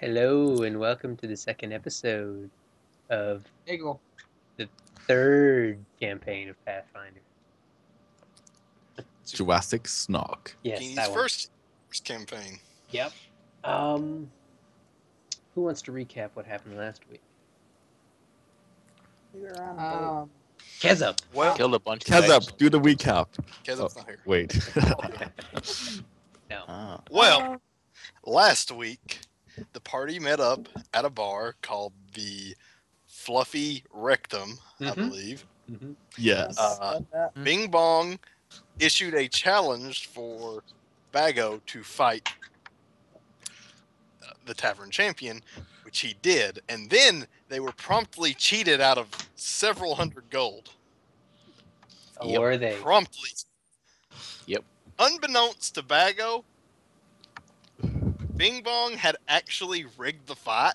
Hello and welcome to the second episode of Eagle. the third campaign of Pathfinder. Jurassic Snark. Yes, Geeny's that one. first campaign. Yep. Who wants to recap what happened last week? We were on a boat. Kezup. Well, Killed a bunch of Heads things. up, do the recap. Kezup's not here. Wait. No. Ah. Well, last week, the party met up at a bar called the Fluffy Rectum, I Mhm. believe. Mm-hmm. Yes. Bing Bong issued a challenge for Bago to fight the Tavern Champion, which he did. And then they were promptly cheated out of several hundred gold. Oh, were they? Promptly. Yep. Unbeknownst to Bago, Bing Bong had actually rigged the fight.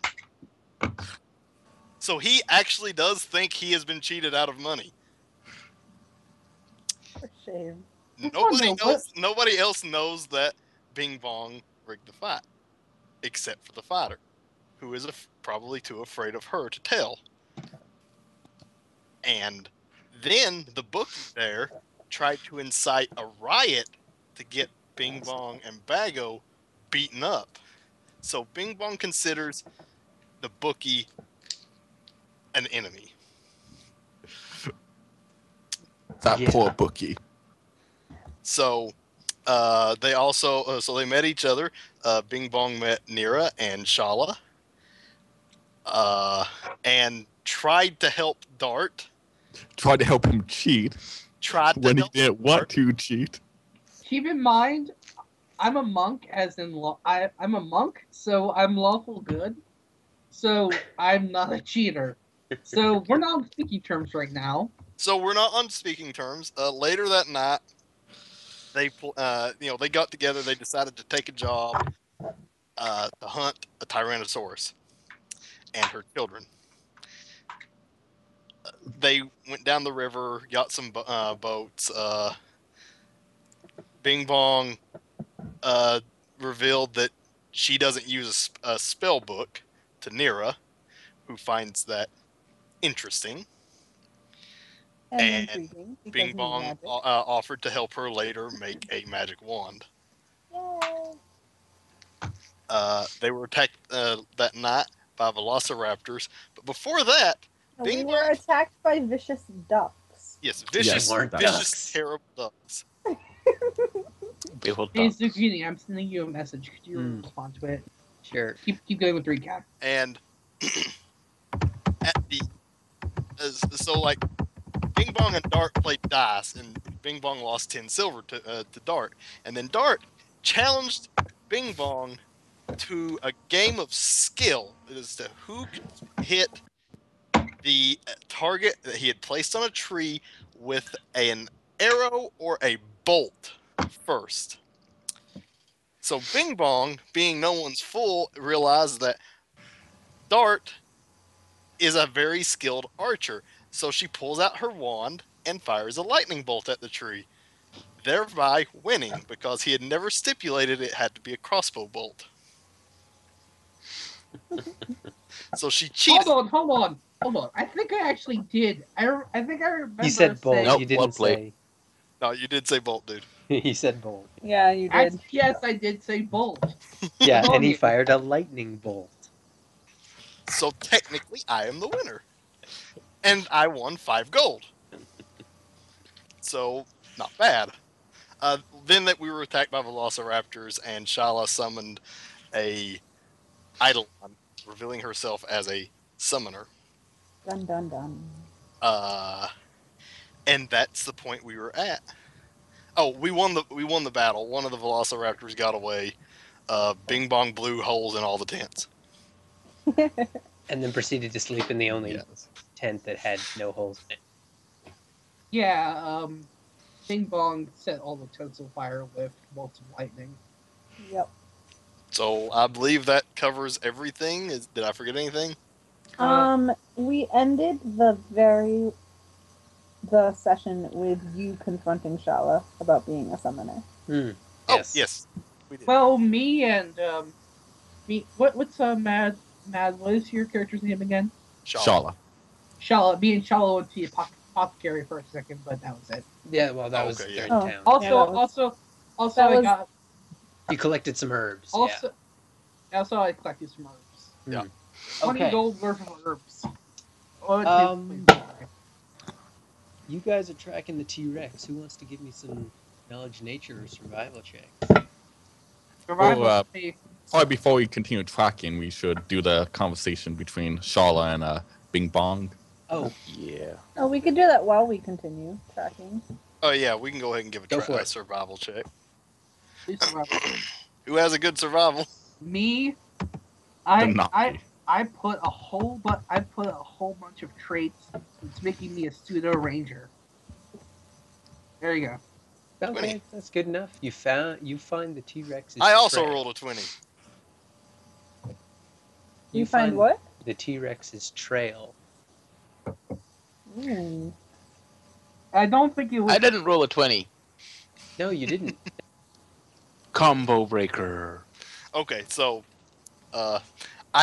So he actually does think he has been cheated out of money. For shame. Nobody else knows that Bing Bong rigged the fight, except for the fighter, who is probably too afraid of her to tell. And then the bookie there tried to incite a riot to get Bing Bong and Bago beaten up. So Bing Bong considers the bookie an enemy. That Yeah. poor bookie. So they also they met each other. Bing Bong met Nira and Shala, and tried to help Dart. Tried to help him cheat Tried to when he help didn't want to cheat. Keep in mind, I'm a monk, I'm a monk, so I'm lawful good. So I'm not a cheater. So we're not on speaking terms right now. So we're not on speaking terms. Later that night, they got together. They decided to take a job to hunt a Tyrannosaurus and her children. They went down the river, got some boats. Bing Bong revealed that she doesn't use a spell book to Nira, who finds that interesting. And intriguing. because Bing he's Bong magic. offered to help her later make a magic wand. Yay. They were attacked that night by velociraptors, but before that, No, Bing we were Bong- attacked by vicious ducks. yes, Yes, weren't vicious, ducks. terrible ducks. Behold Hey, ducks. Zucchini, I'm sending you a message. Could you Hmm. respond to it? Sure. Keep going with the recap. And at the so like Bing Bong and Dart played dice, and Bing Bong lost 10 silver to Dart, and then Dart challenged Bing Bong to a game of skill as to who could hit the target that he had placed on a tree with an arrow or a bolt first. So Bing Bong, being no one's fool, realized that Dart is a very skilled archer. So she pulls out her wand and fires a lightning bolt at the tree, thereby winning because he had never stipulated it had to be a crossbow bolt. So she cheated. Hold on. I think I actually did. I think I remember. You said bolt. saying- Nope, You didn't well played. say. No, you did say bolt, dude. He said bolt. Yeah, you did. Yes, I did say bolt. Yeah, and he Volume. fired a lightning bolt. So technically, I am the winner. And I won 5 gold. So, not bad. Then that we were attacked by velociraptors, and Shala summoned a Eidolon, revealing herself as a summoner. Dun dun dun. And that's the point we were at. Oh, we won the battle. One of the velociraptors got away. Bing Bong blew holes in all the tents. And then proceeded to sleep in the only Yes. tent that had no holes in it. Yeah, Bing Bong set all the tents on fire with bolts of lightning. Yep. So I believe that covers everything. Did I forget anything? We ended the session with you confronting Shala about being a summoner. Hmm. Oh, yes. We did. Well, me and What's Mad? What is your character's name again? Shala. Shala. Me and Shala went to the apothecary for a second, but that was it. Yeah, well, that Oh, was okay, third yeah. Oh. town. Also, Yeah, that was- also, that I was- got You collected some herbs. also, I collected some herbs. Yeah. 20 Okay. gold worth of herbs. Oh, Um, You guys are tracking the T-Rex. Who wants to give me some knowledge nature or survival checks? survival. Well, Safe. Probably before we continue tracking, we should do the conversation between Shala and Bing Bong. Oh, Yeah. Oh, we could do that while we continue tracking. Oh yeah, we can go ahead and give Go for a it. survival check. Survival. Who has a good survival? Me, The I Nazi. put a whole bunch of traits. It's making me a pseudo ranger. There you go. okay, 20. that's good enough. You find the T-Rex's I also trail. rolled a 20. You find what? The T-Rex's trail. Mm. I don't think it was. I didn't roll a 20. No, you didn't. Combo breaker. Okay, so I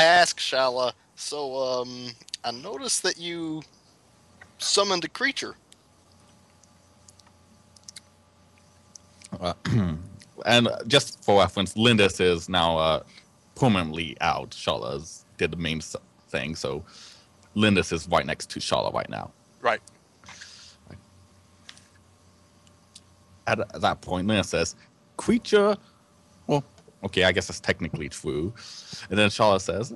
asked Shala, so I noticed that you summoned a creature. And just for reference, Lindis is now permanently out. Shala's did the main thing, so Lindis is right next to Shala right now. Right. At that point, Lindis says, "Creature." Well, okay, I guess that's technically true. And then Shala says,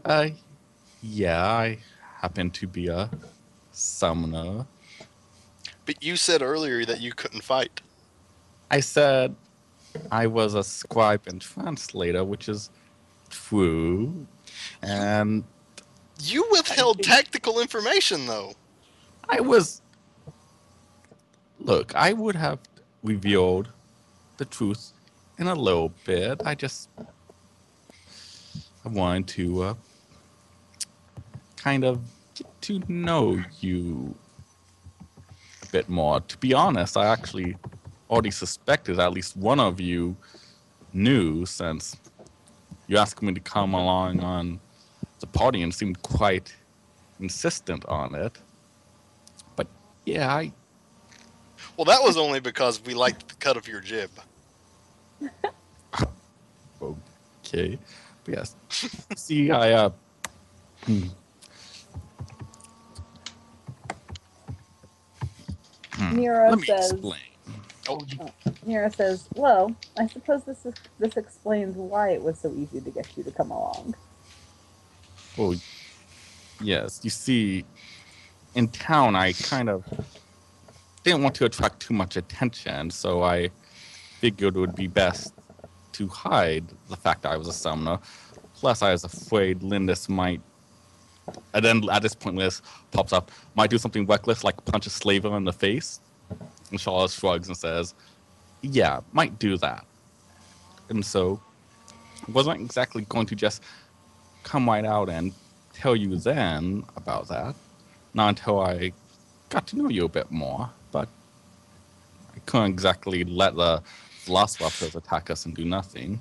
"Yeah, I happen to be a summoner." But you said earlier that you couldn't fight. I said I was a scribe and translator, which is true. And You withheld tactical information, though. I was. Look, I would have revealed the truth in a little bit. I wanted to kind of get to know you a bit more. To be honest, I actually already suspected at least one of you knew, since you asked me to come along on the party and seemed quite insistent on it. But yeah, Well, that was only because we liked the cut of your jib. okay. But yes. See, I Nero let me says. explain. Nero says, "Well, I suppose this explains why it was so easy to get you to come along." Well, yes. You see, in town, I kind of didn't want to attract too much attention, so I figured it would be best to hide the fact that I was a summoner. Plus, I was afraid Lindis might. And then at this point, Lindis pops up, might do something reckless like punch a slaver in the face. And Shala shrugs and says, "Yeah, might do that." And so, I wasn't exactly going to just come right out and tell you then about that. Not until I got to know you a bit more. But I couldn't exactly let the velociraptors attack us and do nothing.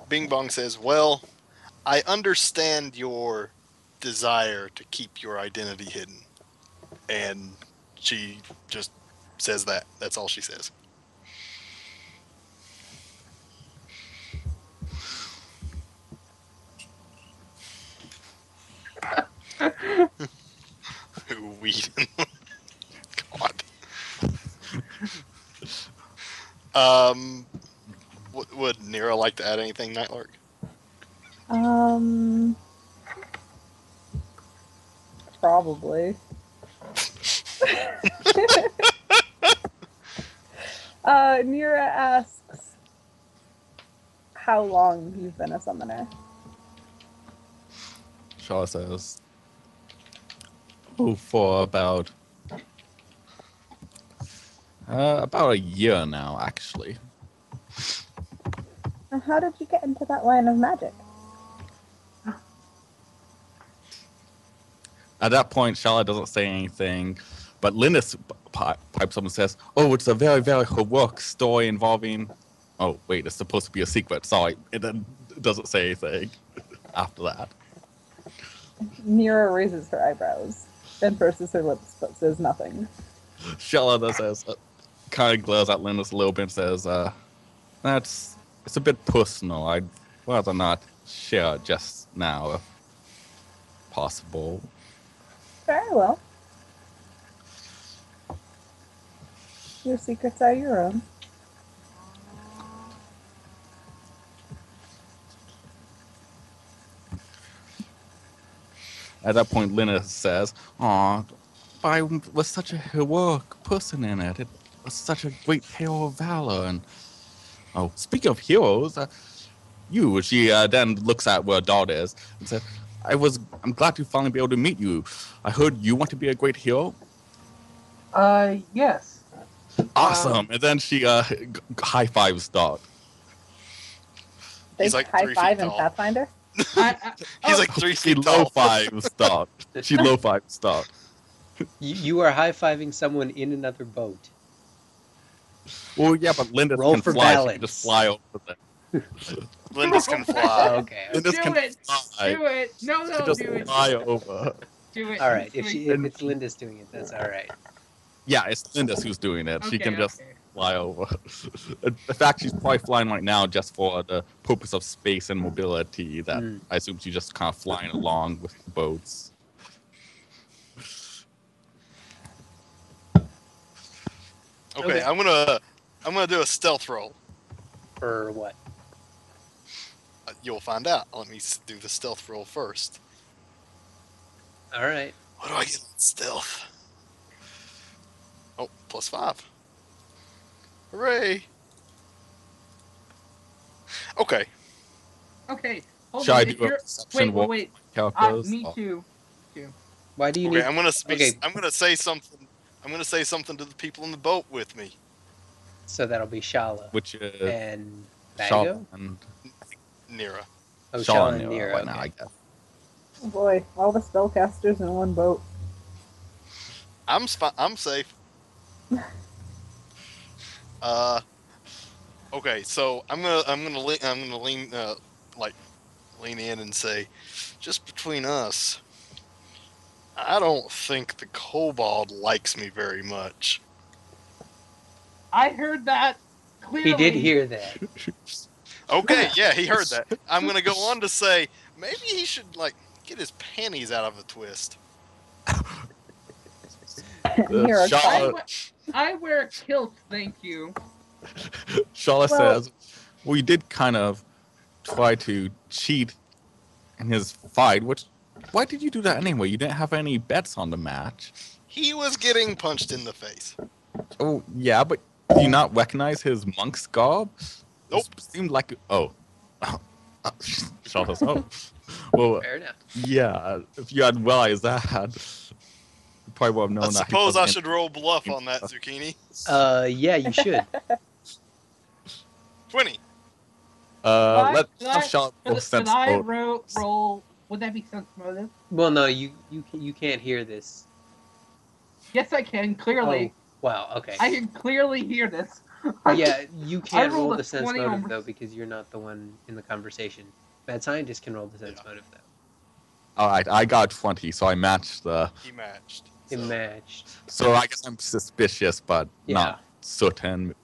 Bing Bong says, well, I understand your desire to keep your identity hidden. And she just says that. That's all she says. Weed. God. Would Nero like to add anything, Nightlark? Probably. Nira asks how long you've been a summoner. Shala says, "Oh, for about a year now, actually." And how did you get into that line of magic? At that point, Shala doesn't say anything, but Lindis pipes up and says, "Oh, it's a very, very heroic story involving." Oh, wait, it's supposed to be a secret. Sorry, it doesn't say anything after that. Nira raises her eyebrows, then purses her lips, but says nothing. Shella then says, kind of glares at Linus a little bit and says, it's a bit personal. I'd rather not share it just now, if possible." Very well. Your secrets are your own. At that point, Linus says, "Aw, but I was such a heroic person in it. It was such a great tale of valor." And oh, speaking of heroes, she then looks at where Dart is and said, I'm glad to finally be able to meet you. I heard you want to be a great hero." Yes. Awesome. And then she high fives Dart. They He's like high 3 feet five in tall. Pathfinder. He's like 3 She feet low tall. fives Dart. She low fives Dart. You are high-fiving someone in another boat. Well, yeah, but Linda Roll can for fly. She balance. can just fly over there. Lindis can Oh, fly. okay. Linda Do can it. fly. Do it. No, She no, can just do it. fly over. Do it. All right. Do it. If it's Linda's doing it, that's all right. Yeah, it's Linda who's doing it. She Okay, can just okay. fly over. In fact, she's probably flying right now just for the purpose of space and mobility. That Mm. I assume she's just kind of flying along with the boats. Okay, Okay. I'm gonna do a stealth roll. For what? You'll find out. Let me do the stealth roll first. All right. What do I get on stealth? Oh, +5. Hooray! Okay. Okay. Hold Should on. I If do a you're... perception Wait. roll? Characters? Me Oh, too. Why do you Okay, need? I'm gonna Okay. I'm gonna say something. I'm gonna say something to the people in the boat with me. So that'll be Shala which is and Shaw Bago. and Nira. Oh, Shaw Shala and and Nira Nira. right Okay. now, I guess. Oh boy, all the spellcasters in one boat. I'm safe. Okay, so I'm gonna lean lean in and say, just between us, I don't think the kobold likes me very much. I heard that clearly. He did hear that. Okay, yeah, he heard that. I'm gonna go on to say maybe he should get his panties out of a twist. Nira Shaw, I wear a kilt, thank you. Shaw Well- says, "We did kind of try to cheat in his fight. Why did you do that anyway? You didn't have any bets on the match." He was getting punched in the face. Oh yeah, but do you not recognize his monk's garb? Nope. It seemed like Shaw says, "Oh, well, Fair enough. yeah. If you had realized that, you probably would have known I that." he suppose I wasn't should roll bluff on that, Zucchini. Yeah, you should. 20. Let's Should have I- Shaw roll Should sense I motive. roll? Would that be sense motive? Well, no, you can't hear this. Yes, I can clearly. Oh, wow. Okay. I can clearly hear this. Yeah, you can't roll rolled a the sense 20 motive on- though because you're not the one in the conversation. Bad scientist can roll the sense motive though. All right, I got 20, so I matched the. He matched. It So, matched. So I guess I'm suspicious, but Yeah. not certain.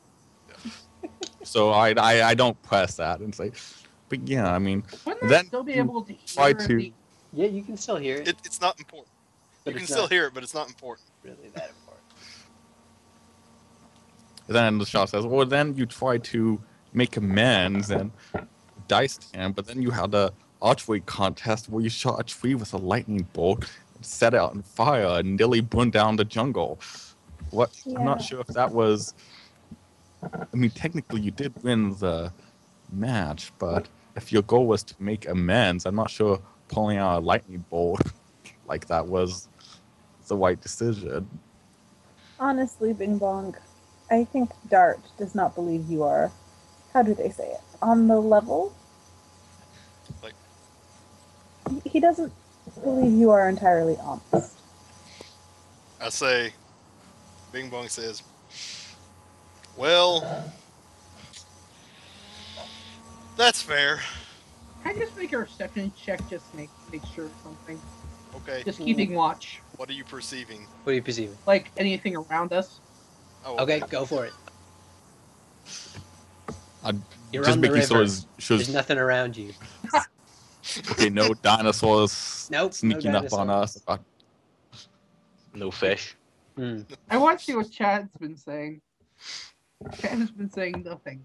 So I don't press that and say, but yeah, I mean, Wouldn't I then still be you able to try hear to- the? Yeah, you can still hear it. it's not important. But You can it's still not hear it, but it's not important. really that important. then the Shaw says, well, then you try to make amends and diced him, but then you had a archery contest where you shot a tree with a lightning bolt and set it on fire and nearly burned down the jungle. What? I'm not Yeah. sure if that was. I mean, technically, you did win the match, but if your goal was to make amends, I'm not sure pulling out a lightning bolt like that was the right decision. Honestly, Bing Bong, I think Dart does not believe you are, how do they say it, on the level? Like- He doesn't believe you are entirely honest. I say, Bing Bong says, "Well, that's fair. Can I just make a perception check just to make sure of something? Okay, Just keeping watch. what are you perceiving? What are you perceiving? Like anything around us. Oh, Okay, go for it. You're Just on the making sure river. it's There's nothing around you. okay. No dinosaurs Nope, no sneaking up on us. dinosaurs. No fish. Hmm. I want to see what Chad's been saying. Chad has been saying nothing.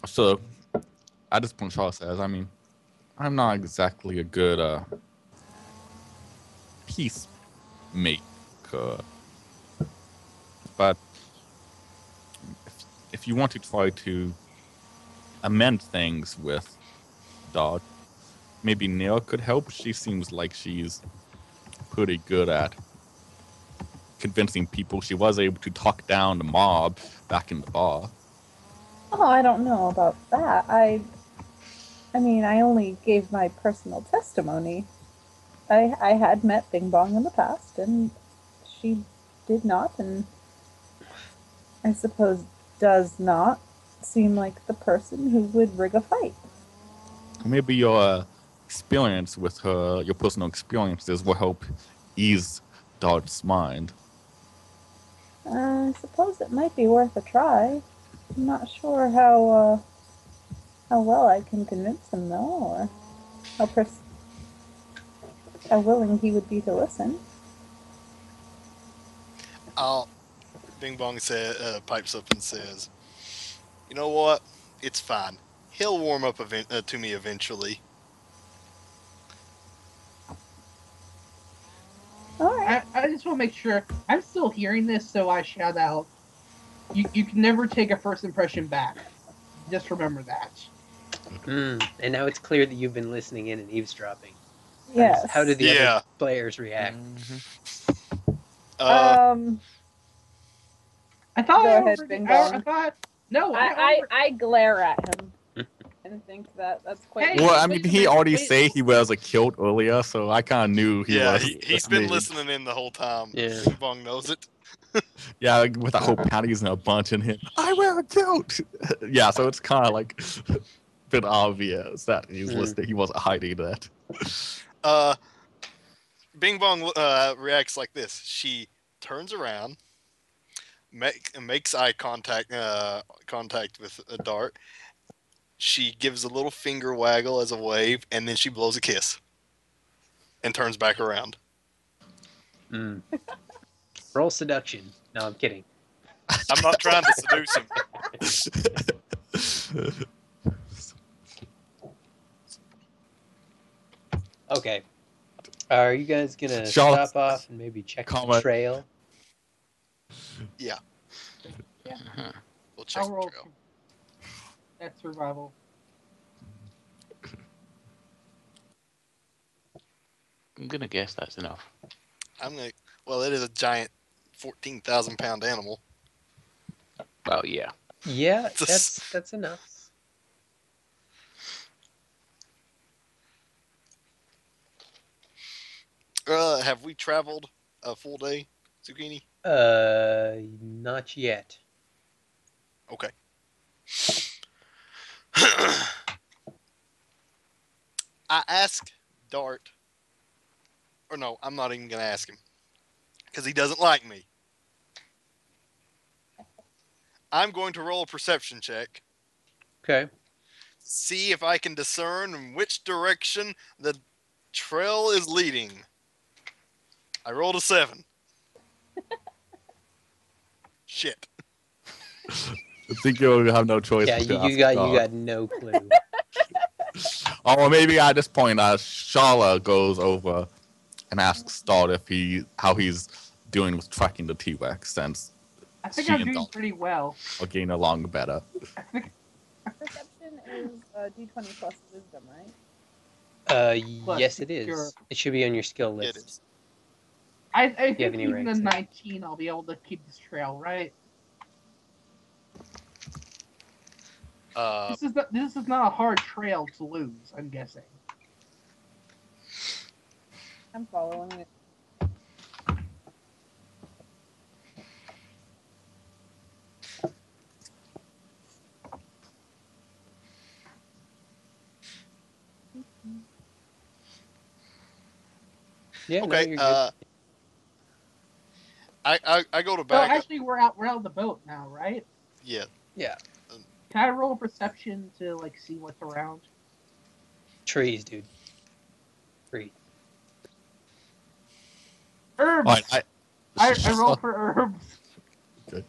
So, at this point, Shaw says, I mean, I'm not exactly a good peacemaker, but if you want to try to amend things with Dot, maybe Neil could help. She seems like she's pretty good at convincing people. She was able to talk down the mob back in the bar. Oh, I don't know about that. I mean, I only gave my personal testimony. I had met Bing Bong in the past, and she did not, and I suppose does not seem like the person who would rig a fight. Maybe your experience with her, your personal experiences, will help ease Dot's mind. I suppose it might be worth a try. I'm not sure how well I can convince him, though, or how willing he would be to listen. Bing Bong pipes up and says, "You know what? It's fine. He'll warm up to me eventually." All right. I just want to make sure I'm still hearing this, so I shout out. You can never take a first impression back. Just remember that. And now it's clear that you've been listening in and eavesdropping. Yes. How do the Yeah. other players react? I thought Go I ahead, already. Bing I Bong. thought no. I I glare at him and think that's quite. Hey, Well, I wait mean, a he minute, already wait. say he wears a kilt earlier, so I kind of knew he Yeah, was. he's been listening in the whole time. Yeah. Bing Bong knows it. Yeah, with the whole panties and a bunch in him. I wear a kilt. Yeah, so it's kind of like a bit obvious that he's listening. He wasn't hiding that. Bing Bong reacts like this. She turns around, makes eye contact with a Dart. She gives a little finger waggle as a wave, and then she blows a kiss and turns back around. Roll seduction. No, I'm kidding. I'm not trying to seduce him. Okay. Are you guys gonna Shaw- stop off and maybe check the Comment. trail? Yeah. Yeah. We'll check I'll the roll. trail. That's survival. I'm gonna guess that's enough. Well, it is a giant 14,000-pound animal. Well, yeah. Yeah, that's enough. Have we traveled a full day, Zucchini? Not yet. Okay. I asked Dart, or no, I'm not even going to ask him, because he doesn't like me. I'm going to roll a perception check, Okay. see if I can discern in which direction the trail is leading. I rolled a 7. Shit. I think you'll have no choice. Yeah, but to you ask got Dot. no clue. Oh, well, maybe at this point, Shala goes over and asks Dot how he's doing with tracking the T-Rex, since I think she I'm and doing Dot pretty well. are getting along better. Perception is D20 plus wisdom, right? Yes, it is. Sure. It should be on your skill It list. is. I you have think any even ranks a in it? 19, I'll be able to keep this trail, right? This is not a hard trail to lose, I'm guessing. I'm following it. Yeah, no, Okay. you're good. I go to So back up. actually, we're out of the boat now, right? Yeah. Yeah, um, Can I roll a perception to like see what's around? trees, dude. Trees. All right, Herbs. I roll for herbs. Okay.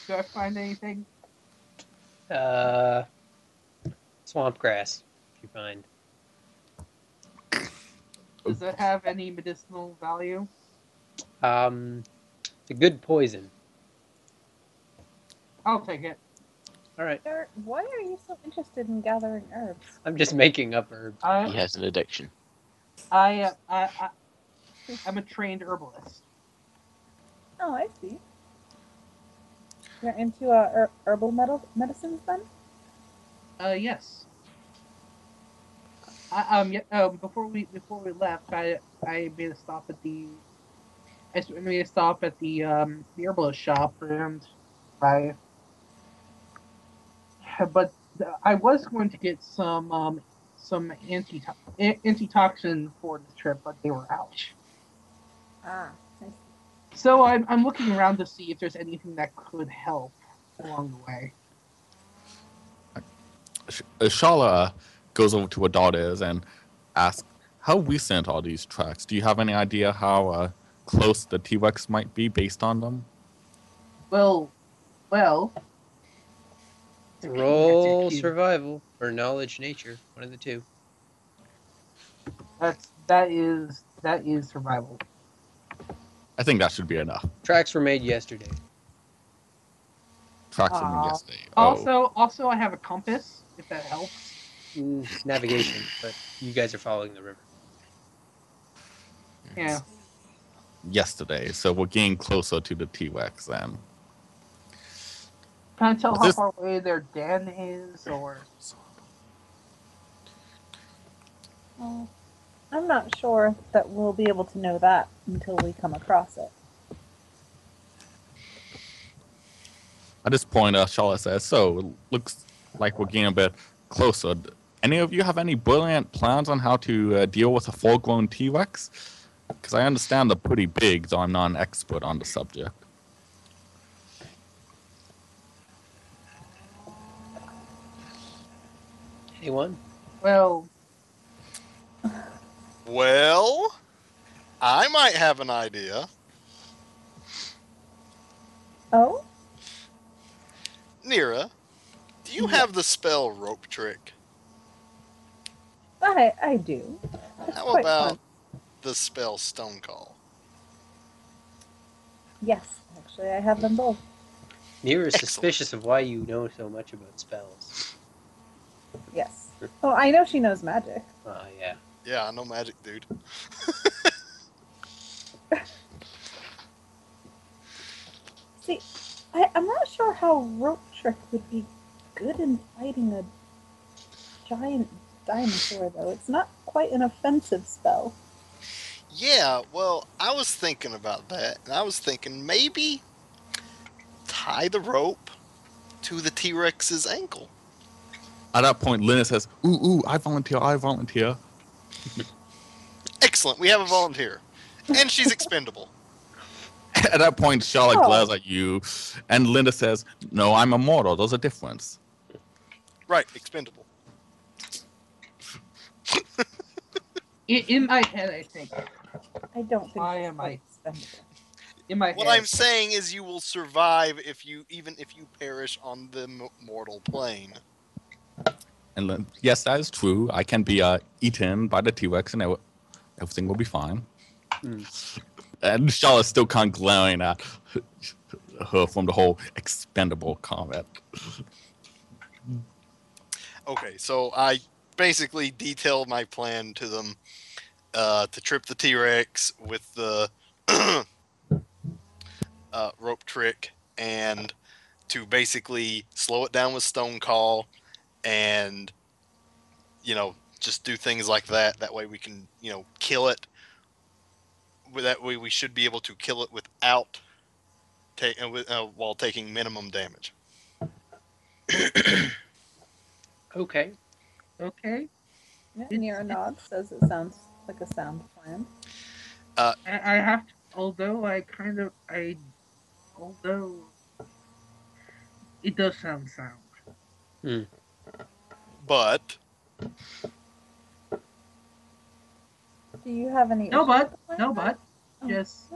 Do I find anything? Uh, swamp grass. If you find. Does it have any medicinal value? It's a good poison. I'll take it. All right. Sir, why are you so interested in gathering herbs? I'm just making up herbs. He has an addiction. I'm a trained herbalist. Oh, I see. You're into herbal medicines then? Yes. Yeah, before we left, I made a stop at the herbalist shop, and I but I was going to get some antitoxin for the trip, but they were out. Ah, I see. So I'm looking around to see if there's anything that could help along the way. Shala goes over to her daughters and asks, "How recent are these tracks? Do you have any idea how close the T-Rex might be based on them?" Well, Roll cute. survival or knowledge nature. One of the two. That is survival. I think that should be enough. Tracks were made yesterday. Tracks from Uh, yesterday. Oh, also, I have a compass if that helps. It's navigation, but you guys are following the river. Yeah. yesterday. So we're getting closer to the T-Rex then. Can I tell Is how this- far away their den is, or Well, I'm not sure that we'll be able to know that until we come across it. At this point, Charlotte says, "So it looks like we're getting a bit closer. Any of you have any brilliant plans on how to deal with a full-grown T-Rex? Because I understand they're pretty big, though I'm not an expert on the subject." Anyone? well, Well, I might have an idea. Oh? Nira, do you have the spell rope trick? I do. It's How quite about fun. the spell stone call? Yes, actually, I have them both. Nira is Excellent. suspicious of why you know so much about spells. Yes. Oh, I know she knows magic. Yeah. Yeah, I know magic, dude. See, I'm not sure how rope trick would be good in fighting a giant dinosaur, though. It's not quite an offensive spell. Yeah, well, I was thinking about that, and I was thinking maybe tie the rope to the T-Rex's ankle. At that point, Lena says, "Ooh, I volunteer, I volunteer." Excellent, we have a volunteer. And she's expendable. At that point, Charlotte Oh. glares at you, and Linda says, "No, I'm immortal. There's a difference." Right, expendable. in my head, I think I don't think Why it's am quite expendable. in my What head. I'm saying is you will survive even if you perish on the mortal plane. And Lynn, yes, that is true. I can be eaten by the T-Rex, and everything will be fine. Hmm. And Charlotte's still kind of glaring at her from the whole expendable comment. Okay, so I basically detailed my plan to them to trip the T-Rex with the rope trick and to basically slow it down with stone call and just do things like that. That way we can kill it. That way we should be able to kill it without while taking minimum damage. Okay. Okay. Yeah, It's- Nira it's- nods, says it sounds like a sound plan. I have to, although it does sound. But Do you have any No, issues but, with the plan? no, but, Oh, just,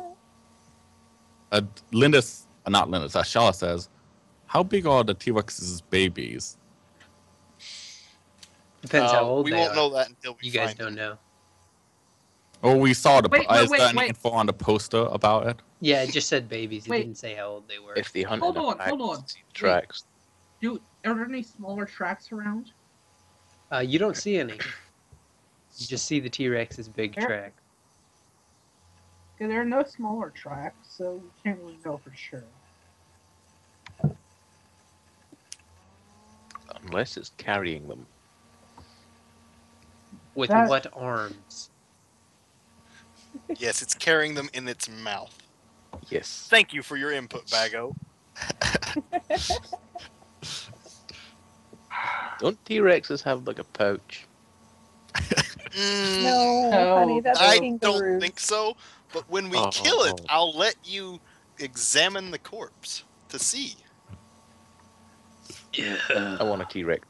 Not Lindis, Shala says, how big are the T-Rex's babies? Depends how old we they won't are. know that until we You guys find don't them. know. Oh, we saw the. Wait, Is there any wait. info on the poster about it? Yeah, it just said babies. It Wait. didn't say how old they were. If they hunt Hold in a on, pack, hold on. you see the tracks. Are there any smaller tracks around? You don't see any. You just see the T-Rex's big There- track. Yeah, there are no smaller tracks, so we can't really know for sure. Unless it's carrying them. With That- what arms? Yes, it's carrying them in its mouth. Yes. Thank you for your input, Bago. Don't T-Rexes have like a pouch? Oh, No, honey, that's I kangaroos. don't think so. But when we kill it, I'll let you examine the corpse to see. I want a T-Rex.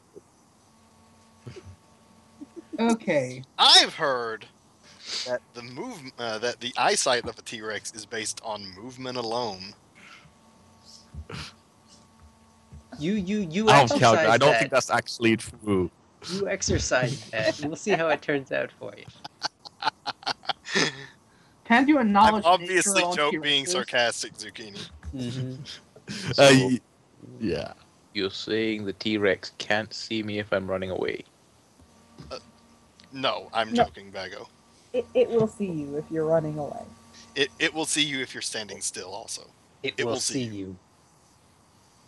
Okay. I've heard that that the eyesight of a T-Rex is based on movement alone. You I exercise don't that. think that's actually true. You exercise that. We'll see how it turns out for you. Can do a I'm knowledge obviously nature on being T-Rexes. sarcastic, Zucchini. Mm-hmm. So Yeah. you're saying the T-Rex can't see me if I'm running away? No, I'm No. joking, Bago. It will see you if you're running away. It will see you if you're standing still. Also, It It will will see see you.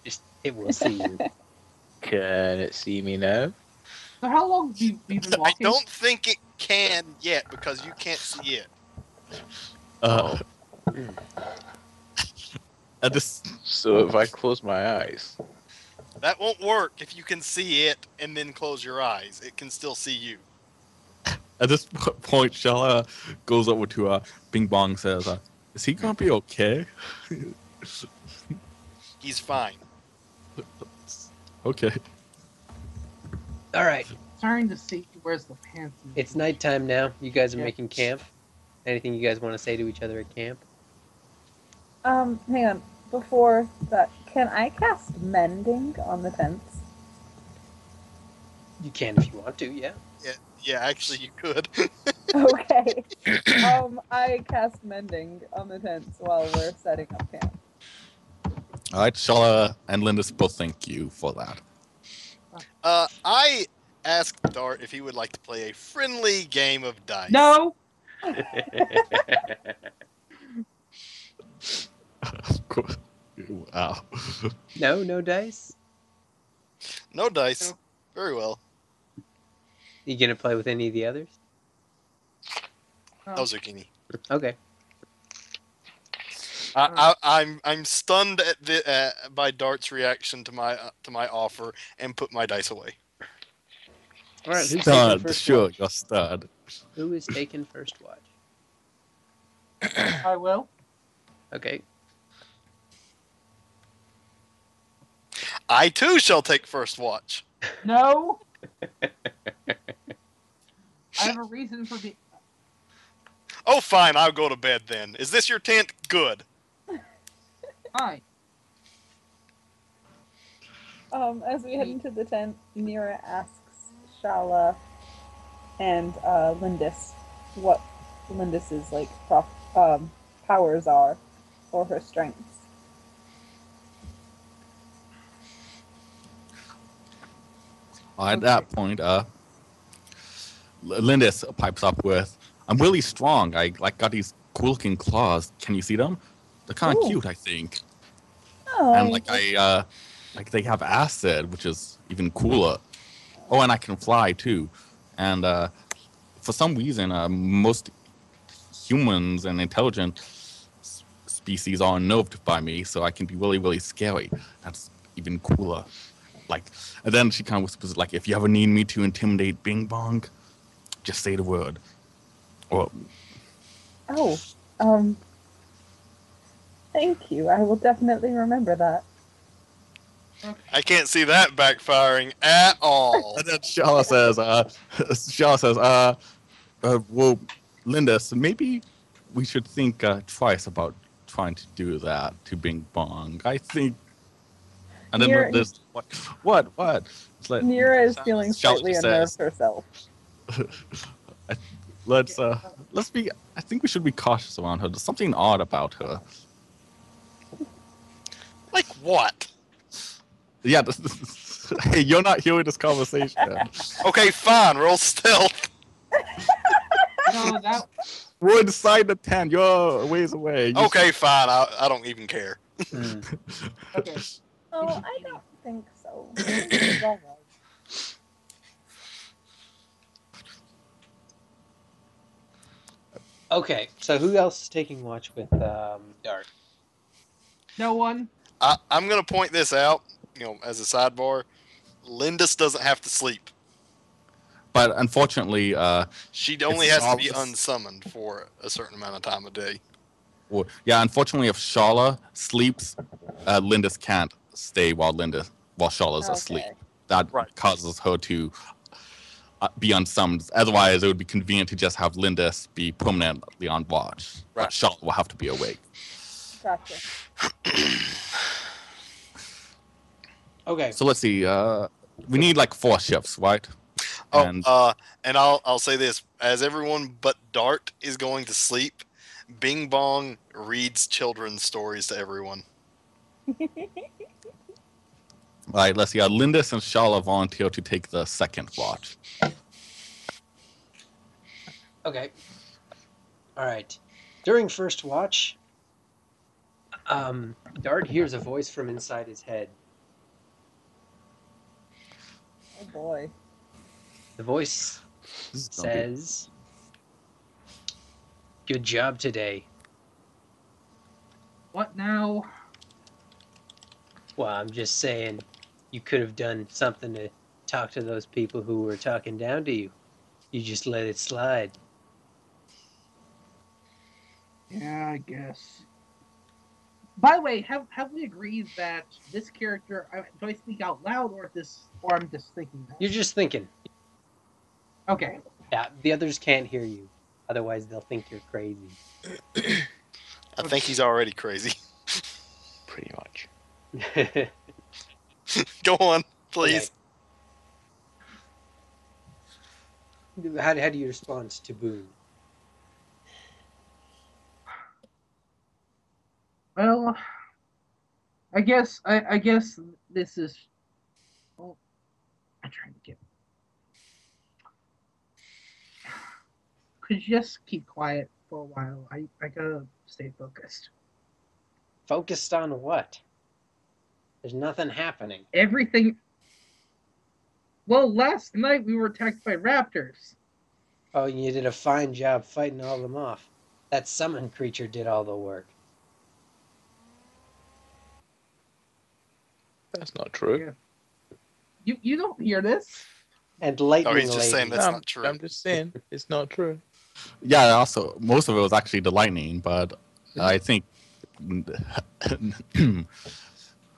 Just it will see you. Can it see me now? So how long have you been I walking? don't think it can yet because you can't see it. Uh, this. So if I close my eyes, That won't work if you can see it and then close your eyes. It can still see you. At this point, Shella goes over to Bing Bong, says, "Is he gonna be okay?" He's fine. Okay. All right. Starting to see where's the pants. It's nighttime now. You guys are Yeah. making camp. Anything you guys want to say to each other at camp? Hang on. Before that, can I cast mending on the tents? You can if you want to. Yeah. Yeah, actually, you could. Okay. I cast mending on the tents while we're setting up camp. All right, Shella and Lindis both thank you for that. I asked Dart if he would like to play a friendly game of dice. No. Wow. No dice. No dice. Very well. You gonna play with any of the others? No zucchini. Okay. I'm stunned at by Dart's reaction to my offer and put my dice away. All right. Who's taking Stunned, first sure, watch? you're stunned. Who is taking first watch? I will. Okay. I too shall take first watch. No. I have a reason for being. Oh, fine. I'll go to bed then. Is this your tent? Good. Fine. As we head into the tent, Mira asks Shala and Lindis what Lindis's powers are, or her strengths. At that point, Lindis pipes up with, "I'm really strong. I got these cool-looking claws. Can you see them? They're kind of Ooh. cute, I think. Oh, And they have acid, which is even cooler. Oh, and I can fly too. And for some reason, most humans and intelligent species are unnerved by me, so I can be really, really scary. That's even cooler. And then she kind of whispers, if you ever need me to intimidate Bing Bong, just say the word. Well, Oh, thank you. I will definitely remember that. I can't see that backfiring at all. and then Shala says, well, Linda, so maybe we should think twice about trying to do that to Bing Bong. I think. And then Nira, this, what? It's like, Nira is feeling Shala slightly just unnerved says, herself. I, let's be. I think we should be cautious around her. There's something odd about her. Like what? Yeah. Hey, you're not hearing this conversation. Okay, fine. Roll stealth. No, that We're inside the tent. You're a ways away. Okay, fine. I don't even care. okay. Oh, I don't think so. It's all right. Okay, so who else is taking watch with Dart? No one. I'm gonna point this out. As a sidebar, Lindis doesn't have to sleep. But unfortunately, She only has to be Shala's- unsummoned for a certain amount of time a day. unfortunately, if Shala sleeps, Lindis can't stay while Shala's asleep. Okay. That Right. causes her to be unsummoned. Otherwise, it would be convenient to just have Lindis be permanently on watch. Right. But Shala will have to be awake. Gotcha. Okay, So let's see. We need like 4 shifts, right? And And I'll say this: as everyone but Dart is going to sleep, Bing Bong reads children's stories to everyone. all right, let's see. Lindis and Shala volunteer to take the second watch. okay. All right. During first watch, Dart hears a voice from inside his head. Oh boy. The voice This is gonna be- says, "Good job today." What now? Well, I'm just saying, you could have done something to talk to those people who were talking down to you. You just let it slide. Yeah, I guess. By the way, have we agreed that this character? Do I speak out loud, or I'm just thinking that? You're just thinking. Okay. Yeah, the others can't hear you. Otherwise, they'll think you're crazy. I think he's already crazy. Pretty much. Go on, please. Okay. How do you respond to Boone? Well, I guess this is. Oh, I'm trying to get. Could you just keep quiet for a while? I gotta stay focused. Focused on what? There's nothing happening. Everything. Well, last night we were attacked by raptors. Oh, you did a fine job fighting all them off. That summon creature did all the work. That's not true. You don't hear this. And lightning Oh, he's just lady. saying that's not true. I'm just saying it's not true. Yeah, also, most of it was actually the lightning, but I think.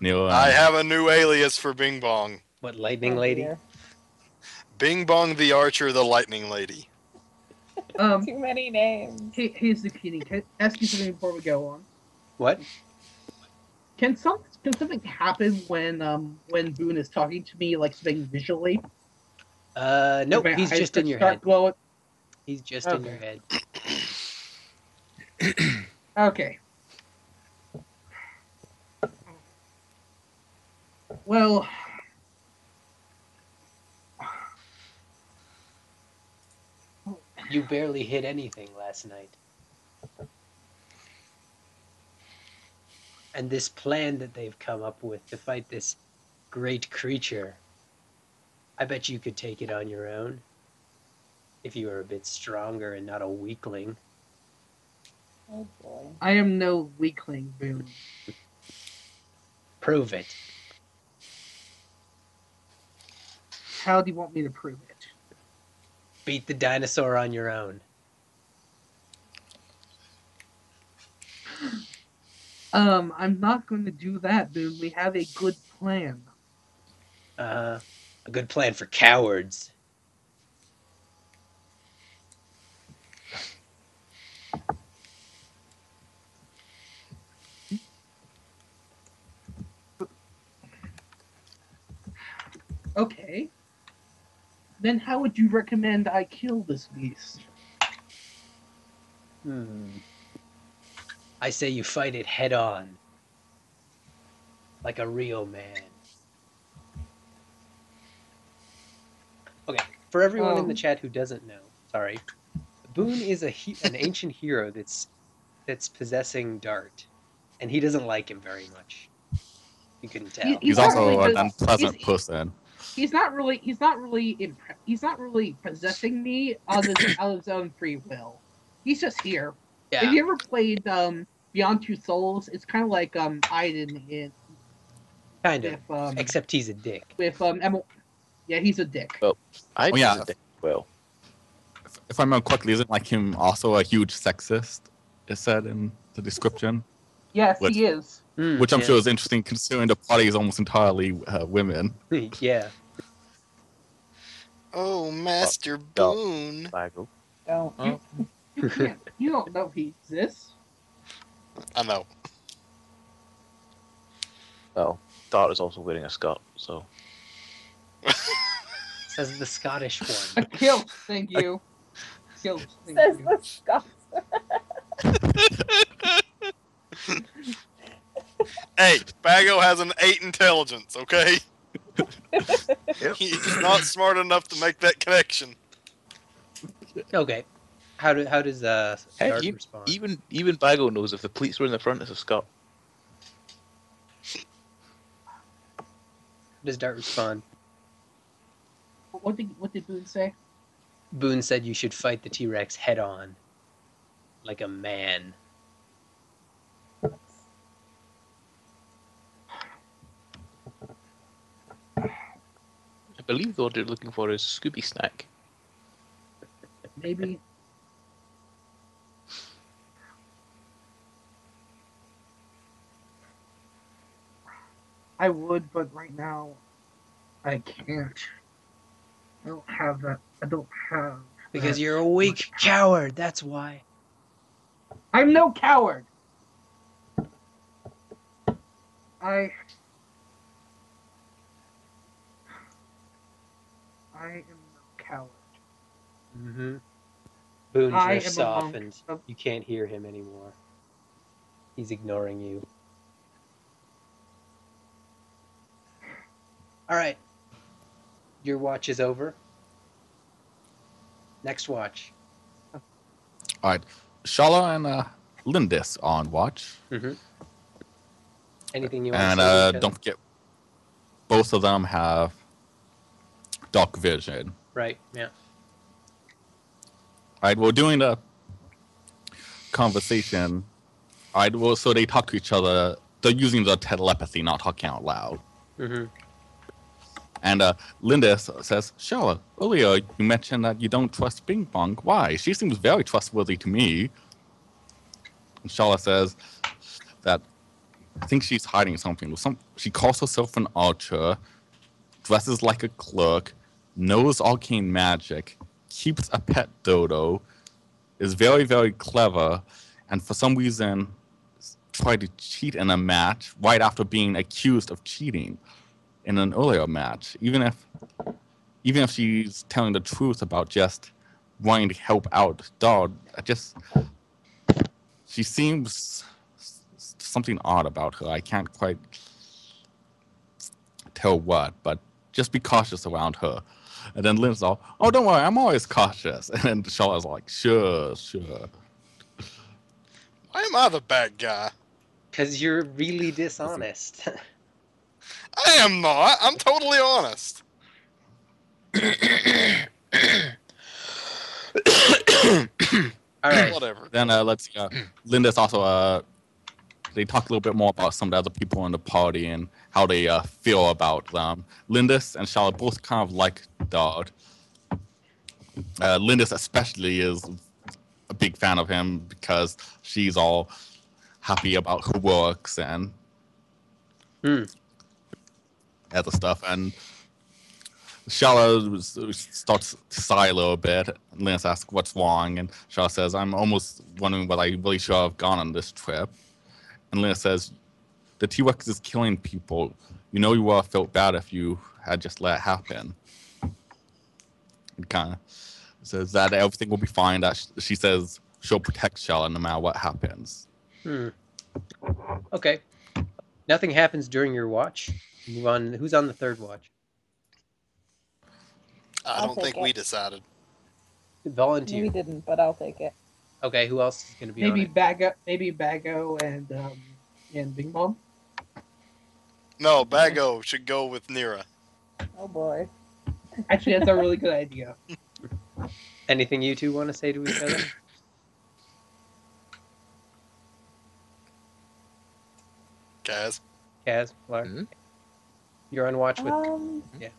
Neil, I have a new alias for Bing Bong. What, lightning Oh, lady? dear. Bing Bong the Archer, the Lightning Lady. Too many names. Hey, Zucchini, can I ask you something before we go on? What? Can something happen when Boone is talking to me, like something visually? Nope, My he's eyes just in could your start head. glowing? He's just in your head. Okay. Well, You barely hit anything last night. And this plan that they've come up with to fight this great creature, I bet you could take it on your own. If you were a bit stronger and not a weakling. Oh boy. I am no weakling, Boone. Prove it. How do you want me to prove it? Beat the dinosaur on your own. I'm not going to do that, dude. We have a good plan. A good plan for cowards. Okay. Then how would you recommend I kill this beast? I say you fight it head on, like a real man. Okay, for everyone in the chat who doesn't know, sorry, Boone is an ancient hero that's possessing Dart, and he doesn't like him very much. You couldn't tell. He's not also really an unpleasant person. He's not really possessing me out of his own free will. He's just here. Yeah, If you ever played Beyond Two Souls, it's kind of like Aiden in kind of. with Except he's a dick. Emma. Yeah, he's a dick. Well, I Oh, yeah. did it well. If I remember correctly, isn't like him also a huge sexist? It said in the description. Yes, Which- he is. Which I'm sure is interesting considering the party is almost entirely women. Yeah. Oh, Master Stop. Boone. Bagel. Don't. Oh. You don't know he exists. I know. Well, Dart is also wearing a skirt, so Says the Scottish A one. kilt, thank you. Kilt, thank Says you. the Scots. Hey, Bago has an 8 intelligence, okay? He's not smart enough to make that connection. Okay. How does hey, Dart respond? even Bagel knows if the pleats were in the front, it's a skirt. How does Dart respond? What did Boone say? Boone said you should fight the T-Rex head on, like a man. I believe what they're looking for is Scooby Snack. Maybe. I would, but right now, I can't. I don't have that. I don't have. Because that you're a weak much power. coward, that's why. I'm no coward. I am no coward. Mm-hmm. Boone's I am a just monk softened. of- You can't hear him anymore. He's ignoring you. All right. Your watch is over. Next watch. All right, Shala and Lindis on watch, Mm-hmm. Anything you want and to say to each other? don't forget, both of them have dark vision. Right, yeah. All right, well, during the conversation, all right, well, so they talk to each other. They're using the telepathy, not talking out loud. Mm-hmm. And Lindis says, Shala, earlier you mentioned that you don't trust Bing Bong. Why? She seems very trustworthy to me. And Shala says that I think she's hiding something. She calls herself an archer, dresses like a clerk, knows arcane magic, keeps a pet dodo, is very, very clever, and for some reason tried to cheat in a match right after being accused of cheating in an earlier match. Even if she's telling the truth about just wanting to help out Dog, she seems something odd about her. I can't quite tell what, but just be cautious around her. And then Lynn's all, oh, don't worry, I'm always cautious. And then Shala's like, sure. Why am I the bad guy? Because you're really dishonest. I am not. I'm totally honest. All right. Whatever. Then let's see. Linda's also they talk a little bit more about some of the other people in the party and how they feel about them. Lindis and Charlotte both kind of like Dodd. Lindis especially is a big fan of him because she's all happy about her works and other stuff. And Shala starts to sigh a little bit. And Lance asks what's wrong, and Shala says, "I'm almost wondering what I really should have gone on this trip." And Lance says, "The T-Rex is killing people. You know you would have felt bad if you had just let it happen." It kind of says that everything will be fine. That she says she'll protect Shala no matter what happens. Okay. Nothing happens during your watch. Move on. Who's on the third watch? I I'll don't take think it. we decided. Volunteer. We didn't, but I'll take it. Okay, who else is going to be on Maybe it? Bago and Bing Bong. No, Bago should go with Nira. Oh boy. Actually, that's a really good idea. Anything you two want to say to each other? Kaz. Kaz, Clark? You're on watch with... Yeah.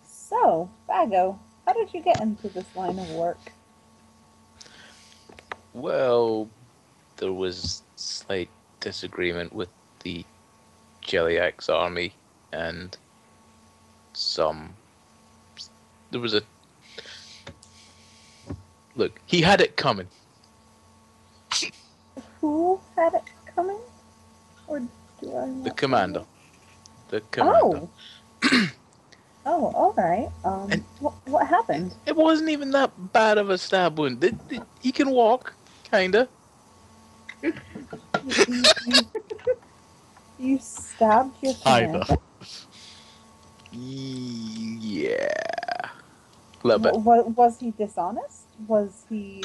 So, Bago, how did you get into this line of work? Well, there was slight disagreement with the Jelliax army, and there was a... Look, he had it coming. Who had it coming? Or do I not The commander. know? The commander. Oh, all right. And- what happened? It wasn't even that bad of a stab wound. He can walk, kinda. You stabbed your Kinda. commander? Yeah. A little bit. Was he dishonest? Was he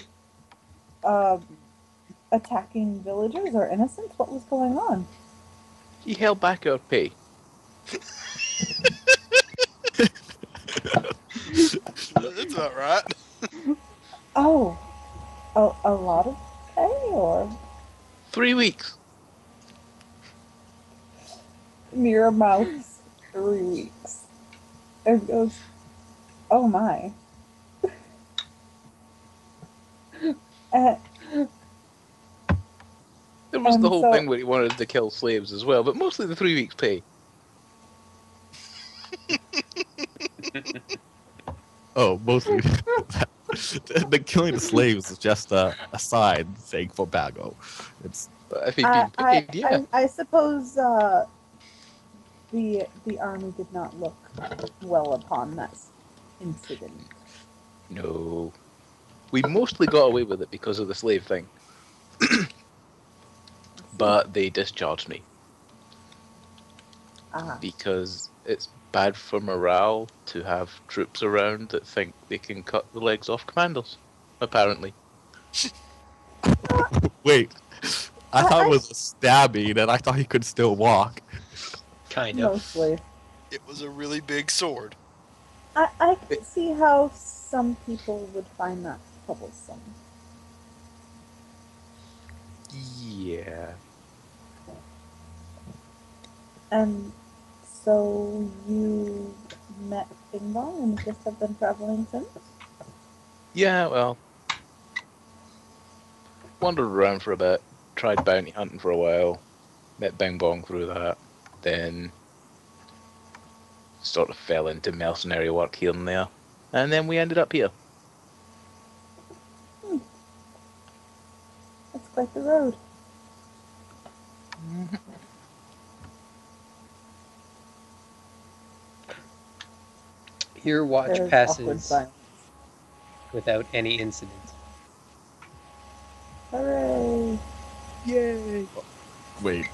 attacking villagers or innocents? What was going on? He held back our pay. That's about right. Oh, a lot of pay or 3 weeks. mere mouths? 3 weeks. It goes. Oh my. There was the whole so- thing where he wanted to kill slaves as well, but mostly the 3 weeks pay. Oh, mostly. The killing the slaves is just a side thing for Bago. It's But if he'd been paid, yeah. I suppose the army did not look well upon that incident. No. We mostly got away with it because of the slave thing. But they discharged me Ah, because it's bad for morale to have troops around that think they can cut the legs off commandos, apparently. wait. I thought it was a stabbing, and I thought he could still walk. Kind of. mostly. It was a really big sword. I can see how some people would find that troublesome. Yeah. And so you met Bing Bong and just have been traveling since? Yeah, well. Wandered around for a bit, tried bounty hunting for a while, met Bing Bong through that, then sort of fell into mercenary work here and there, and then we ended up here. That's quite the road. Your watch There's awkward passes silence. without any incident. Hooray! Yay! Wait.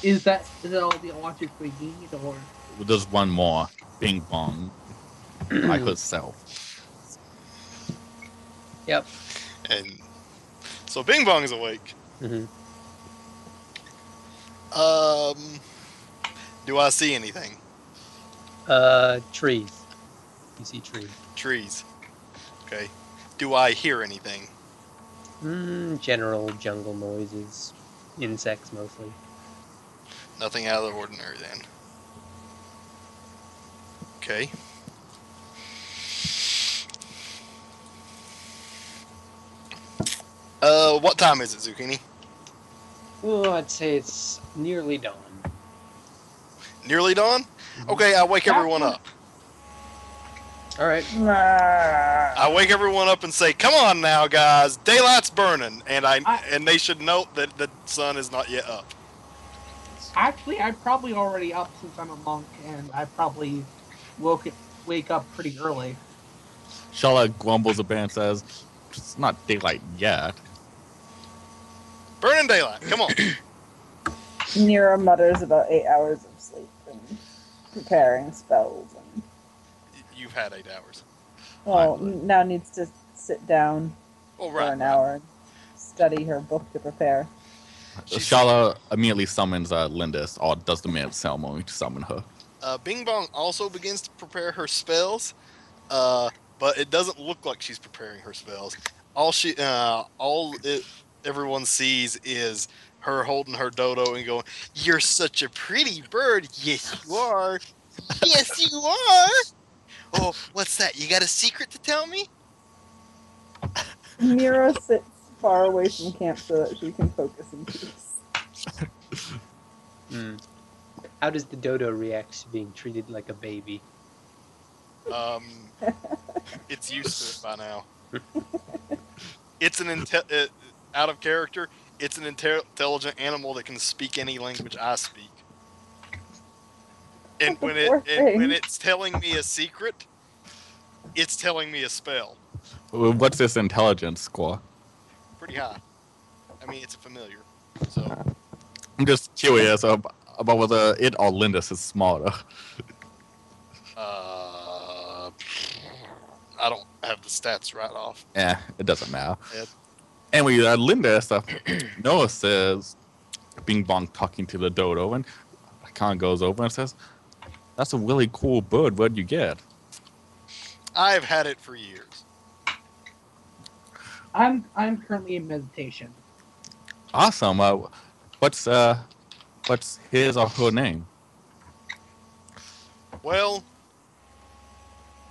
Is that all the watches we need, or There's one more. Bing Bong. By herself. Yep. And so Bing Bong is awake. hmm Do I see anything? Trees. You see trees. Trees. Okay. Do I hear anything? General jungle noises. Insects mostly. Nothing out of the ordinary then. Okay. What time is it, Zucchini? Oh, I'd say it's nearly dawn. Nearly dawn? Okay, I wake everyone up. All right. I wake everyone up and say, "Come on now, guys! Daylight's burning," and they should note that the sun is not yet up. Actually, I'm probably already up since I'm a monk, and I probably wake up pretty early. Shala grumbles a bit and says, "It's not daylight yet." Burning daylight. Come on. Nira mutters about 8 hours of sleep and preparing spells. And You've had 8 hours. well, now needs to sit down for an hour and study her book to prepare. Shala immediately summons Lindis, or does the minute ceremony to summon her. Bing Bong also begins to prepare her spells, but it doesn't look like she's preparing her spells. Everyone sees is her holding her dodo and going, "You're such a pretty bird. Yes, you are. Yes, you are. Oh, what's that? You got a secret to tell me?" Nira sits far away from camp so that she can focus in peace. How does the dodo react to being treated like a baby? It's used to it by now. It's out of character. It's an intelligent animal that can speak any language I speak. And when it's telling me a secret, it's telling me a spell. What's this intelligence score? Pretty high. I mean, it's a familiar. So I'm just curious about whether it or Lindis is smarter. I don't have the stats right off. Yeah, it doesn't matter. Yeah. Anyway, Lindis notices Bing Bong talking to the dodo and kind of goes over and says, "That's a really cool bird. Where'd you get?" I've had it for years. I'm currently in meditation. Awesome. What's his or her name? Well,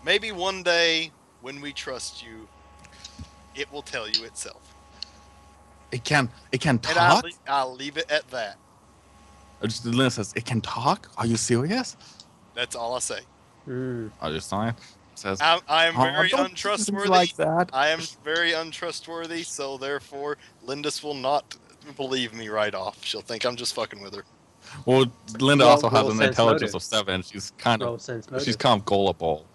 maybe one day when we trust you, it will tell you itself. It can talk. And I'll leave it at that. Lindis says, "It can talk. Are you serious?" That's all I say. I just sign. Says, I am very untrustworthy. Like that. I am very untrustworthy, so therefore Lindis will not believe me right off. She'll think I'm just fucking with her. Well, Linda also has an intelligence of 7. She's kind of gullible.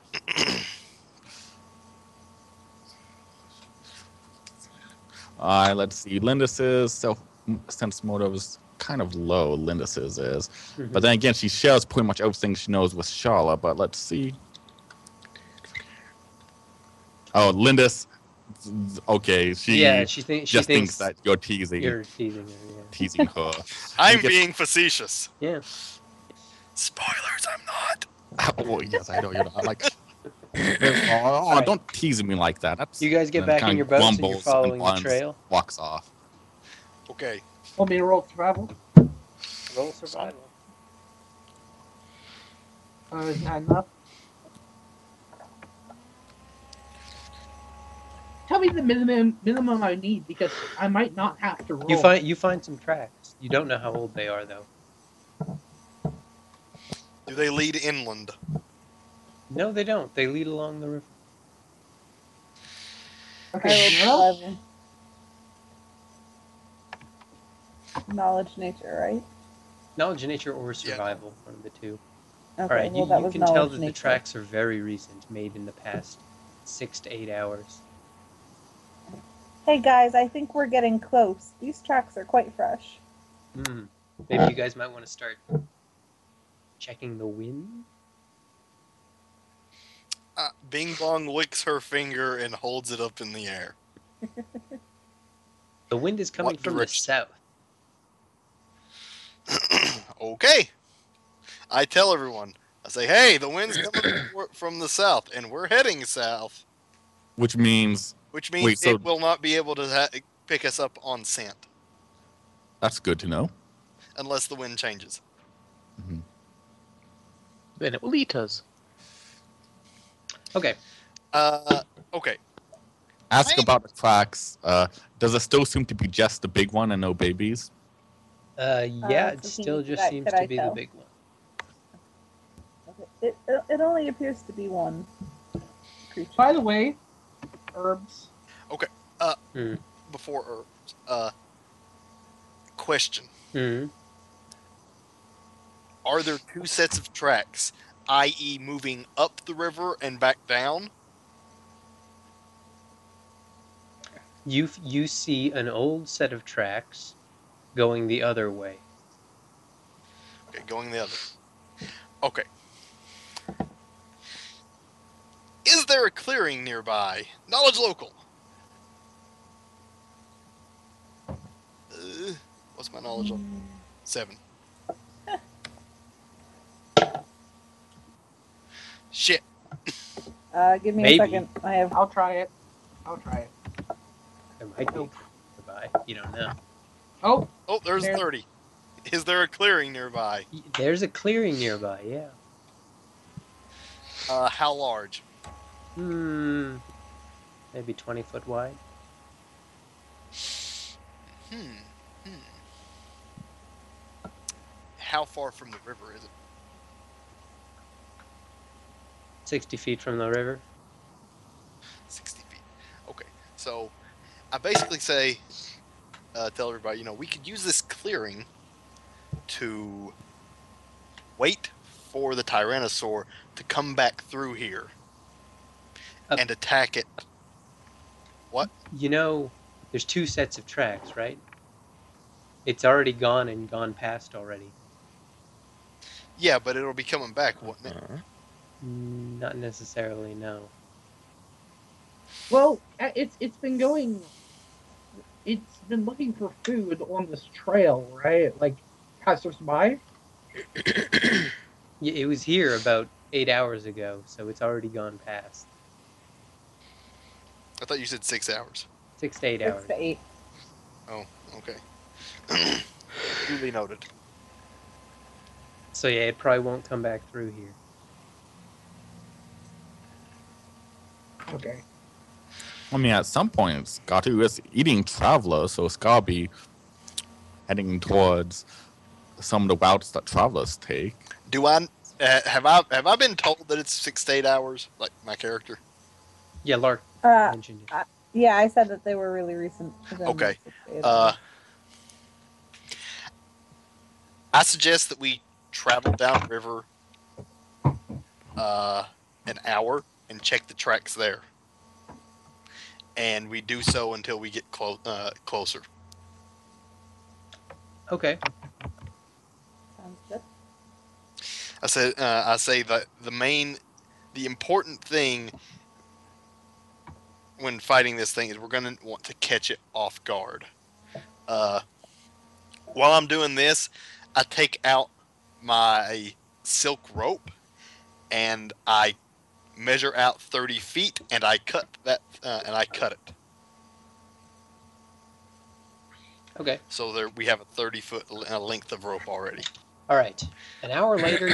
Let's see. Lindis's self-sense motive is kind of low. Lindis's is, but then again, she shares pretty much everything she knows with Shala. But let's see. Oh, Lindis. Okay, she thinks that you're teasing. You're teasing her. Yeah. Teasing her. I'm being facetious. Yeah. Spoilers. I'm not. Oh yes, I know you're not. Like, don't tease me like that. That's, you guys get back in your boats and you're following the trail. Walks off. Okay. Want me to roll survival? Roll survival. Is that enough? Tell me the minimum I need, because I might not have to roll. You find some tracks. You don't know how old they are though. Do they lead inland? No, they don't. They lead along the river. Okay. Knowledge nature, right? Knowledge nature or survival, one of the two. Okay, all right, well, you can tell that the tracks are very recent, made in the past 6 to 8 hours. Hey guys, I think we're getting close. These tracks are quite fresh. Maybe you guys might want to start checking the wind? Bing Bong licks her finger and holds it up in the air. The wind is coming from the south. Okay. I tell everyone. I say, hey, the wind's coming from the south, and we're heading south. Which means it will not be able to pick us up on scent. That's good to know. Unless the wind changes. Mm-hmm. Then it will eat us. Okay. Okay. Ask about the tracks. Does it still seem to be just the big one and no babies? Yeah, it So still could just I- seems could to I be the tell? big one. Okay. It only appears to be one creature. By the way, herbs. Hmm. Before herbs, question: Hmm. are there two sets of tracks, i.e., moving up the river and back down? You see an old set of tracks going the other way. Okay, going the other. Okay. Is there a clearing nearby? Knowledge local. What's my knowledge local? 7. Shit. Give me Maybe. a second. I have. I'll try it. I'll try it. There might be Nope. nearby. You don't know. Oh, Oh, there's There- 30. Is there a clearing nearby? There's a clearing nearby. Yeah. How large? Hmm. Maybe 20 foot wide. How far from the river is it? 60 feet from the river. 60 feet. Okay, so I basically say, tell everybody, we could use this clearing to wait for the Tyrannosaur to come back through here and attack it. What? You know, there's two sets of tracks, right? It's already gone and gone past already. Yeah, but it'll be coming back, wouldn't it? Not necessarily, no. well, it's been going. It's been looking for food on this trail, right? Like passersby. Yeah, it was here about 8 hours ago, so it's already gone past. I thought you said 6 hours. 6 to 8 6 hours. to 8. Oh, okay. Duly noted. So yeah, it probably won't come back through here. Okay. I mean, at some point, it's got to. It's eating travelers, so it's got to be heading towards some of the routes that travelers take. Do I have I been told that it's 6 to 8 hours, like my character? Yeah, Lark Uh, mentioned it. yeah, I said that they were really recent. within Okay. 6 to 8 Uh, hours. I suggest that we travel down river an hour and check the tracks there. And we do so until we get closer. Okay. Sounds good. I say that the important thing when fighting this thing is we're going to want to catch it off guard. While I'm doing this, I take out my silk rope and I measure out 30 feet and I cut it. Okay. So there we have a 30-foot length of rope already. All right. An hour later,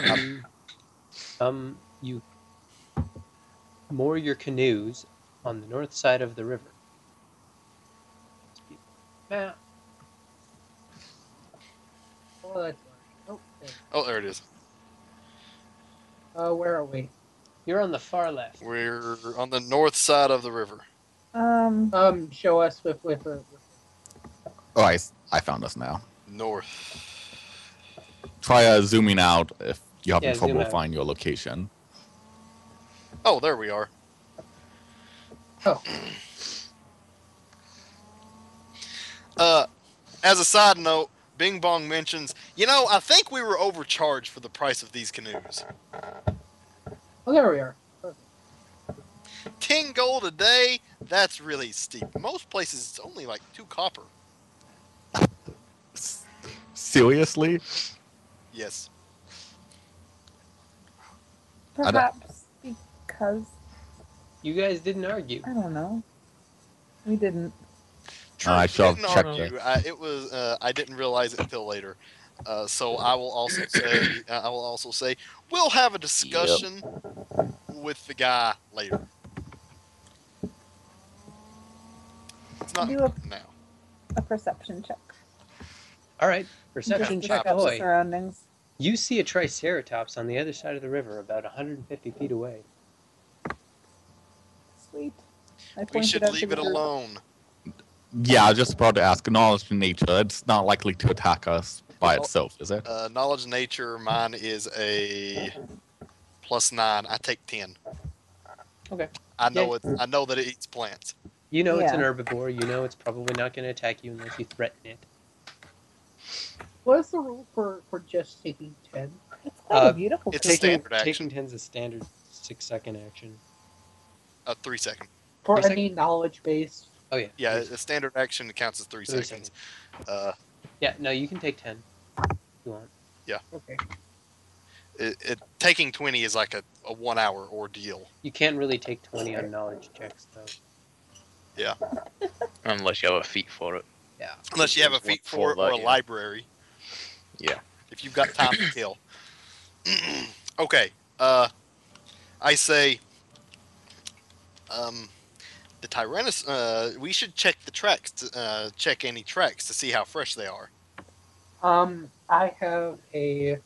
you moor your canoes on the north side of the river. Map. Oh, that's large. Oh, there it is. Where are we? You're on the far left. We're on the north side of the river. Show us with Oh, I found us now. North. Try zooming out if you have Yeah, zoom trouble out. finding your location. Oh, there we are. Oh. As a side note, Bing Bong mentions, I think we were overcharged for the price of these canoes. Oh, there we are. Perfect. 10 gold a day? That's really steep. Most places it's only like 2 copper. Seriously? Yes. Perhaps because You guys didn't argue. I don't know. We didn't. True, I shall didn't check argue. I didn't realize it until later. So I will also say we'll have a discussion with the guy later. It's not Do now. a perception check. All right, Just perception to check, check out the ahoy. surroundings. You see a triceratops on the other side of the river, about 150 feet away. Sweet. I We pointed should out to leave the it group. alone. Yeah, I was just about to ask. Knowledge in nature, it's not likely to attack us by Oh, itself, is it? Knowledge nature, mine is a +9. I take 10. Okay. I know Yeah. it. I know that it eats plants. You know it's an Yeah. herbivore. You know it's probably not going to attack you unless you threaten it. What is the rule for just taking 10? It's quite Uh, a beautiful it's a creature. standard action. Taking 10's a standard 6-second action. 3 second. For 3 any knowledge base. Oh yeah. Yeah, 3 a standard action counts as 3 3 seconds. seconds. Yeah, no, you can take 10 if you want. Okay. Taking 20 is like a 1 hour ordeal. You can't really take 20 on knowledge checks though. Unless you have a feat for it. Yeah. Unless you have a There's one feat for it for or that, a yeah. library. Yeah. If you've got time to kill. Okay. I say the Tyrannos we should check the tracks to check any tracks to see how fresh they are. I have a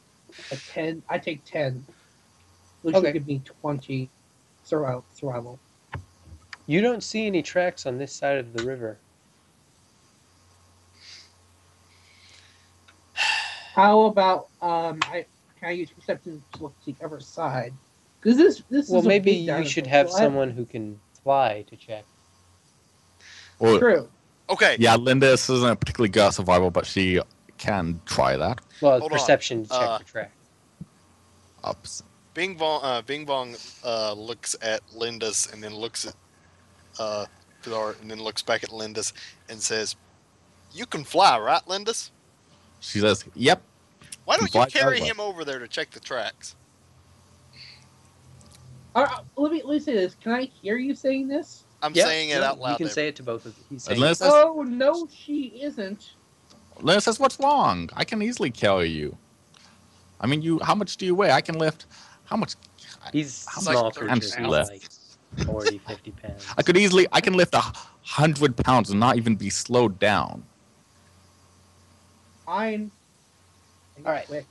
10. I take 10, which Okay. will give me 20 survival. You don't see any tracks on this side of the river. How about can I use perception to look to the other side? Because this Well, is a maybe big you dinosaur, should have so I- someone who can fly to check. Well, True. Okay. yeah, Linda isn't a particularly good at survival, but she can try that. Well, Hold on. perception to check the track. Ups. Bing Bong looks at Linda's and then looks at Dart and then looks back at Linda's and says, "You can fly, right, Linda's? She says, "Yep." Why Can don't you fly carry very him over there to check the tracks?" Let me say this. Can I hear you saying this? I'm Yeah, saying it no, out loud. You can to say it to both of them. He's saying Unless- Oh no, she isn't. Linda says, "What's wrong? I can easily carry you. I mean, you. How much do you weigh? I can lift. How much? he's How small much creature. pounds He's you lift? like 40, 50 pounds. I could easily. I can lift 100 pounds and not even be slowed down." Fine. All right. Quick.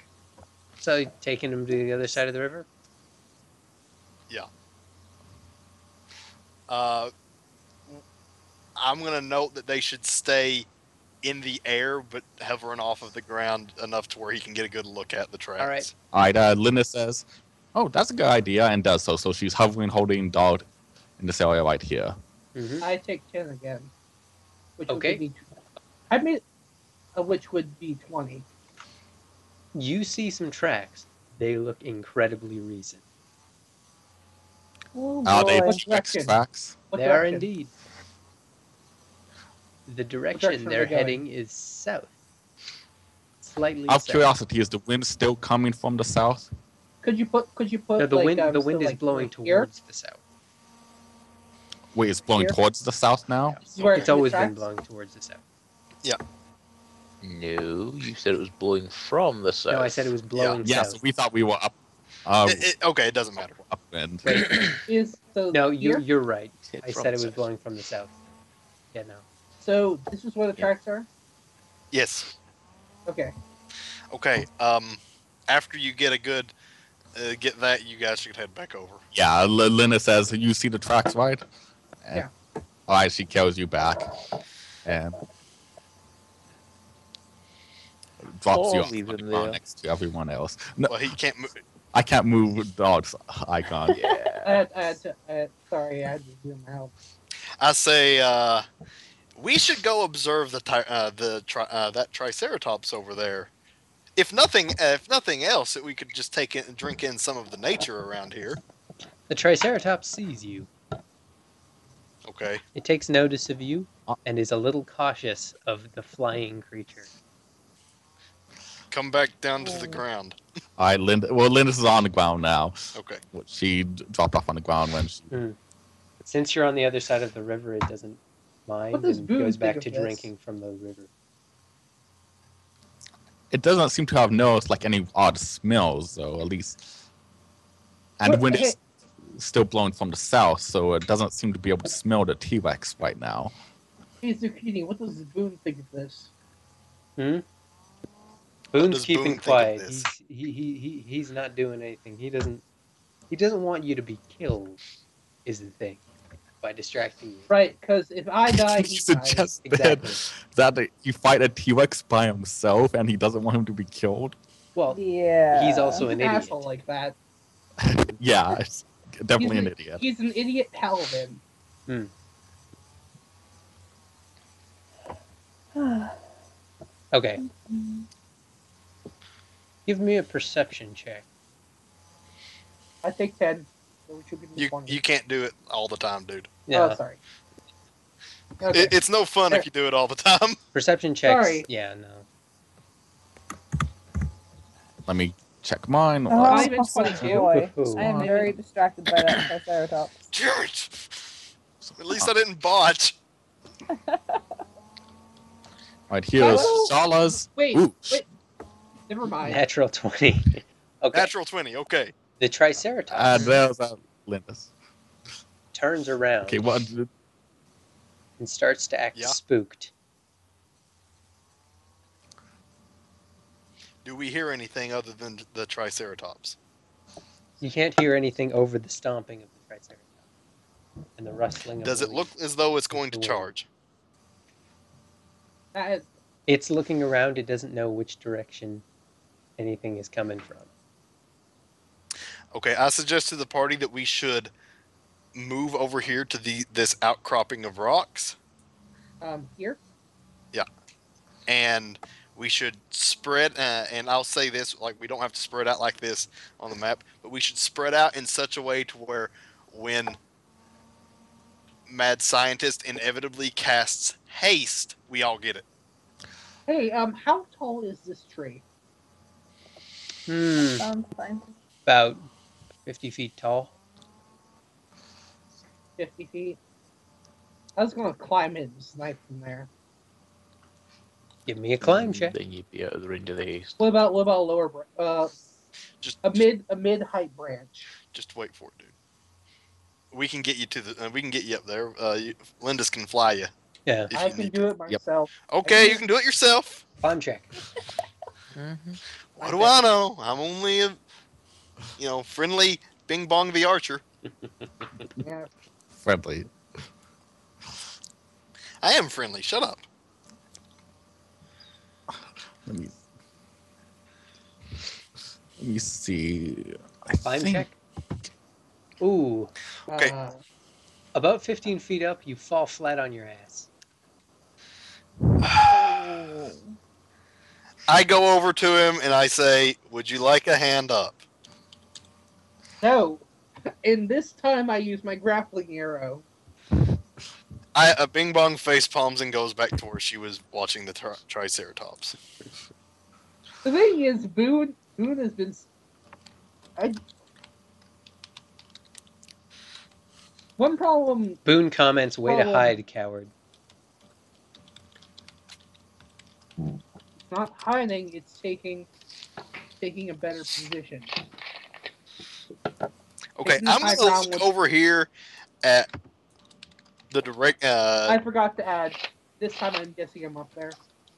So taking him to the other side of the river? I'm gonna note that they should stay in the air, but hovering off of the ground enough to where he can get a good look at the tracks. All right. All right. Linda says, "Oh, that's a good idea," and does so. So she's hovering, holding dog in this area right here. Mm-hmm. I take 10 again. Which Okay. Would be, I made which would be 20. You see some tracks. They look incredibly recent. Oh Are they boy. What T-Rex direction? tracks? What They are direction? indeed. The direction direction are they're they going? heading is south. Slightly Out of south. curiosity, is the wind still coming from the south? Could you put No, the like, wind so, is like, blowing right here? towards the south. Wait, it's blowing Here? towards the south now? This is where I It's see the always been tracks? blowing towards the south. No, you said it was blowing from the south. No, I said it was blowing Yeah, south. so we thought we were up. Okay, it doesn't matter. Upwind. Wait, Is so no, here? you're right. Hit I from said the it was south. blowing from the south. Yeah, no. So this is where the Yeah. tracks are. Yes. Okay. Okay. After you get a good get that, you guys should head back over. Yeah, Linda says, "You see the tracks, right?" And, Yeah. All right, she carries you back and drops you Or off leave on the him ground there. next to everyone else. No, Well, he can't move. I can't move dog's icon. Yeah. Sorry, I had to zoom out. I say we should go observe that Triceratops over there. If nothing else, we could just take it and drink in some of the nature around here. The Triceratops sees you. Okay. It takes notice of you and is a little cautious of the flying creature. Come back down to the ground. All right, Linda. Well, Linda's on the ground now. Okay. She dropped off on the ground when she. Since you're on the other side of the river, it doesn't mind What does and Boone goes back think to of this? drinking from the river. It doesn't seem to have noticed like any odd smells, though. At least, and the What- wind hey- is still blowing from the south, so it doesn't seem to be able to smell the T-Rex right now. Hey, Zucchini, what does Boone think of this? Hmm? What Boone's does keeping Boone think of quiet. this? He's not doing anything. He doesn't want you to be killed, is the thing, by distracting you. Right, because if I die, You he dies. suggested Exactly. that you fight a T-Rex by himself and he doesn't want him to be killed. Well, Yeah. he's also He's an an idiot. asshole like that. Yeah, it's definitely he's an idiot. He's an idiot paladin. Hmm. Okay. Give me a perception check. I take 10. So we should give him 20. You can't do it all the time, dude. Yeah. Oh, sorry. Okay. It's no fun if you do it all the time. Perception checks. Sorry. Yeah, no. Let me check mine. Oh, Not even 22. boy. Ooh. I am very distracted by that Triceratops. Damn it! At least I didn't botch. Right, here's Oh. Shala's. Wait, Ooh, wait. Never mind. Natural 20. Okay. Natural 20, okay. The Triceratops and there's Linda's. turns around Okay, what? and starts to act Yeah. spooked. Do we hear anything other than the Triceratops? You can't hear anything over the stomping of the Triceratops and the rustling of Does the it look leaves. as though it's going to The wind. charge? It's looking around. It doesn't know which direction anything is coming from. Okay, I suggest to the party that we should move over here to this outcropping of rocks, Here? and we should spread. And I'll say this: like, we don't have to spread out like this on the map, but we should spread out in such a way to where when Mad Scientist inevitably casts haste, we all get it. Hey, how tall is this tree? Sounds fine. About 50 feet tall. 50 feet? I was going to climb it and snipe from there. Give me a climb check. Then you'd be out of the range of the haste. What about a lower Just a mid height branch? Just wait for it, dude. We can get you to the. We can get you up there. Lindis can fly you. Yeah. If I you can need do to. it myself. Okay, you can do it yourself. Climb check. What do I know? I'm only a, friendly Bing Bong the Archer. Yeah. Friendly. I am friendly. Shut up. Let me see. I Climb think- check. Ooh. Okay. About 15 feet up, you fall flat on your ass. I go over to him and I say, "Would you like a hand up?" No. And this time I use my grappling arrow. Bing Bong face palms and goes back to where she was watching the Triceratops. The thing is, Boone has been. One problem. Boone comments, "Way to Oh. hide, coward." It's not hiding. It's taking a better position. Okay, Taking the I'm high gonna ground look with- over here at the direct. I forgot to add. This time I'm guessing I'm up there.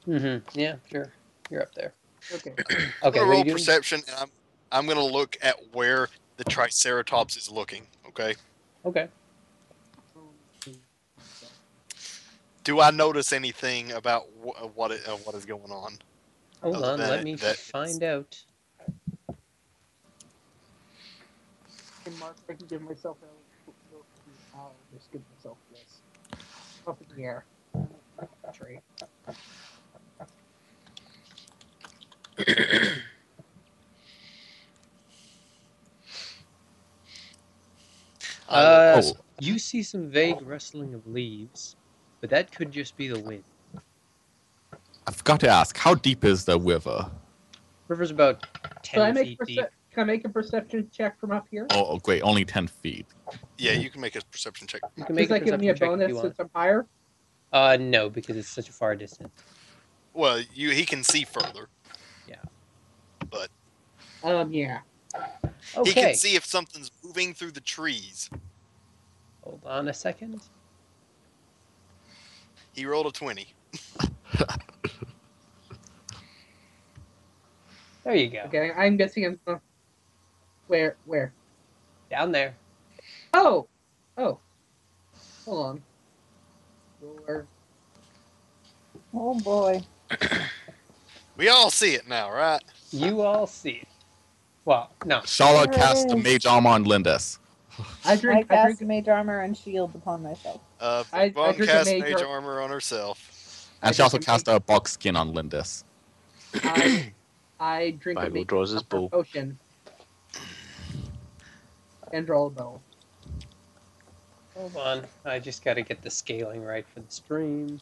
Mm-hmm. Yeah, sure. You're up there. Okay. Okay, I'm what gonna are roll you doing? perception, and I'm gonna look at where the Triceratops is looking. Okay. Okay. Do I notice anything about what is going on? Hold Other on, than let it- me that find out. Hey, Mark, I can give myself I'll just give myself this. Up in the air. Tree. Oh. You see some vague rustling of leaves, but that could just be the wind. I forgot to ask, how deep is the river? River's about Can I 10 make feet deep. Can I make a perception check from up here? Oh, great, only 10 feet. Yeah, you can make a perception check. You can Does make a that give me a perception check if you bonus want. since I'm higher? No, because it's such a far distance. Well, he can see further. Yeah. But Yeah. he can Okay. see if something's moving through the trees. Hold on a second. He rolled a 20. There you go. Okay, I'm guessing I'm gonna. Where? Down there. Oh! Hold on. Roller. Oh boy. We all see it now, right? You all see it. Well, no. Shala There it cast the is. mage armor on Lindis. I I drink. cast mage armor and shield upon myself. I Bong drink a cast mage mage ar- armor on herself. And I she also drink a cast a box skin on Lindis. I drink a Bible mage draws his armor bow. potion. And draw a bow. Hold on. I just got to get the scaling right for the stream.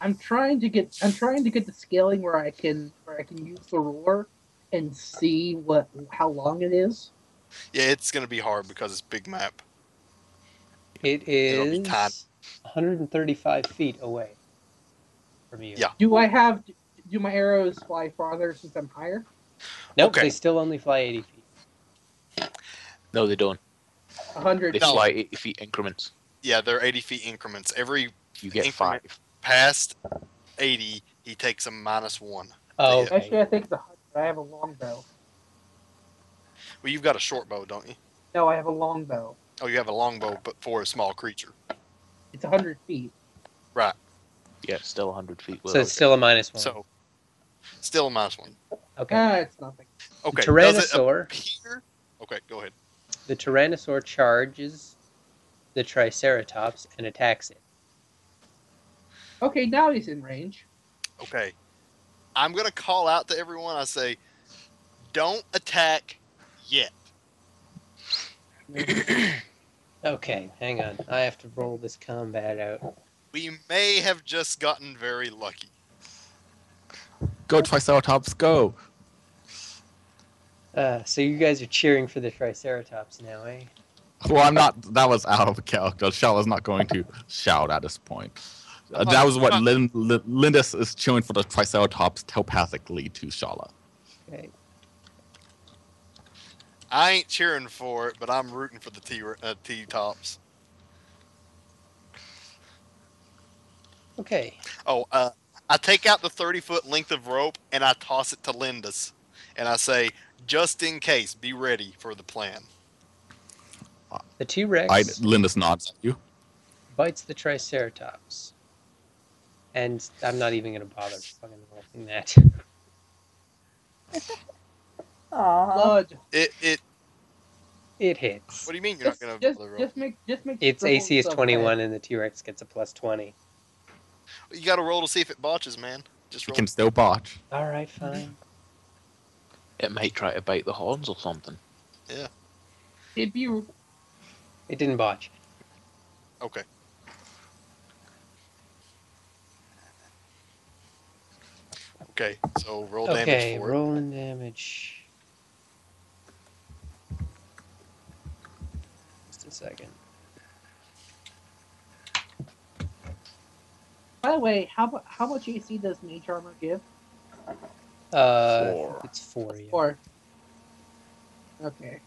I'm trying to get the scaling where I can use the ruler and see how long it is. Yeah, it's gonna be hard because it's big map. It It'll be is time. 135 feet away from you. Yeah. Do my arrows fly farther since I'm higher? Nope, Okay. they still only fly 80 feet. No, they don't. 100. They No. fly 80 feet increments. Yeah, they're 80 feet increments. Every You get increment 5. past 80, he takes a -1. Oh, Yeah. okay. Actually, I think it's 100. I have a longbow. Well, you've got a short bow, don't you? No, I have a longbow. Oh, you have a longbow, but for a small creature. It's 100 feet. Right. Yeah, it's still 100 feet. So it's still a -1. So, still a -1. okay. It's nothing. Okay. Tyrannosaur. Does it appear? Okay, go ahead. The Tyrannosaur charges the Triceratops and attacks it. Okay, now he's in range. Okay. I'm going to call out to everyone. I say, don't attack yet. Okay, hang on. I have to roll this combat out. We may have just gotten very lucky. Go Triceratops, go! So you guys are cheering for the Triceratops now, eh? Well, I'm not. That was out of character. Shala's not going to shout at this point. That was what Lindis is cheering for the Triceratops telepathically to Shala. Okay. I ain't cheering for it, but I'm rooting for the T-tops. Okay. Oh, I take out the 30-foot length of rope and I toss it to Lindis. And I say, just in case, be ready for the plan. The T-Rex Lindis nods at you. bites the Triceratops. And I'm not even going to bother fucking rolling that. Aww. Blood. It hits. What do you mean you're not going to Just make. Its scribbles AC is of 21 red. and the T-Rex gets a +20. You got to roll to see if it botches, man. Just You roll. can still botch. Alright, fine. It might try to bite the horns or something. If you It didn't botch. Okay. Okay, so roll damage Okay, for it. rolling damage. Just a second. By the way, how much AC does mage armor give? I 4. think it's 4, yeah. 4. Okay.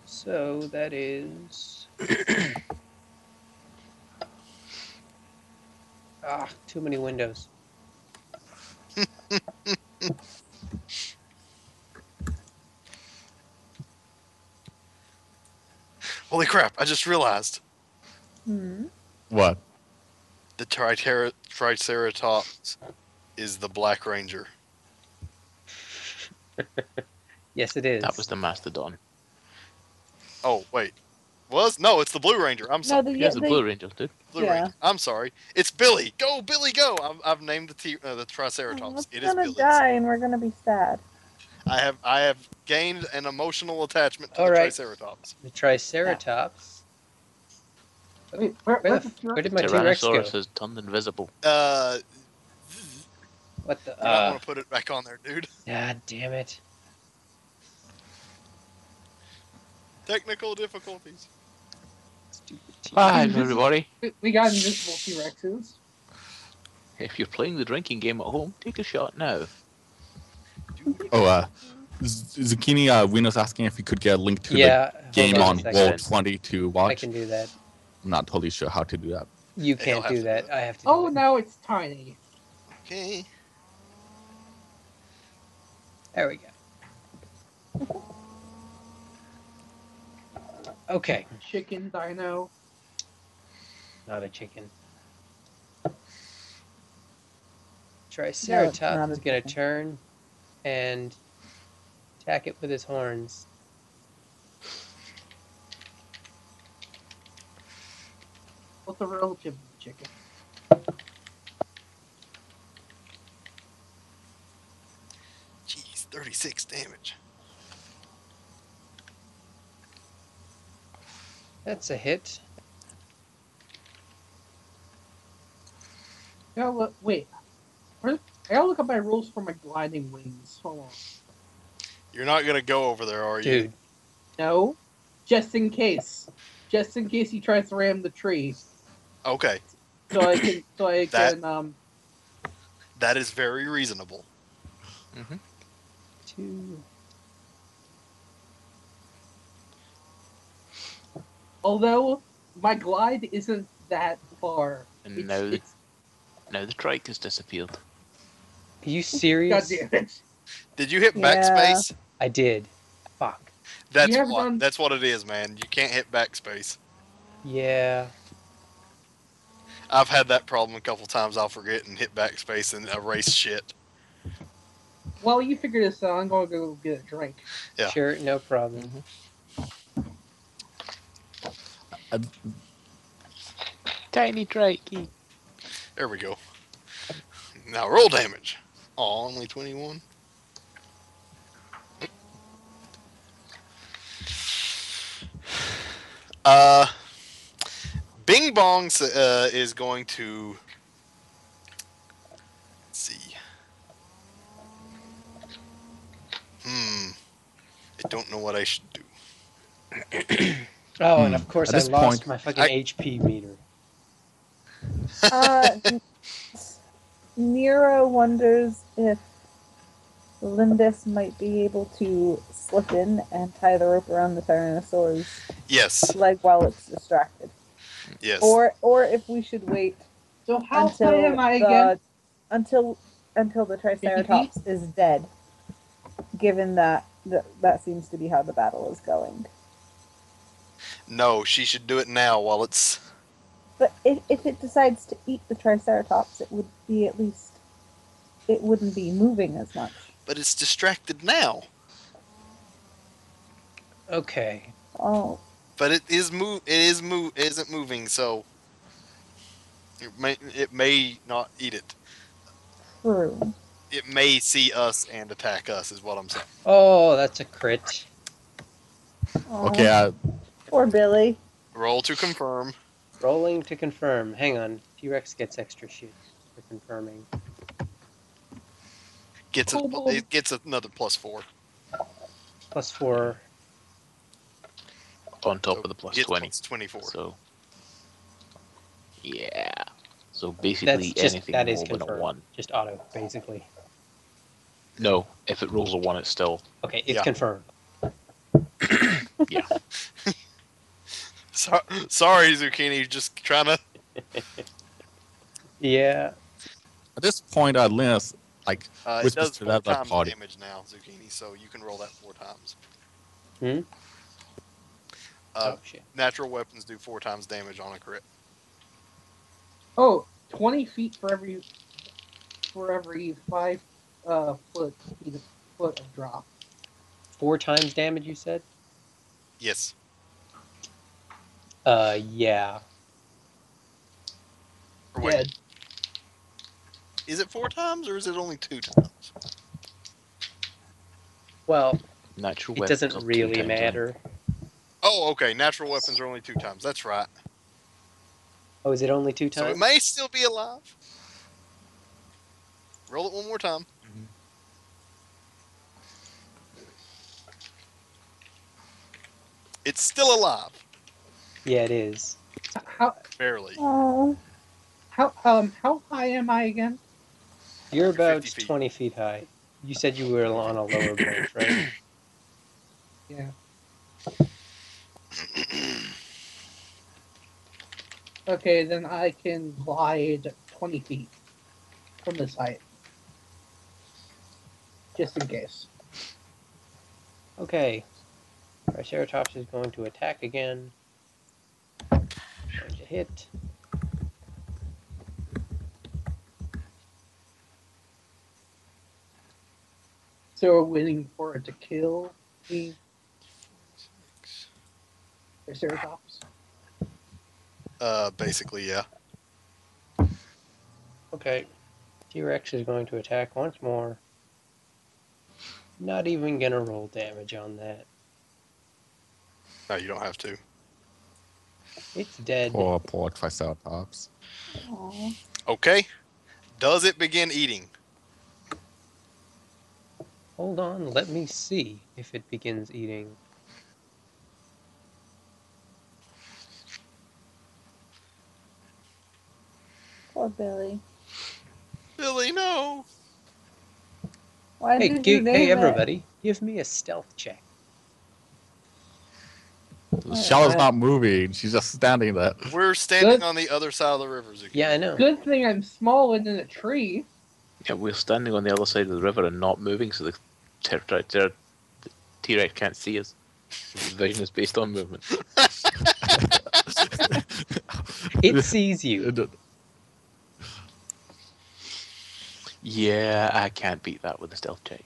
So that is... too many windows. Holy crap, I just realized. Hmm. What? The Triceratops is the Black Ranger. Yes, it is. That was the Mastodon. Oh, wait. No, it's the Blue Ranger. I'm No, sorry. Here's the Blue Ranger, dude. Blue yeah. Ranger. I'm sorry. It's Billy. Go, Billy, go. I've named the Triceratops. It's It is gonna Billy. die and we're gonna be sad. I have gained an emotional attachment to All the right. Triceratops. The Triceratops. Wait, Where where's where did my T-Rex go? Tyrannosaurus has turned invisible. What the... You might want to put it back on there, dude. God damn it. Technical difficulties. Stupid T-Rex. Bye, Invisible. everybody. We got invisible T-Rexes. If you're playing the drinking game at home, take a shot now. Oh, Zucchini, Wino's asking if you could get a link to Yeah. the game hold on a second. Roll20 to I watch. can do that. I'm not totally sure how to do that. You He'll can't have do to do that. it. I have to do Oh, it. now it's tiny. Okay. There we go. Okay. Chicken dino. Not a chicken. No, it's Triceratops not a is going to chicken. turn and attack it with his horns. What's a relative of the chicken? Jeez, 36 damage. That's a hit. Yeah, look, wait. I gotta look up my rules for my gliding wings. Hold on. You're not gonna go over there, are you? Dude, No, just in case. Just in case he tries to ram the tree, Okay, so I can, That- that is very reasonable. Mm-hmm. 2. Although my glide isn't that far. And It's now the trike has disappeared. Are you God serious? damn it. Did you hit Yeah. backspace? I did. Fuck. That's You have what. done- That's what it is, man. You can't hit backspace. Yeah. I've had that problem a couple times. I'll forget and hit backspace and erase shit. While you figure this out, I'm gonna go get a drink. Yeah. Sure, no problem. Tiny trikey. There we go. Now roll damage. Oh, only 21. Bing Bong is going to. Let's see. I don't know what I should do. Oh, and of course At I this lost point, my fucking HP meter. Nero wonders if Lindis might be able to slip in and tie the rope around the Tyrannosaur's Yes. leg while it's distracted. Yes. Or if we should wait So how until high am I the again? until the Triceratops is dead, given that that seems to be how the battle is going. No, she should do it now while it's. But if it decides to eat the Triceratops, it would be at least it wouldn't be moving as much. But it's distracted now. Okay. Oh, But it isn't moving, so it may not eat it. true. It may see us and attack us, is what I'm saying. Oh, that's a crit. Oh, okay, poor Billy. Roll to confirm. Rolling to confirm. Hang on. T-Rex gets extra shit for confirming. It gets another +4. +4. On top So of the plus it's 20. +24. So, yeah. So That's basically just, anything that is more than a confirmed. 1. Just auto, basically. No, if it rolls a 1, it's still. Okay, it's Yeah. confirmed. Yeah. Sorry, Zucchini, just trying to. Yeah. at this point, Linus It whispers does to 4 that times party. damage now, Zucchini, so you can roll that 4 times. Hmm? Oh, shit. Natural weapons do 4 times damage on a crit. Oh, 20 feet for every 5 foot of drop. 4 times damage, you said? Yes. Yeah. Or wait, Dead. is it 4 times or is it only 2 times? Well, Natural it weapons doesn't are 2 really times, matter. Oh, okay. Natural weapons are only 2 times. That's right. Oh, is it only 2 So it times? may still be alive. Roll it one more time. Mhm. It's still alive. Yeah, it is. How Barely. Oh, how high am I again? You're about 50 feet. 20 feet high. You said you were on a lower branch, right? Yeah. Okay, then I can glide 20 feet from this height. Just in case. Okay. Triceratops is going to attack again. Going to hit. So we're waiting for it to kill the Triceratops. Basically, yeah. Okay. T-Rex is going to attack once more. Not even gonna roll damage on that. No, you don't have to. It's dead. Poor Triceratops. Aw. Okay. Does it begin eating? Hold on, let me see if it begins eating. Poor Billy. Billy, no. Why Hey, did you name hey it? everybody, give me a stealth check. Shallow's not moving. She's just standing there. We're standing Good. on the other side of the river, Zuki. Yeah, I know. Good thing I'm smaller than a tree. Yeah, we're standing on the other side of the river and not moving, so the T-Rex can't see us. The vision is based on movement. It sees you. Yeah, I can't beat that with a stealth check.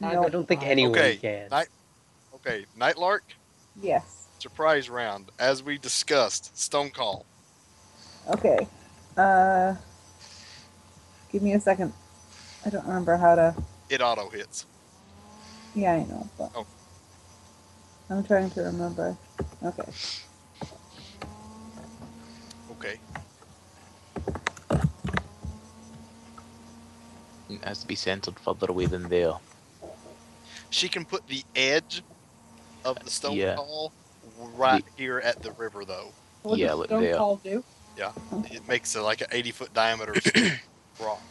I don't think Nope. anyone Okay, can. Okay, Nightlark, Yes. surprise round. As we discussed, Stone Call. Okay. Give me a second. I don't remember how to. It auto hits. Yeah, I know, but Oh. I'm trying to remember. Okay. Okay. It has to be centered further away than there. She can put the edge of the Stone Yeah. Call right here at the river, though. What Yeah, does look Stone there. Call do? Yeah. It makes like an 80-foot diameter rock.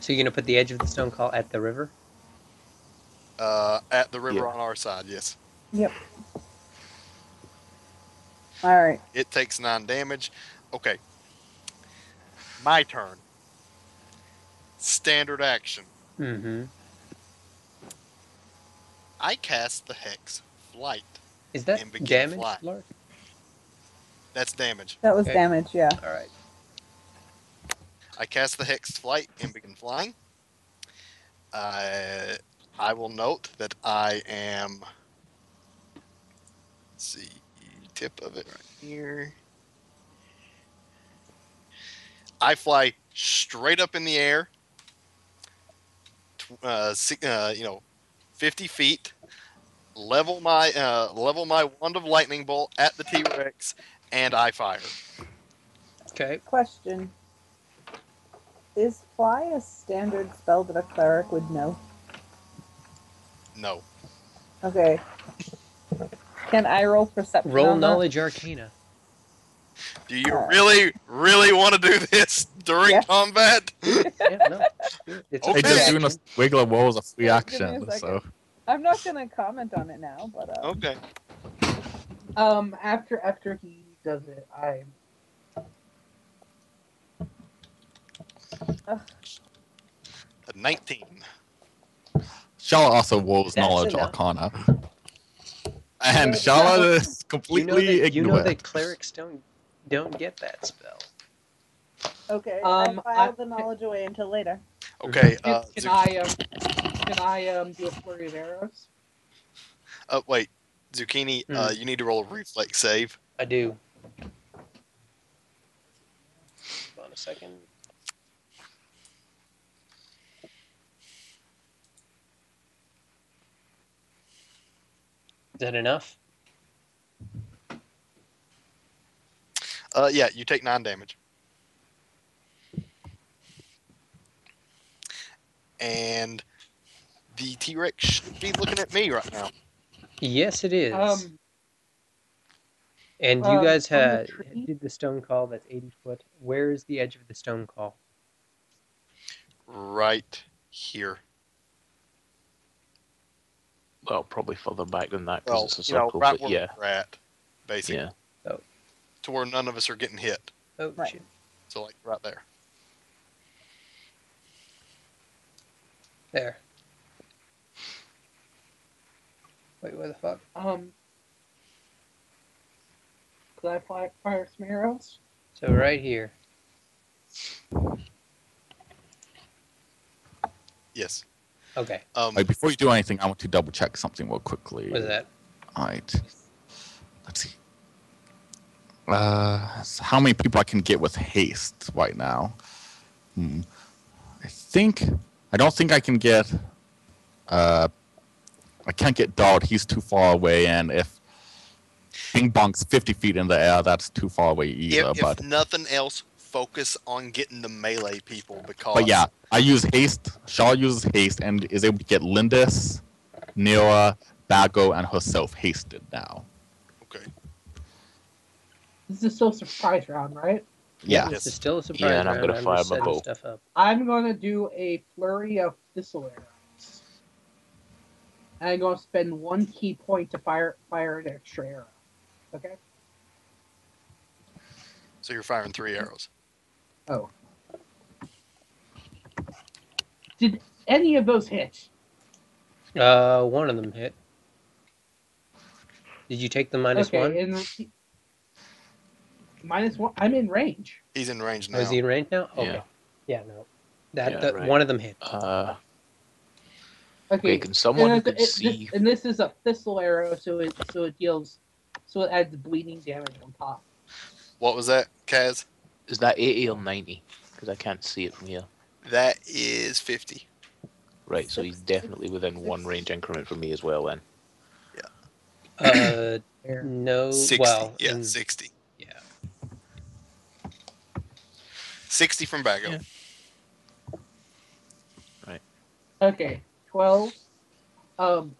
So you're gonna put the edge of the stone call at the river? At the river Yeah. on our side, yes. Yep. All right. It takes 9 damage. Okay. My turn. Standard action. Mm-hmm. I cast the Hex Flight. Is that And begin damage, flying. Lark? That's damage. That was Okay. damage, yeah. Alright. I cast the Hex Flight and begin flying. I will note that I am. Let's see, tip of it right here. I fly straight up in the air. 50 feet. Level my wand of lightning bolt at the T-Rex, and I fire. Okay. Question. Is fly a standard spell that a cleric would know? No. Okay. Can I roll perception Roll on that? knowledge arcana. Do you really want to do this during Yes. combat? Yeah, no. It's Okay. Hey, just free doing a action. wiggle woe is a free Yeah, give me a action. second. So I'm not gonna comment on it now, but Okay. After he does it, I A 19. Shala also woes That's knowledge enough. arcana. And Yeah, Shala is You completely know that ignorant. clerics don't get that spell. okay. Um, I filed the knowledge away until later. Okay. can Zuc- I do a flurry of arrows? wait, Zucchini. You need to roll a reflex save. I do. Hold on a second. Is that enough? Yeah, you take 9 damage. And the T-Rex should be looking at me right now. Yes, it is. And you from guys the tree? did the stone call that's 80 foot. Where is the edge of the stone call? Right here. Well, probably further back than that Well, because it's a circle. right But where yeah, we're at, basically. yeah. Oh. to where none of us are getting hit. Oh, Right. shit. So like right there. There. Wait, where the fuck? Could I fire some arrows? So right here. Yes. Okay. Wait, before you do anything, I want to double check something real quickly. What's that? All right. Let's see. So how many people I can get with haste right now? I don't think I can get. I can't get Dart. He's too far away, and if Bing Bong's 50 feet in the air, that's too far away either. If nothing else, focus on getting the melee people because. But yeah, I use haste. Shaw uses haste and is able to get Lindis, Nira, Bago, and herself hasted now. Okay. This is still a surprise round, right? Yeah. This is still a surprise Yeah, and I'm round. gonna fire just my setting bow. stuff up. I'm gonna do a flurry of thistle arrows. And I'm gonna spend 1 key point to fire an extra arrow. Okay? So you're firing 3 arrows. Oh. Did any of those hit? One of them hit. Did you take the -1? Okay, -1. I'm in range. He's in range now. Oh, is he in range now? Okay. Yeah. Yeah, no. Right. One of them hit. Okay, can someone who could this, see? and this is a thistle arrow, so it adds bleeding damage on top. What was that, Kaz? Is that 80 or 90? Because I can't see it from here. That is 50. Right, so he's definitely within 1 range increment from me as well then. No. 60. Well, 60. Yeah. 60 from Bago. Yeah. Right. Okay, 12.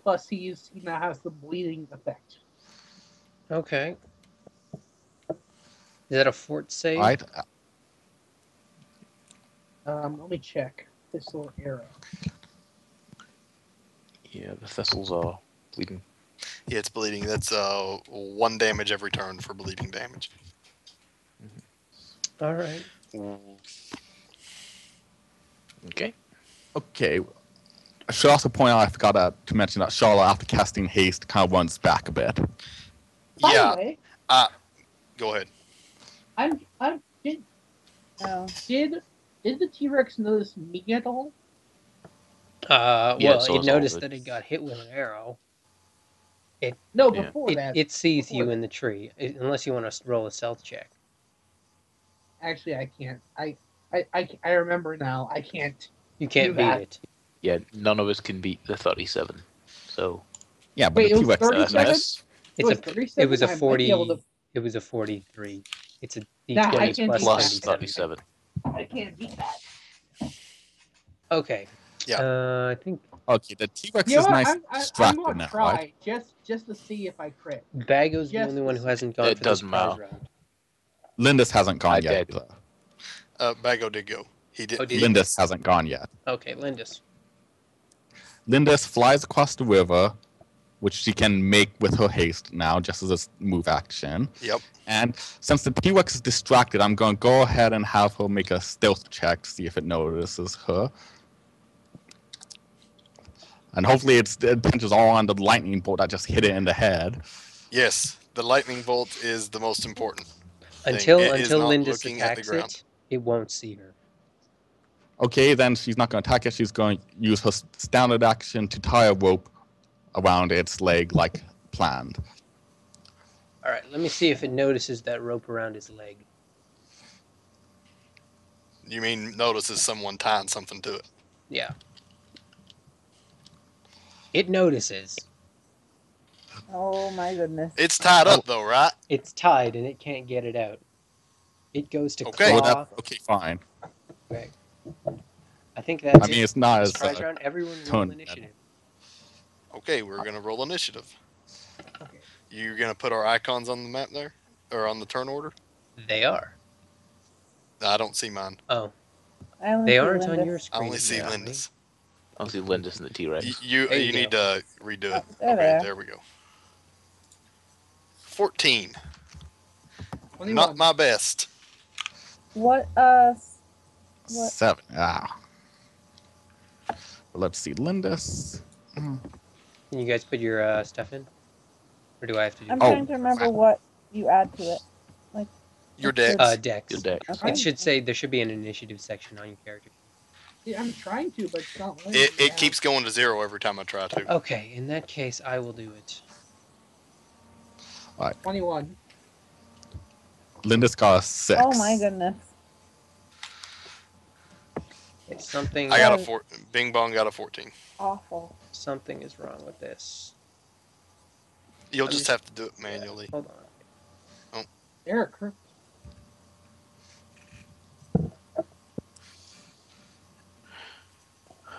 Plus he now has the bleeding effect. Okay. Is that a fort save? All right. Let me check. Thistle arrow. Yeah, the thistles are bleeding. Yeah, it's bleeding. That's 1 damage every turn for bleeding damage. All right. Okay. Okay. I should also point out, I forgot to mention that Charlotte, after casting haste, kind of runs back a bit. By Yeah. the way, Go ahead. Did the T-Rex notice me at all? Yeah, Well, so it is all noticed of it. that it got hit with an arrow. No, Yeah. before that. It sees you Before in the tree, unless you want to roll a stealth check. Actually, I can't. I remember now. I can't. You can't Do beat that. it. Yeah, none of us can beat the 37. So, Yeah, but Wait, the it was T-Rex 37? miss. It's was a. 37? It was a I might be 40. able to- It was a 43. It's a Nah, I d20 can't plus beat Plus 37. 37. I can't beat that. Okay. Yeah. I think Okay, the T-Rex You know is what? nice I'm distracted gonna now, try right? just to see if I crit. Bago's the Yes, only one who hasn't gone it for the doesn't surprise matter. round. Lindis hasn't gone I yet. did. Either. Bago did go. He did. Oh, did he- he? Lindis hasn't gone yet. Okay, Lindis. Lindis flies across the river, which she can make with her haste now, just as a move action. Yep. And since the T-Rex is distracted, I'm going to go ahead and have her make a stealth check to see if it notices her. And hopefully it pinches all on the lightning bolt that just hit it in the head. Yes, the lightning bolt is the most important. Until It is not Lindis looking at the attacks ground. it won't see her. Okay, then she's not going to attack it. She's going to use her standard action to tie a rope around its leg like planned. All right, let me see if it notices that rope around his leg. You mean notices someone tying something to it? Yeah. It notices. Oh my goodness. It's tied up though, right? It's tied and it can't get it out. It goes to Okay. claw. Okay, fine. Okay. I think that's I mean, it. it's not as Surprise round. Everyone roll turn- initiative. Okay, we're gonna roll initiative. Okay. You're gonna put our icons on the map there, or on the turn order? They are. I don't see mine. Oh, I only they see aren't on Lindis. your I screen. only see apparently. Linda's. I'll see Lindis and the T-Rex. You There you need to redo it. Oh, there they Okay, are. there we go. 14. 21. Not my best. What? What? 7. Let's see, Lindis. Can you guys put your stuff in? Or do I have to do I'm it? trying to remember what you add to it. Like Your what's dex. Dex. Your deck. Okay. It should say there should be an initiative section on your character. Yeah, I'm trying to, but it's not letting me. It keeps going to 0 every time I try to. Okay, in that case, I will do it. 21. Lindis got a 6. Oh my goodness. Okay, something. I got a Right. 4. Bing Bong got a 14. Awful. Something is wrong with this. You'll I'm just have to do it manually. Hold on. Eric.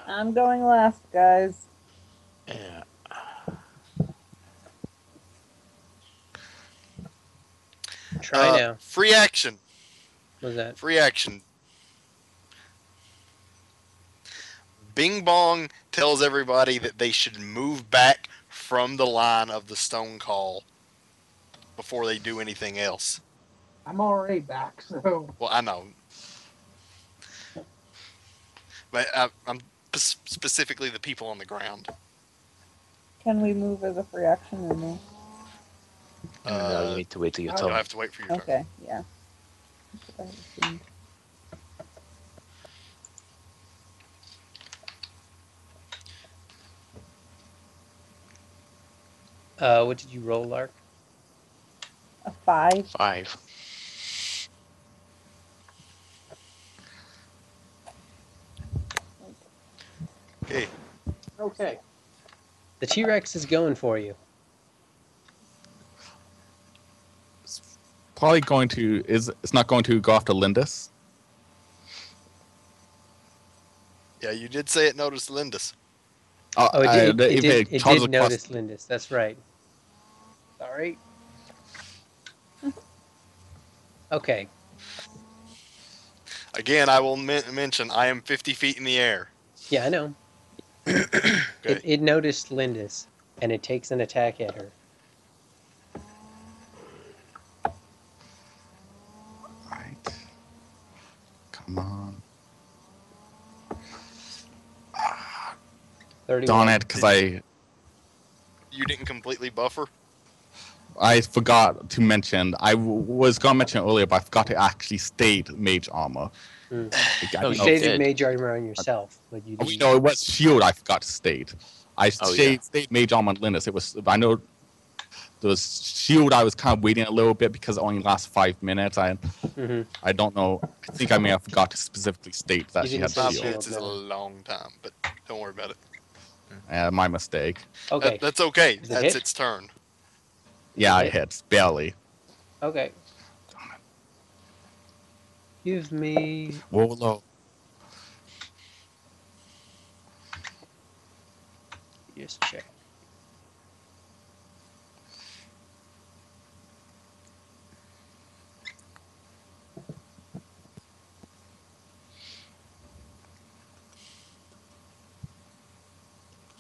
I'm going last, guys. Yeah. Try now. Free action. What was that? Free action. Bing Bong tells everybody that they should move back from the line of the stone call before they do anything else. I'm already back, so. Well, I know. But I'm specifically the people on the ground. Can we move as a free action or no? No, you need to wait till your I'll You'll turn. have to wait for your turn. Okay, yeah. That's what I assumed. What did you roll, Lark? A 5. 5. Okay. Okay. The T-Rex is going for you. Probably going to it's not going to go after Lindis. Yeah, you did say it noticed Lindis. Oh, it did charges across- notice Lindis. That's right. Sorry. Okay. Again, I will mention I am 50 feet in the air. Yeah, I know. Okay. It noticed Lindis, and it takes an attack at her. Right. Come on. 31. Darn it, because You didn't completely buffer. I forgot to mention. I was going to mention it earlier, but I forgot to actually state mage armor. Hmm. Oh, You you stated did. mage armor on yourself, but you Oh, didn't. no, it was shield. I forgot to state. I Oh, yeah. stayed mage armor on Linus. It was. I know the shield. I was kind of waiting a little bit because it only lasts 5 minutes. Mhm. I don't know. I think I may have forgot to specifically state that You she didn't had say the 5 shield. shield. minutes is a no. long time, but don't worry about it. My mistake. Okay. That's okay. Does it That's hit? its turn. Yeah, hit? it hits barely. Okay. Give me. Whoa, low. Just check.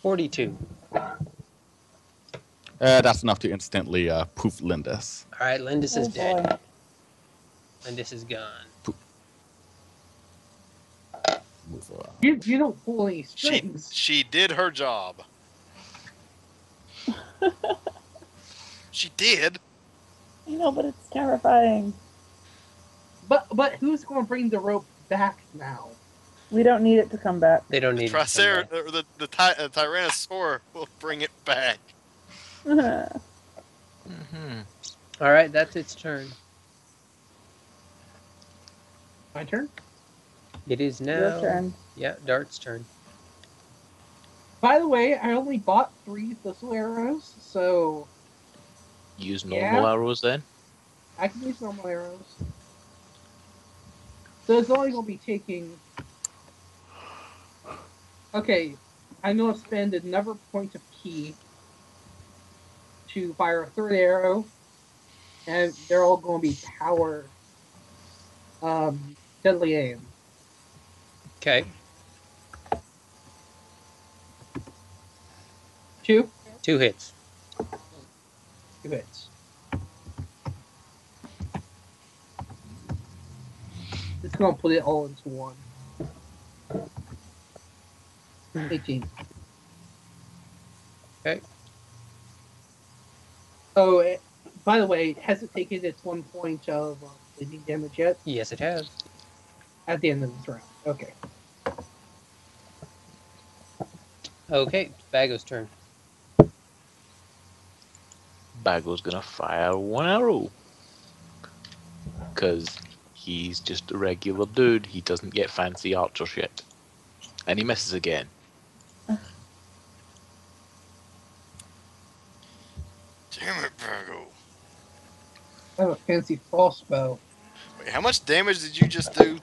$42. That's enough to instantly poof Lindis. All right, Lindis Oh is dead. boy. Lindis is gone. Move, You don't pull any She strings. she did her job. She did. I know, but it's terrifying. But who's going to bring the rope back now? We don't need it to come back. They don't The need to come Tricer, back. the Tyrannosaur will bring it back. Mm-hmm. All right, that's its turn. My turn? It is now. Your turn. Yeah, Dart's turn. By the way, I only bought 3 thistle arrows, so Use normal arrows then. I can use normal arrows. So it's only going to be taking... Okay, I'm going to spend another point of key to fire a 3rd arrow, and they're all going to be power deadly aim. Okay. 2? 2 hits. 2 hits. gonna put it all into one. 18. Okay. Oh, by the way, has it taken its 1 point of bleeding damage yet? Yes, it has. At the end of this round. Okay. Okay, Bago's turn. Bago's gonna fire one arrow. Because he's just a regular dude. He doesn't get fancy archer shit. And he misses again. Damn it, Bago. I have a fancy crossbow. Wait, how much damage did you just do?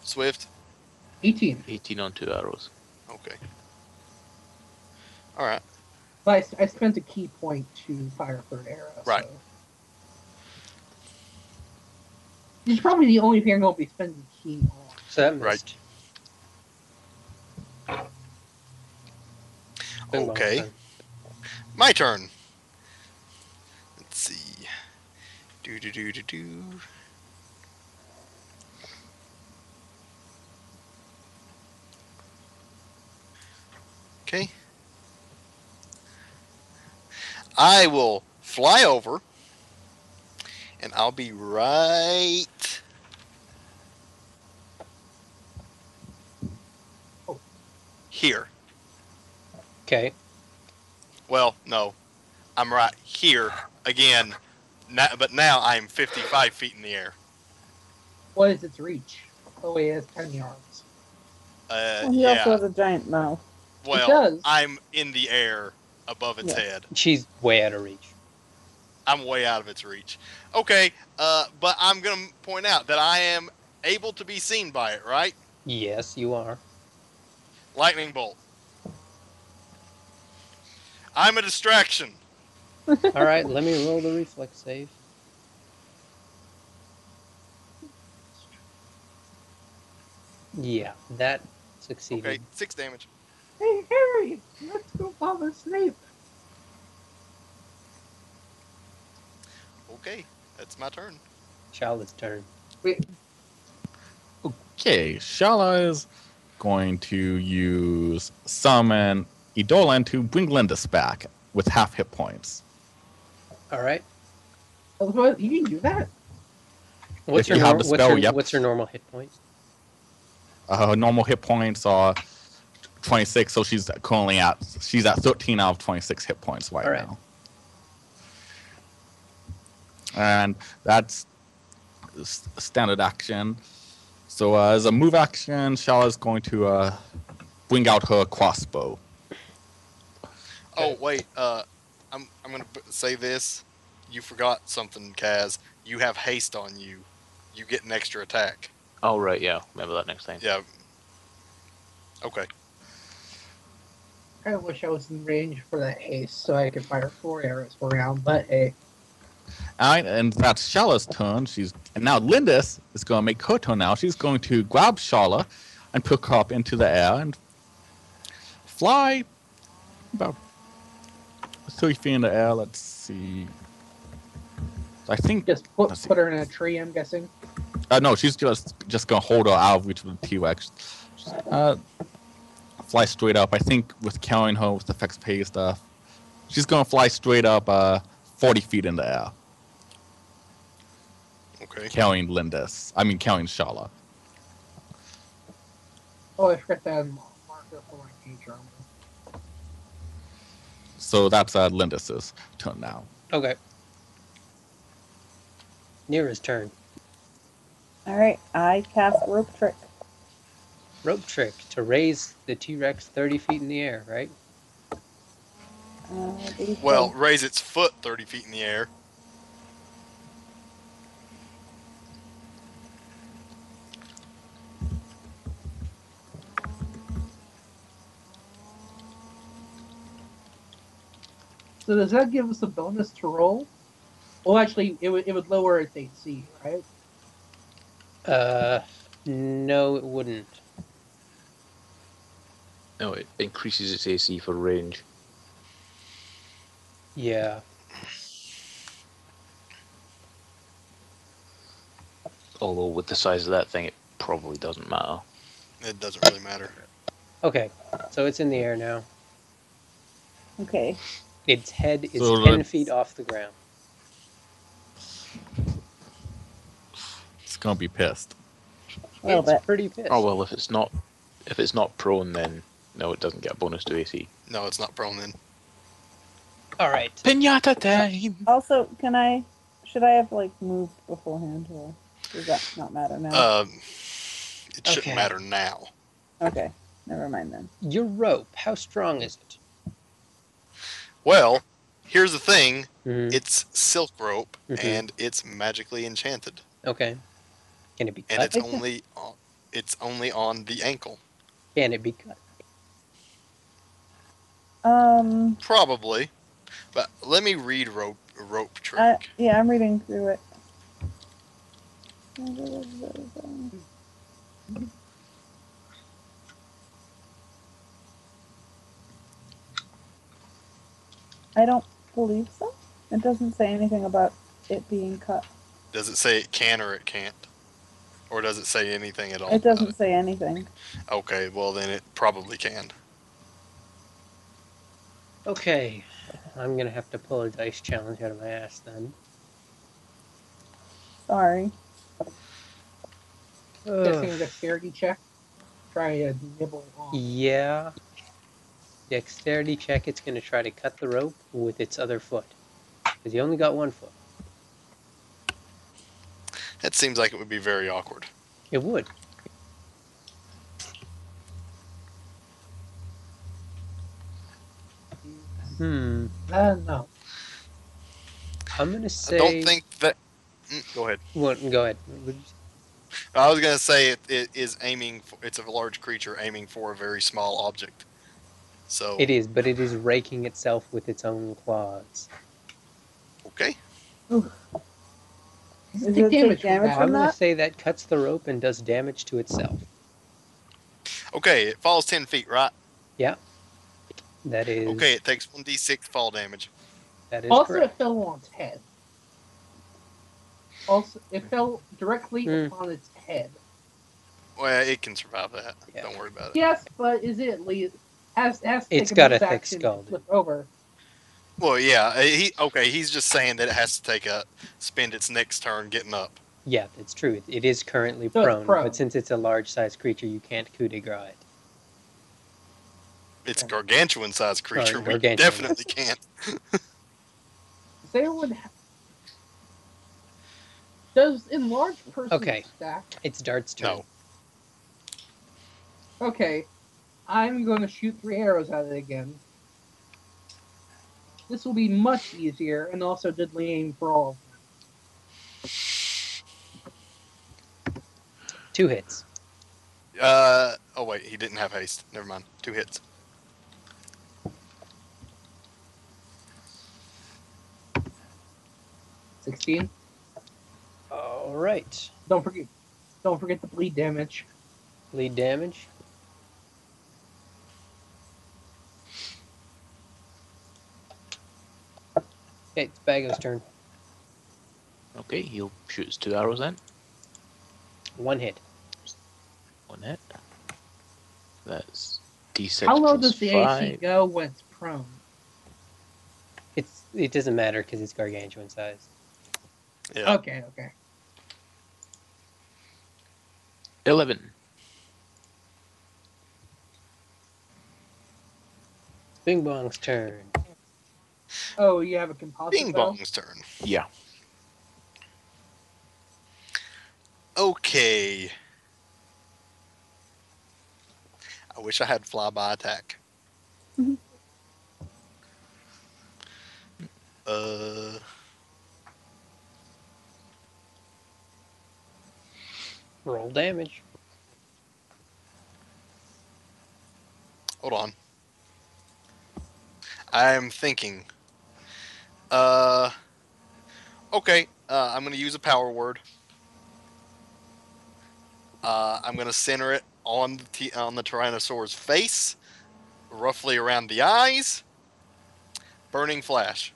Swift? 18. 18 on 2 arrows. Okay. Alright. But I spent a key point to fire a third arrow. Right. So. This is probably the only thing I'm going to be spending key on. So that missed. Bing bong's Okay. turn. My turn. Let's see. Do. Okay. I will fly over, and I'll be right here. Okay. Well, no, I'm right here again. But now I'm 55 feet in the air. What is its reach? Oh, wait, it has tiny arms. He also Yeah. has a giant mouth. Well, does. I'm in the air above its Yeah. head. She's way out of reach. I'm way out of its reach. Okay, but I'm going to point out that I am able to be seen by it, right? Yes, you are. Lightning bolt. I'm a distraction. All right, let me roll the reflex save. Yeah, that succeeded. Okay, 6 damage. Hey, Harry! Let's go bother Snape! Okay, that's my turn. Charlotte's turn. Wait, Okay, Shala is going to use summon Edolan to bring Lindis back with half hit points. All right. you can do that? What's If your you have the spell, yep. what's your normal hit points? Normal hit points are 26, so she's currently at 13 out of 26 hit points right All right. now. And that's standard action. So as a move action, Shala is going to bring out her crossbow. Oh, wait, I'm going to say this. You forgot something, Kaz. You have haste on you. You get an extra attack. Oh, right, yeah. Remember that next time. Yeah. Okay. I kind of wish I was in range for that haste so I could fire 4 arrows per round, but hey. Alright, and that's Shala's turn. And now Lindis is going to make her turn now. She's going to grab Shala and pick her up into the air and fly about 30 feet in the air. Let's see. I think... Just let's see. put her in a tree, I'm guessing. No, she's just going to hold her out of reach of the T-Rex. Fly straight up. I think with carrying her with the effects pay stuff, she's going to fly straight up 40 feet in the air. Okay. Carrying Shala. Oh, I forgot that marker for my page armor. So that's Lindis's turn now. Okay. Nira's turn. Alright, I cast Rope Trick. Rope trick to raise the T-Rex 30 feet in the air, right? Well, raise its foot 30 feet in the air. So does that give us a bonus to roll? Well, actually, it would lower its AC, right? No, it wouldn't. No, it increases its AC for range. Yeah. Although with the size of that thing, it probably doesn't matter. It doesn't really matter. Okay, so it's in the air now. Okay. Its head is So 10 let's- feet off the ground. It's gonna be pissed. A little It's bit. pretty pissed. Oh well, if it's not prone, then no, it doesn't get a bonus to AC. No, it's not prone then. All right. Pinata time. Also, should I have like moved beforehand, or does that not matter now? It shouldn't Okay. matter now. Okay, never mind then. Your rope, how strong is it? Well, here's the thing. Mhm. It's silk rope, Mhm. and it's magically enchanted. Okay. Can it be cut? And it's Okay. only on the ankle. Can it be cut? Probably. But let me read rope trick. Yeah, I'm reading through it. I don't believe so. It doesn't say anything about it being cut. Does it say it can or it can't? Or does it say anything at all? It doesn't say anything. Okay, well then it probably can. Okay. I'm going to have to pull a dice challenge out of my ass then. Sorry. Guessing a dexterity check. Try to nibble on. Yeah. Dexterity check, it's going to try to cut the rope with its other foot. Because you only got one foot. That seems like it would be very awkward. It would. No. I'm going to say... I don't think that... go ahead. What, go ahead. I was going to say it is aiming... it's a large creature aiming for a very small object. So... It is, but it is raking itself with its own claws. Okay. Is Take it damage take damage from I'm from going to that? say that cuts the rope and does damage to itself. Okay, it falls 10 feet, right? Yeah. That is... Okay, it takes 1d6 fall damage. That is Also, correct. it fell on its head. Also, it fell directly upon its head. Well, it can survive that. Yeah. Don't worry about it. Yes, but is it at least has to It's take got a move thick action to skull. flip over? Well, yeah. He's just saying that it has to spend its next turn getting up. Yeah, it's true. It is currently So it's prone, prone. but since it's a large-sized creature, you can't coup de grace it. It's a gargantuan-sized creature. We gargantuan. definitely can't. They would. Does enlarged person Okay. stack? It's Dart's turn. No. Okay, I'm going to shoot 3 arrows at it again. This will be much easier and also deadly aim for all of them. 2 hits. Oh wait, he didn't have haste. Never mind. 2 hits. $16. All right. Don't forget the bleed damage. Lead damage. Okay, it's Bago's turn. Okay, he'll shoot his 2 arrows then. 1 hit. 1 hit. That's D6 How low plus does the 5. AC go when it's prone? It doesn't matter because it's gargantuan size. Yeah. Okay. 11. Bing Bong's turn. Oh, you have a composite Bing bow? Bong's turn. Yeah. Okay. I wish I had flyby attack. Mhm. Roll damage. Hold on. I'm thinking. Okay. I'm gonna use a power word. I'm gonna center it on the Tyrannosaur's face, roughly around the eyes. Burning flash.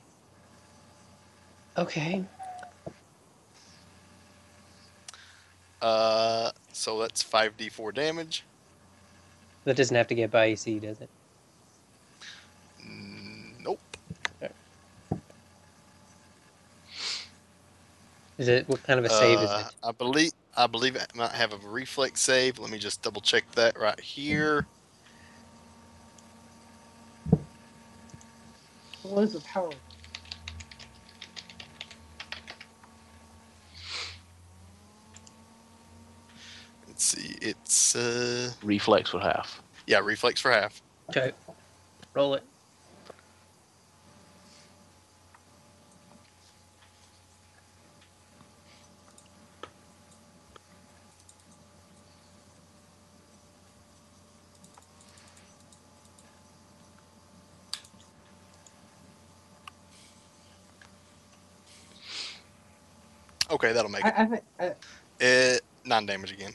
Okay. So that's 5d4 damage. That doesn't have to get by AC, does it? Nope. Is it what kind of a save is it? I believe it might have a reflex save. Let me just double check that right here. What is the power? Let's see. It's Reflex for half. yeah, reflex for half. Okay. Roll it. Okay, that'll make it. I think 9 damage again.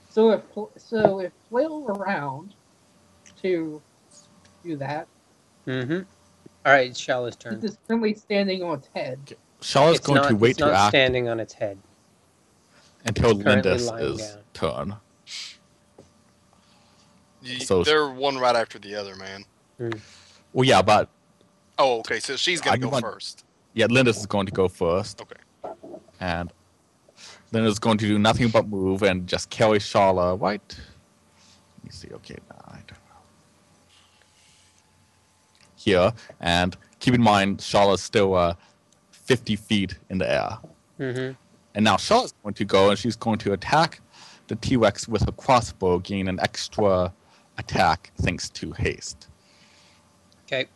so. If flail around to do that, Mm-hmm. All right, it's Shala's turn. this is currently standing on its head. Shala's It's going not, to wait it's to not act standing on its head. until It's currently Lindis lying is down. turn. So- They're one right after the other, man. Well, yeah, but Oh, okay. So she's gonna go want- first. yeah, Lindis is going to go first. Okay. And Lindis is going to do nothing but move and just carry Shala right. Let me see. Okay, I don't know. Here, and keep in mind, Shala's still 50 feet in the air. Mm-hmm. And now Shala's going to go and she's going to attack the T-Rex with a crossbow, gain an extra attack thanks to haste. Okay.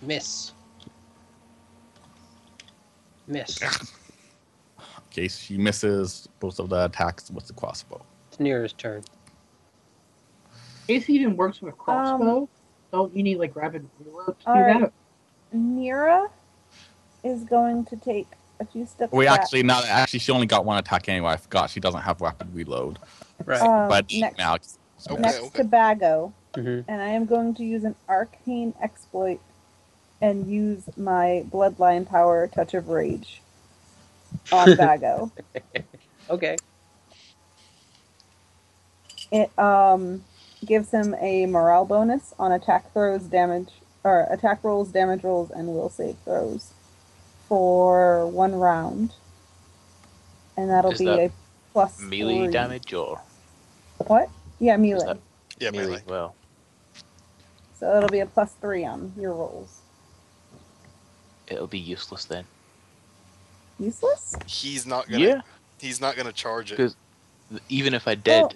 Miss. Miss. Okay, she misses both of the attacks with the crossbow. It's Nira's turn. AC even works with a crossbow. Don't you need like rapid reload to do Alright. that? Nira is going to take a few steps Wait, back. actually, she only got one attack anyway. I forgot she doesn't have rapid reload. Right. But next now, Okay, next okay. to Bago, Mm-hmm. and I am going to use an arcane exploit and use my bloodline power, Touch of Rage, on Bago. Okay. It gives him a morale bonus on attack rolls, damage rolls, and will save throws for 1 round, and that'll Is be that a plus Melee 3. damage or What? Yeah, is melee. that Yeah, melee. Well, So it'll be a plus 3 on your rolls. it'll be useless then. Useless? He's not gonna. Yeah, He's not gonna charge it. because even if I did, Well,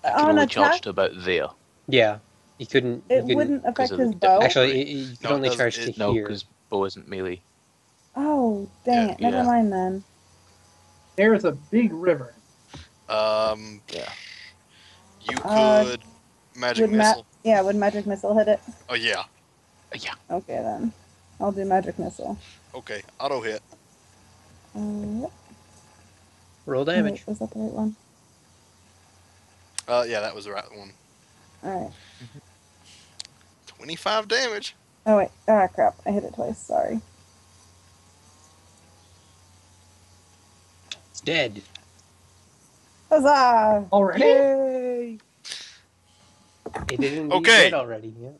I can on only attack, charge to about there. Yeah. You couldn't. it you couldn't wouldn't affect of the his bow. Actually, you could No, it only doesn't- charge to No, here. because bow isn't melee. Oh, dang Yeah. it. Never Yeah. mind then. There is a big river. Yeah. You Uh, could magic Would missile. would magic missile hit it? Oh yeah. Yeah. Okay then. I'll do magic missile. Okay. Auto hit. Yep. Roll Wait, damage. was that the right one? Yeah, that was the right one. Alright. 25 damage. Oh wait. Ah, crap. I hit it twice. Sorry. It's dead. Huzzah! Already? Yay! It didn't. Okay. Dead already. Yeah.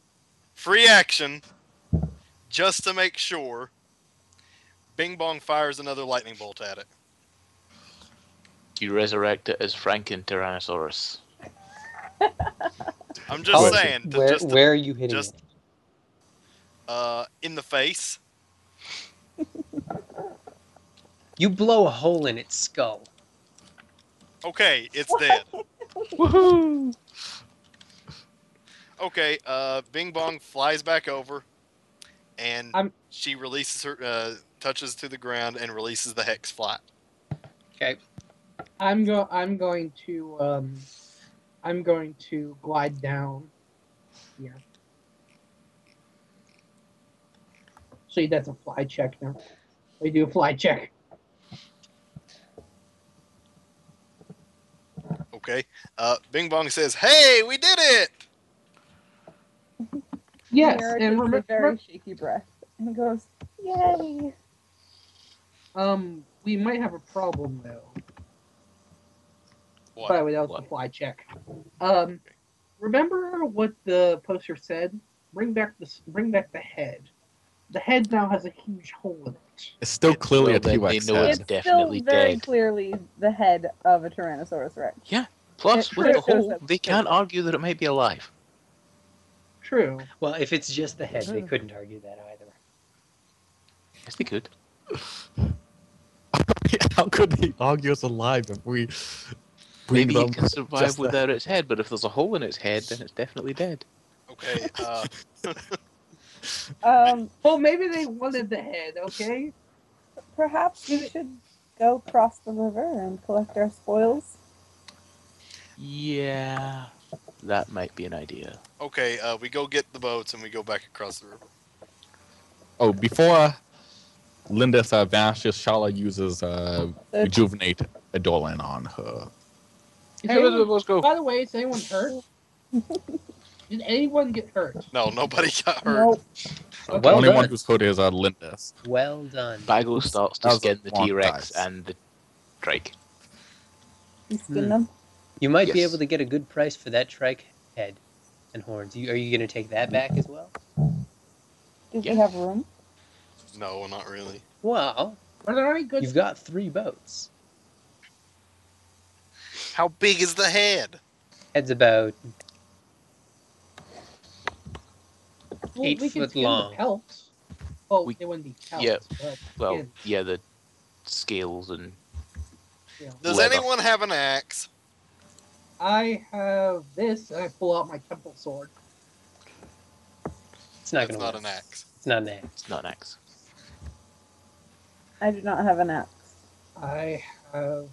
Free action. Just to make sure. Bing Bong fires another lightning bolt at it. You resurrect it as Franken Tyrannosaurus. I'm just saying. Where are you hitting just- it? In the face. You blow a hole in its skull. Okay, it's dead. Woohoo! Okay, Bing Bong flies back over, and I'm- she releases her, touches to the ground and releases the hex flat. Okay. I'm going to glide down here. So that's a fly check now. We do a fly check. Okay. Bing Bong says, "Hey, we did it!" Yes, Mira and takes a remember, very shaky breath and goes, "Yay!" we might have a problem though. What? By the way, that was What? the fly check. Remember what the poster said? Bring back the head. The head now has a huge hole in it. It's still clearly a Well, then they T-Rex know head. it's It's definitely still very dead. clearly the head of a Tyrannosaurus Rex. Yeah. Plus, It with the just shows hole, up they can't bigger. argue that it might be alive. True. Well, if it's just the head, they couldn't argue that either. Yes, they could. How could they argue it's alive if we bring Maybe them it can survive just the- without its head, but if there's a hole in its head, then it's definitely dead. Okay. Well, maybe they wanted the head. Okay. Perhaps we should go cross the river and collect our spoils. Yeah, that might be an idea. Okay. We go get the boats and we go back across the river. Oh, before Lindis vanishes, Shala uses Rejuvenate Adolin on her. Is Hey, where did the anyone, boats go? by the way, is anyone hurt? Did anyone get hurt? No, nobody got hurt. Nope. Okay. The only done. one who's hurt is Lindis. Well done. Bago starts to That was skin the one T-Rex dice. and the trike. You skin them. You might be Yes. able to get a good price for that trike head and horns. Are you going to take that back as well? Do Yeah. we have room? No, not really. Well, Are there any good? you've got 3 boats. How big is the head? Head's about Well, 8 we can foot skin long. The pelts. Well, We- they wouldn't be pelts. yeah, But Well, skin, yeah, the scales and yeah. Does Leather. anyone have an axe? I have this, and I pull out my temple sword. It's not It's going to not work. an axe. It's not an axe. it's not an axe. I do not have an axe. I have.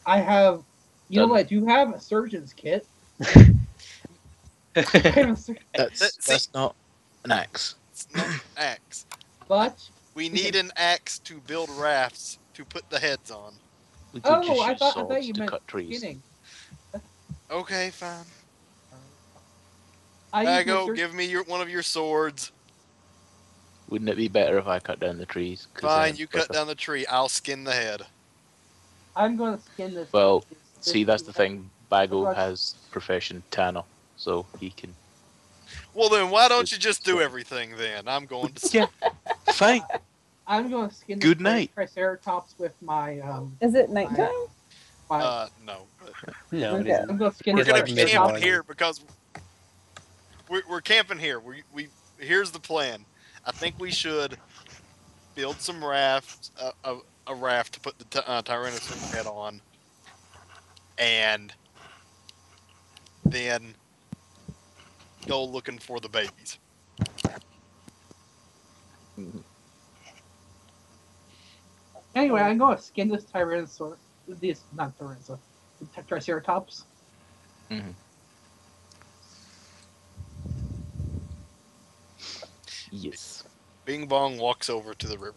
I have. You know what? I do have a surgeon's kit. I have a sur- That's not an axe. It's not an axe. but We need an axe to build rafts to put the heads on. We could just I use thought swords you to meant cut trees. skinning. Okay, fine. I use my Bago, sur- give me one of your swords. Wouldn't it be better if I cut down the trees? 'Cause Fine, then you with cut down the tree. I'll skin the head. I'm going to skin this. Well, this See, that's the thing. Bago Otherwise- has profession Tanner, so he can. Well, then why don't you just do everything then? I'm going to. Yeah, fine. I'm going to skin Good this night. Triceratops with my Is it nighttime? my. No. No, it Okay. isn't. I'm going to skin We're It's this gonna like be mid-morning. camping here because we're camping here. We here's the plan. I think we should build some rafts, a raft to put the Tyrannosaurus head on, and then go looking for the babies. Anyway, I'm going to skin this Tyrannosaurus. This not Tyrannosaurus. The Triceratops. Mhm. Yes. Bing Bong walks over to the river.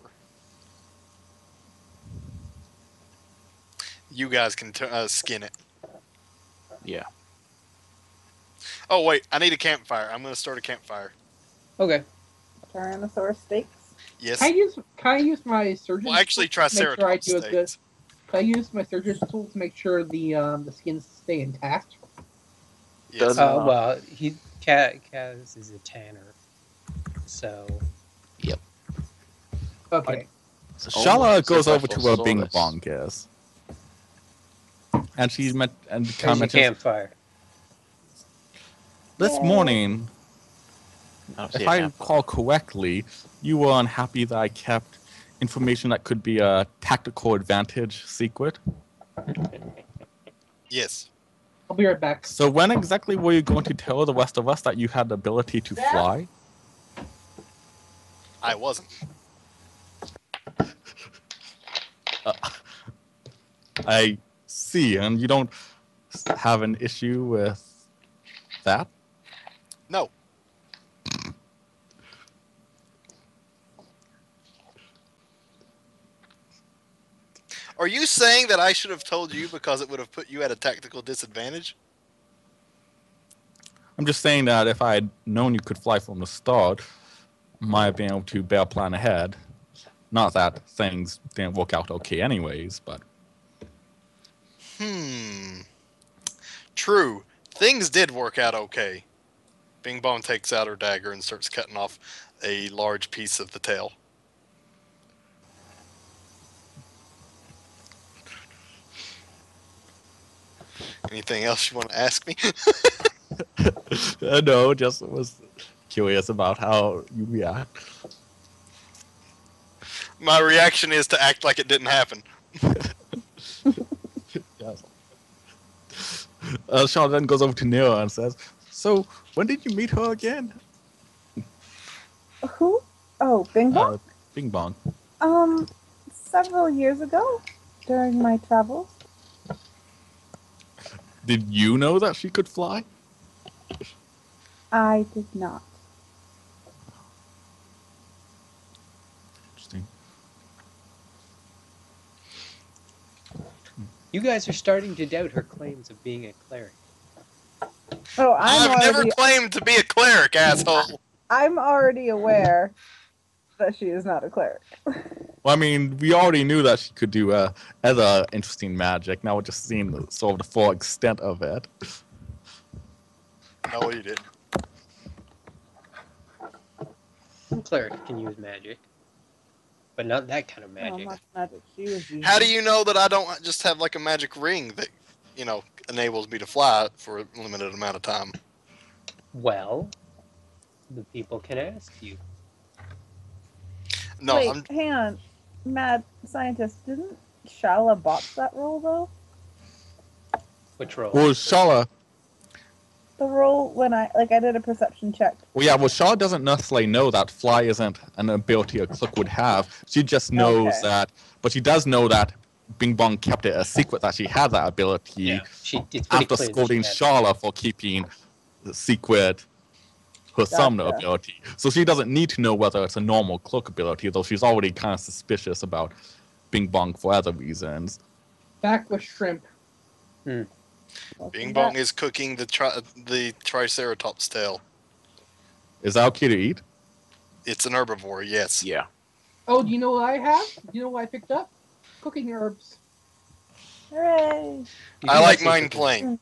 You guys can skin it. Yeah. Oh wait, I need a campfire. I'm gonna start a campfire. Okay. Tyrannosaurus steaks? Yes. Can I use my surgeon's Well, actually, tool to make sure I Triceratops do a good? steaks. Can I use my surgeon's tool to make sure the skins stay intact? Yes. Doesn't- Well, Kaz is a tanner, so Okay. So Almost Shala as goes if I over to where Bing foresaw Bong is. And she's met and there's kind your of campfire. this Yay. morning, I don't see if a I camp. recall correctly, you were unhappy that I kept information that could be a tactical advantage secret. Yes. I'll be right back. So when exactly were you going to tell the rest of us that you had the ability to fly? I wasn't. I see, and you don't have an issue with that? No. Are you saying that I should have told you because it would have put you at a tactical disadvantage? I'm just saying that if I had known you could fly from the start, I might have been able to better plan ahead. Not that things didn't work out okay anyways, but... True. Things did work out okay. Bing Bong takes out her dagger and starts cutting off a large piece of the tail. Anything else you want to ask me? No, just was curious about how you react. My reaction is to act like it didn't happen. Yes. Sean then goes over to Nero and says, "So, when did you meet her again?" Who? Oh, Bing Bong? Bing Bong. Several years ago, during my travels. Did you know that she could fly? I did not. Interesting. You guys are starting to doubt her claims of being a cleric. Oh, I've never claimed to be a cleric, asshole. I'm already aware that she is not a cleric. Well, I mean, we already knew that she could do other interesting magic. Now we're just seeing sort of the full extent of it. No, you didn't. Some cleric can use magic, but not that kind of No, magic. not magic. She was using... How do you know that I don't just have like a magic ring that, enables me to fly for a limited amount of time? Well, the people can ask you. No, Wait, hang on. Mad scientist, didn't Shala botch that roll, though? Which role? Well, Shala... The roll when I did a perception check. Well, yeah, well, Shala doesn't necessarily know that fly isn't an ability a clerk would have. She just knows that... But she does know that Bing Bong kept it a secret that she had that ability it's after scolding Shala for keeping the secret her summoner ability. So she doesn't need to know whether it's a normal cloak ability, though she's already kind of suspicious about Bing Bong for other reasons. Back with shrimp. Bing Bong is cooking the Triceratops tail. Is that okay to eat? It's an herbivore, yes. Yeah. Oh, do you know what I have? Do you know what I picked up? Cooking herbs. Hooray! I like mine plain.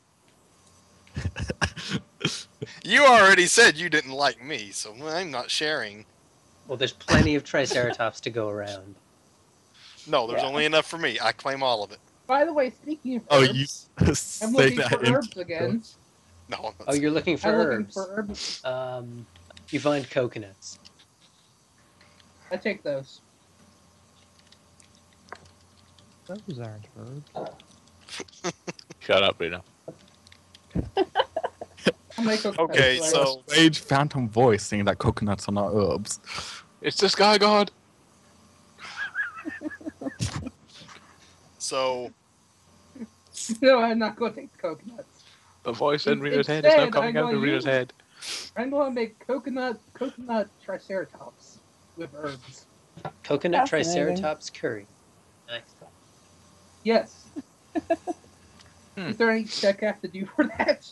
You already said you didn't like me, so I'm not sharing. Well, there's plenty of Triceratops to go around. No, there's only enough for me. I claim all of it. By the way, speaking of herbs, I'm looking for herbs again. No, I'm not. Oh, you're looking for I'm herbs. looking for herbs. You find coconuts. I take those. Those aren't herbs. Shut up, Rena. Okay, so Strange phantom voice saying that coconuts are not herbs. It's the Sky God. So No, I'm not going to take coconuts. The voice in Rena's head is now Instead, coming I'm out of gonna Rena's head. I'm going to make coconut triceratops with herbs. Coconut Fascinating. Triceratops curry. Nice. Yes. Is there any check I have to do for that?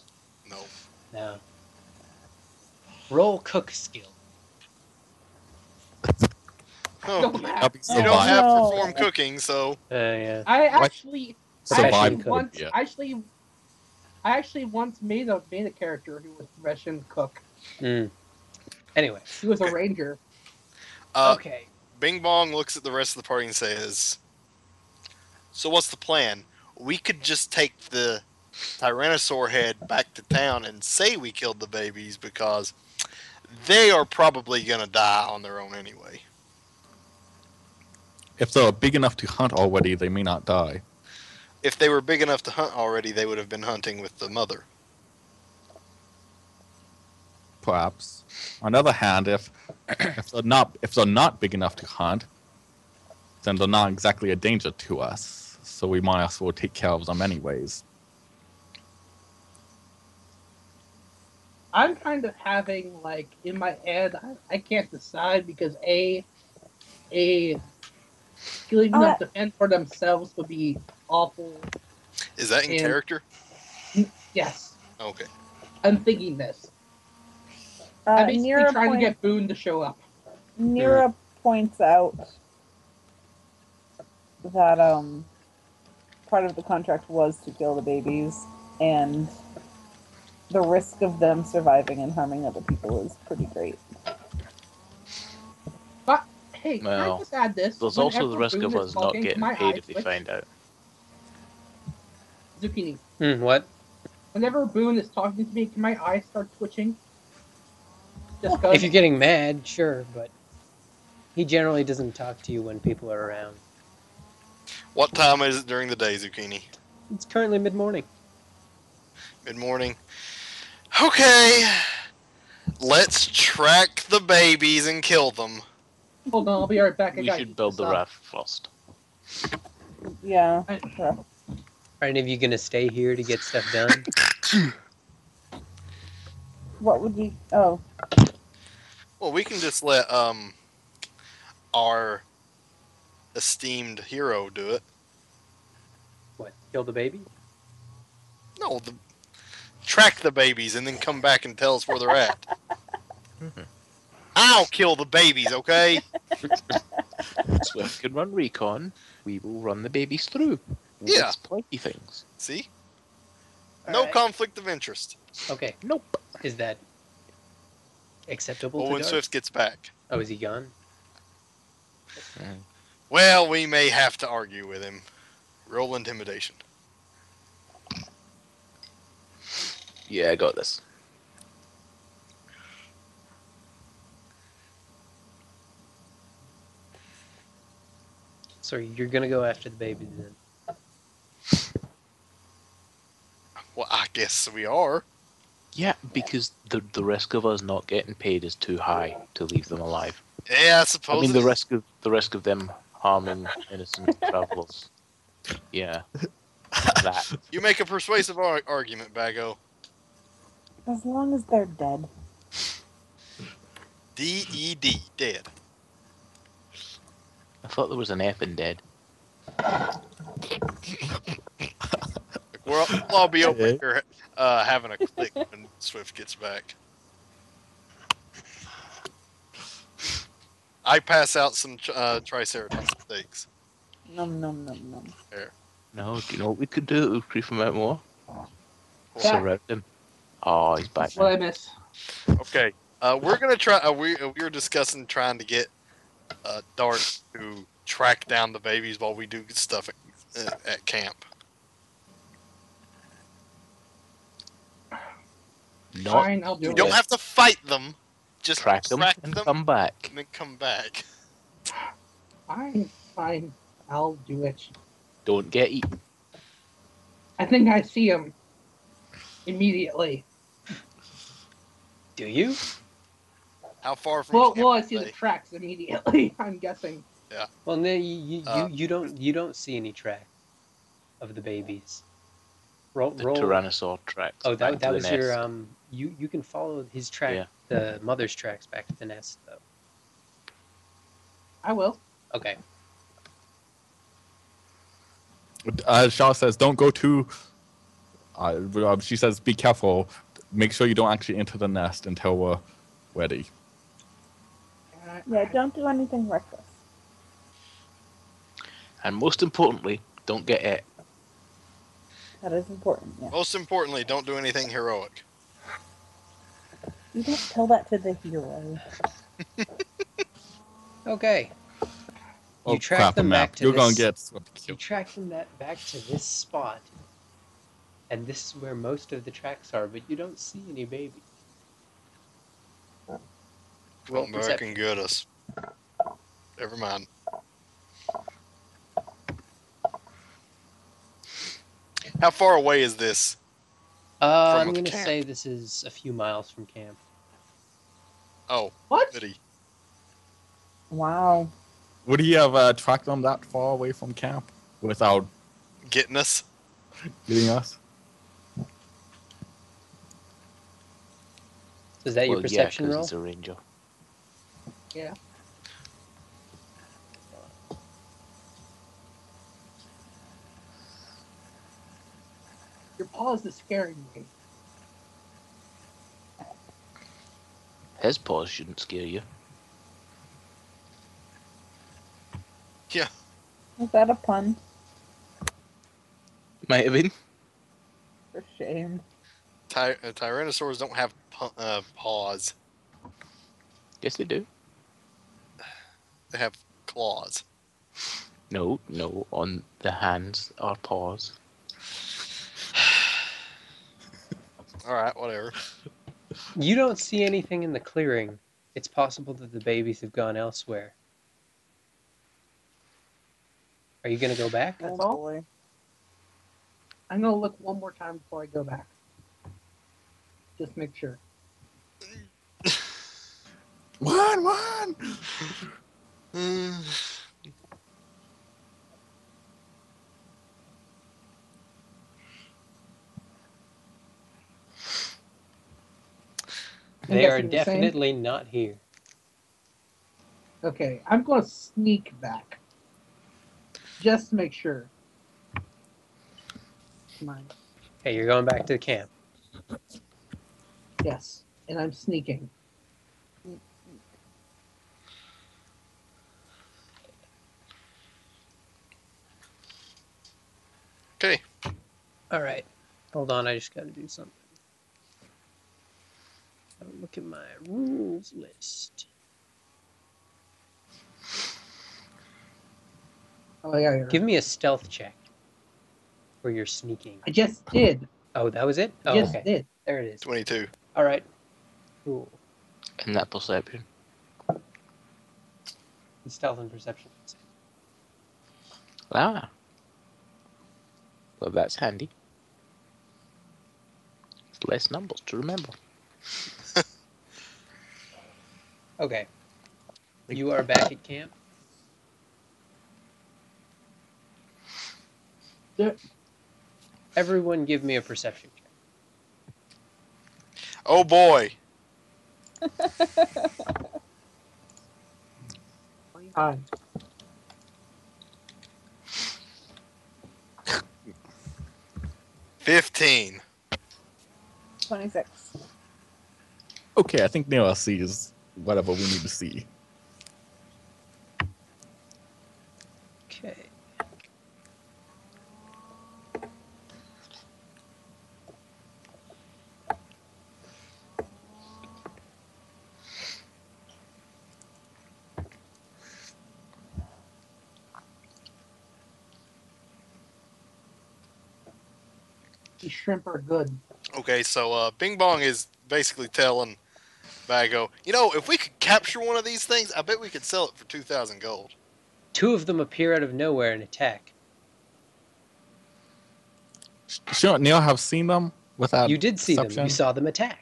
no. Now, roll cook skill. Oh, Don't laugh. That'd be you don't have No. perform cooking, so Yeah. I actually Survival code, yeah. I actually once made a character who was professional cook. Anyway. He was a Okay. ranger. Okay. Bing Bong looks at the rest of the party and says, "So what's the plan? We could just take the Tyrannosaur head back to town and say we killed the babies because they are probably going to die on their own anyway." If they're big enough to hunt already, they may not die. If they were big enough to hunt already, they would have been hunting with the mother. Perhaps. On the other hand, if they're not big enough to hunt, then they're not exactly a danger to us. So we might as well take care of them anyways. I'm kind of having like in my head. I can't decide because killing them to fend for themselves would be awful. Is that in And- character? Yes, Okay. I'm thinking this. I'm basically Nira trying to get Boone to show up. Nira points out that part of the contract was to kill the babies, and the risk of them surviving and harming other people is pretty great. But hey, can I Well, just add this? There's also the Whenever risk Boone of is us not talking, getting my paid eyes if they twitch. find out. Zucchini. What? Whenever Boone is talking to me, can my eyes start twitching? Just If cause. you're getting mad, sure, but he generally doesn't talk to you when people are around. What time is it during the day, Zucchini? It's currently mid-morning. Mid-morning. Okay. Let's track the babies and kill them. Hold on, I'll be right back. We should build the raft first. Yeah. Sure. Are any of you gonna stay here to get stuff done? What would you? Oh, Well, we can just let our esteemed hero do it. What? Kill the baby? No, track the babies and then come back and tell us where they're at. I'll kill the babies, okay? Swift can run recon. We will run the babies through. Yeah. That's plenty things. See? All No right. conflict of interest. Okay. Nope. Is that acceptable Well, to when Dart? Swift gets back. Oh, is he gone? Well, we may have to argue with him. Roll intimidation. Yeah, I got this. So you're gonna go after the baby then? Well, I guess we are. Yeah, because the risk of us not getting paid is too high to leave them alive. Yeah, I suppose. I mean, the risk of them harming innocent travelers. Yeah, that. You make a persuasive argument, Bago. as long as they're dead. D-E-D, dead. I thought there was an F in dead. We'll all be over here having a click when Swift gets back. I pass out some Triceratops steaks. Num num num num. There. No, do you know what we could do to creep him out more? Yeah. Surround him. Oh, he's back What now. I miss? Okay. We're gonna try. We were discussing trying to get Dart to track down the babies while we do stuff at camp. Not Fine, I'll do You it. don't have to fight them. Just track them and come back. and then come back. Fine, I'll do it. Don't get eaten. I think I see him immediately. Do you? How far from? Well, camp I are see the they? tracks immediately. I'm guessing. Well, no, you Uh, you don't see any track of the babies. Roll. The Tyrannosaur tracks. Oh, back that to the was your nest. You can follow his track, Yeah. the mother's tracks back to the nest though. I will. Okay. Shaw says, "Don't go too." She says, "Be careful. Make sure you don't actually enter the nest until we're ready." Yeah, don't do anything reckless. And most importantly, don't get it. That is important. Yeah. Most importantly, don't do anything heroic. You don't tell that to the hero. Okay. You Oh, track crap, them a back map. to You're this. gonna get swept You killed. track them back to this spot, and this is where most of the tracks are, but you don't see any babies. Roll Come back perception. and get us. Never mind. How far away is this? I'm the gonna camp. say this is a few miles from camp. Oh, What? goody. Wow. Would he have tracked them that far away from camp without Getting us? getting us? Is that your Well, perception yeah, roll? because he's a ranger. Yeah. Your pause is scaring me. His paws shouldn't scare you. Yeah. Was that a pun? Might have been. For shame. Tyrannosaurs don't have paws. Yes, they do. They have claws. No, on the hands are paws. All right, whatever. You don't see anything in the clearing. It's possible that the babies have gone elsewhere. Are you gonna go back? That's Oh, all? boy. I'm gonna look one more time before I go back. Just make sure. One. I'm They are guessing the same? definitely not here. Okay, I'm gonna sneak back. Just to make sure. Come on. Okay, you're going back to the camp. Yes, and I'm sneaking. Okay. All right. Hold on, I just got to do something. Look at my rules list. Oh, yeah, Give me a stealth check where you're sneaking. I just did. Oh, that was it? Oh, Just okay. did. There it is. 22. All right. Cool. And that perception. Stealth and perception. Ah. Well, that's handy. It's less numbers to remember. Okay. You are back at camp. Yeah. Everyone give me a perception check. Oh boy. 25. $15. 26. Okay, I think now I'll see is whatever we need to see. Okay. These shrimp are good. Okay, so Bing Bong is basically telling Bago, you know, if we could capture one of these things, I bet we could sell it for 2,000 gold. 2 of them appear out of nowhere and attack. Shouldn't Neil have seen them without You did see them. perception? You saw them attack.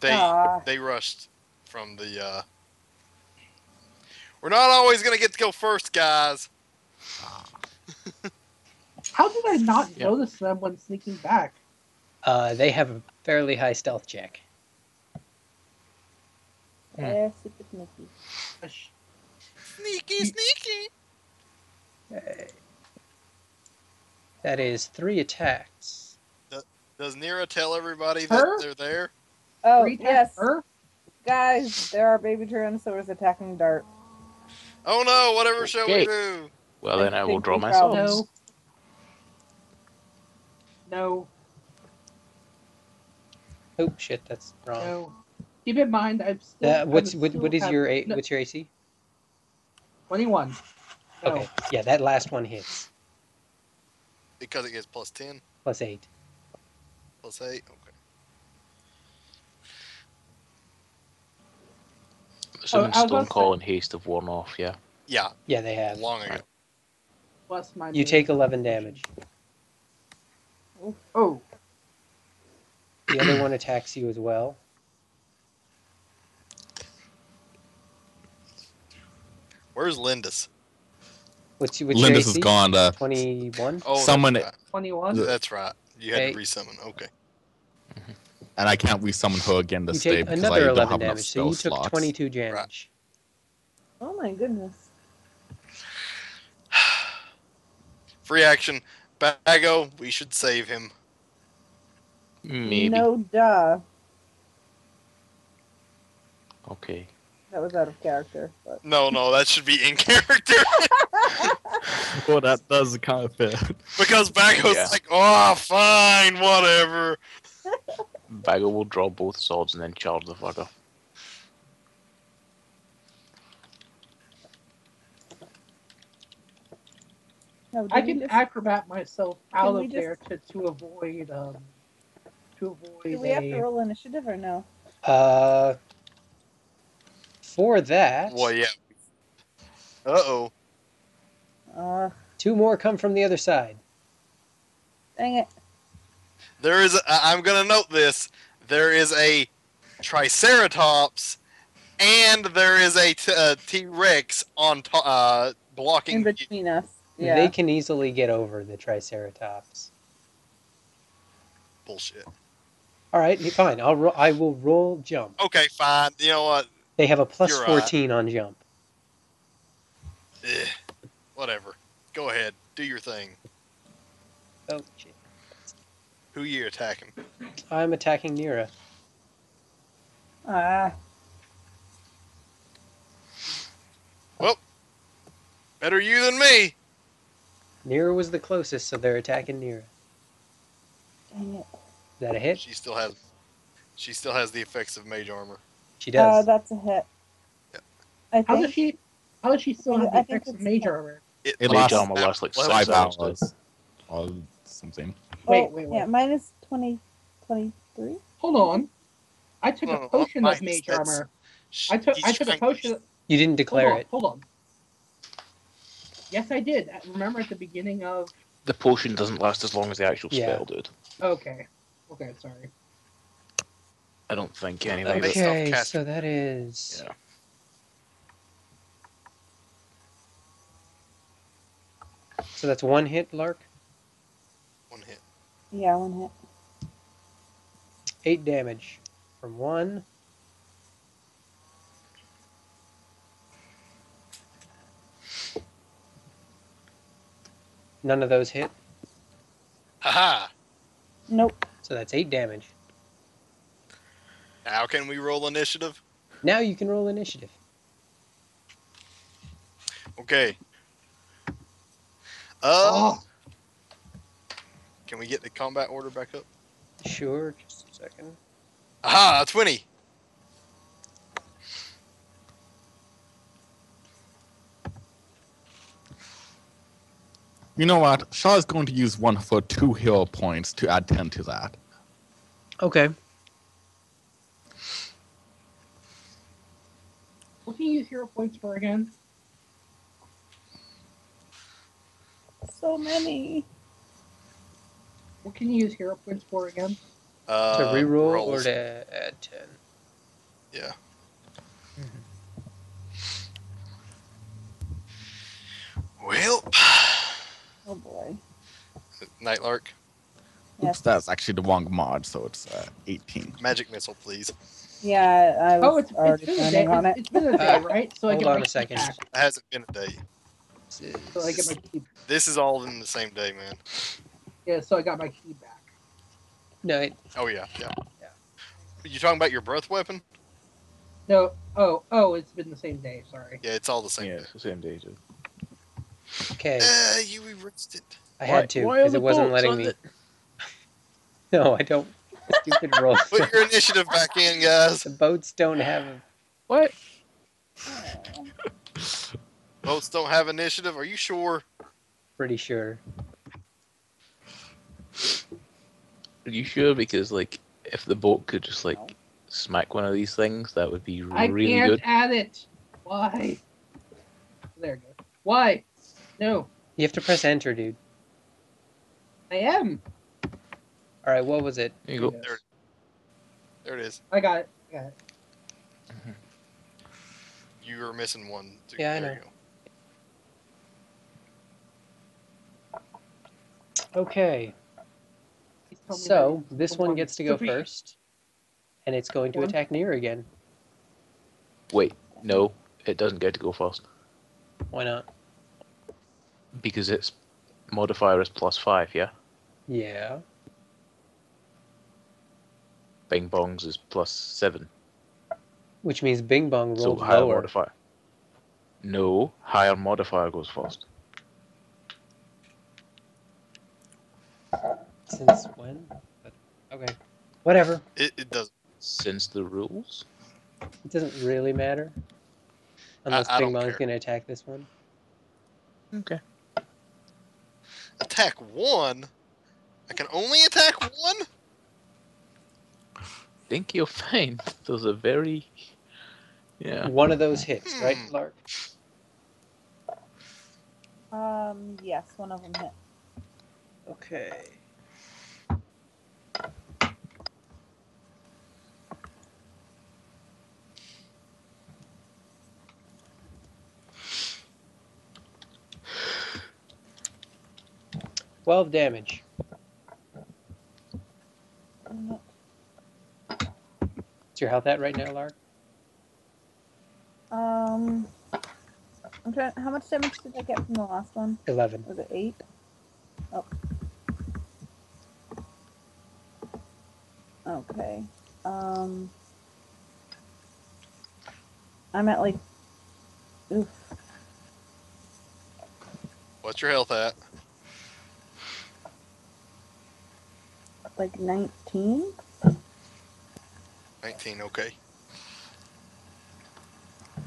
They rushed from the. We're not always gonna get to go first, guys. How did I not Yeah. notice them when sneaking back? They have a fairly high stealth check. They're super sneaky. Sneaky. Okay. That is 3 attacks. Does Nira tell everybody Her? that they're there? Oh, Three yes. her? Guys, there are baby tyrannosaurs attacking Dart. Oh no! Whatever shall we Okay. do? Well, then I will think draw we my shall- swords. No. Oh shit, that's wrong. No. Keep in mind, I'm still. What is no, what's your AC? 21. No. Okay, yeah, that last one hits. Because it gets plus 10, Plus 8. plus 8. Okay. Assuming I was Stone gonna Call say- and Haste have worn off, yeah. Yeah, Yeah, they have. long ago. Plus my. You take 11 damage. Oh. The other one attacks you as well. Where's Lindis? What's your Lindis AC? is gone. 21? Oh, Someone- That's right. 21. That's right. You had Hey. to resummon. Okay. And I can't resummon her again to You stay take because I another don't 11 have enough damage, so spell you took slots. 22 damage. Oh my goodness. Free action. Bago, we should save him. Maybe. No duh. Okay. That was out of character, but No, that should be in character. Well, that does kind of fit. Because Baggo's Yeah. like, oh, fine, whatever. Baggo will draw both swords and then charge the fucker. no. I did we can just, acrobat myself out we of there to avoid do we have to roll initiative or no? For that, Well, yeah. Uh-oh. two more come from the other side. Dang it. There is. I'm gonna note this. There is a Triceratops, and there is a T-Rex on blocking. In between us. Yeah. They can easily get over the Triceratops. Bullshit. All right, fine. I will roll jump. Okay, fine. You know what? They have a plus You're right. 14 on jump. Whatever. Go ahead. Do your thing. Oh, shit. Who you attacking? I'm attacking Nira. Well, better you than me. Nira was the closest, so they're attacking Nira. Dang it. Is that a hit? She still has the effects of mage armor. She does. That's a hit. Yeah. I How think. does she still have the I think effects of it's- major armor? It Mage lasts armor lasts like level 5 6 hours. hours. Or something. Wait, wait. Yeah, minus 23. Hold on. I took No, a potion minus, of mage that's- armor. I took a potion. You didn't declare it. Hold on. Yes, I did. Remember at the beginning of. The potion doesn't last as long as the actual Yeah. spell, dude. Okay. Okay, sorry. I don't think anyway. Based but- off Okay, cast- so that is... Yeah. So that's one hit, Lark. One hit. Yeah, one hit. 8 damage from one. None of those hit, Haha. Nope. so that's 8 damage. Now can we roll initiative? Now you can roll initiative. Okay. Oh. Can we get the combat order back up? Sure, just a second. Aha, 20. You know what? Shaw is going to use one for 2 hero points to add 10 to that. Okay. What can you use hero points for again? So many. What can you use hero points for again? To reroll or rolls. to add 10? Yeah. Well, Oh boy. Nightlark, Oops, Yes. that's actually the wrong mod, so it's 18. magic missile, please. Yeah, I was Oh, it's already been a day. planning on it. It's been a day, right? So I Hold get on my a key second. back. It hasn't been a day. This So I get is- my key. This is all in the same day, man. Yeah, so I got my key back. No, Oh yeah, yeah. Yeah. You talking about your breath weapon? No. Oh, it's been the same day. Sorry. Yeah, it's all the same Yeah, day. it's the same day, dude. okay. You erased it. I had to why are because the it wasn't bolts letting on me. it? No, I don't. Stupid roll. Put your initiative back in, guys. The boats don't have. What? Boats don't have initiative. Are you sure? Pretty sure. Are you sure? Because, like, if the boat could just, like, smack one of these things, that would be I really can't good. add it. Why? There you go. Why? No, You have to press enter, dude. I am. All right, what was it? There you go. Yes. There it is. I got it. I got it. You were missing one. Yeah, I There know. you go. Okay, Please tell me so that this it's one gets to go Three. first, and it's going to One. attack Nier again. Wait, no, it doesn't get to go first. Why not? Because its modifier is +5, yeah? Yeah. Bing Bong's is +7. Which means Bing Bong So rolled higher lower. modifier. No, higher modifier goes first. Since when? But, okay. Whatever. It does. Since the rules. It doesn't really matter. Unless I Bing don't Bong's care. going to attack this one. Okay. Attack 1? I can only attack 1? Think you'll find those are very. Yeah. One of those hits, right, Lark? Yes, one of them hit. Okay. $12 damage. What's your health at right now, Lark? I'm trying. How much damage did I get from the last one? 11. Was it 8? Oh. Okay. I'm at like. Oof. What's your health at? Like 19. 19, okay.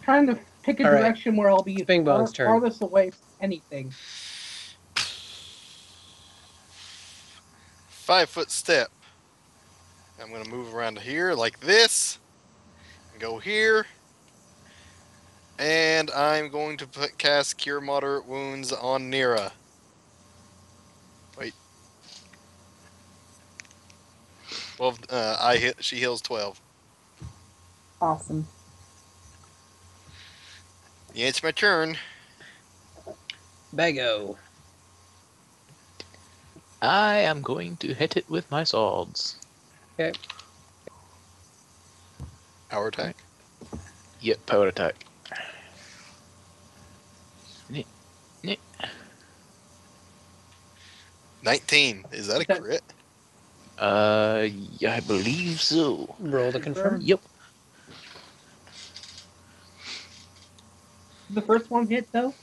Trying to pick a All right. direction where I'll be Bing Bong's turn. farthest away from anything. 5-foot step. I'm going to move around to here like this. And go here. And I'm going to cast Cure Moderate Wounds on Nira. Wait. 12. She heals 12. Awesome. Yeah, it's my turn. Bago. I am going to hit it with my swords. Okay. Power attack. Yep, power attack. Nit. 19. Is that a That- crit? Yeah, I believe so. Roll to confirm. Yep. The first one hit though.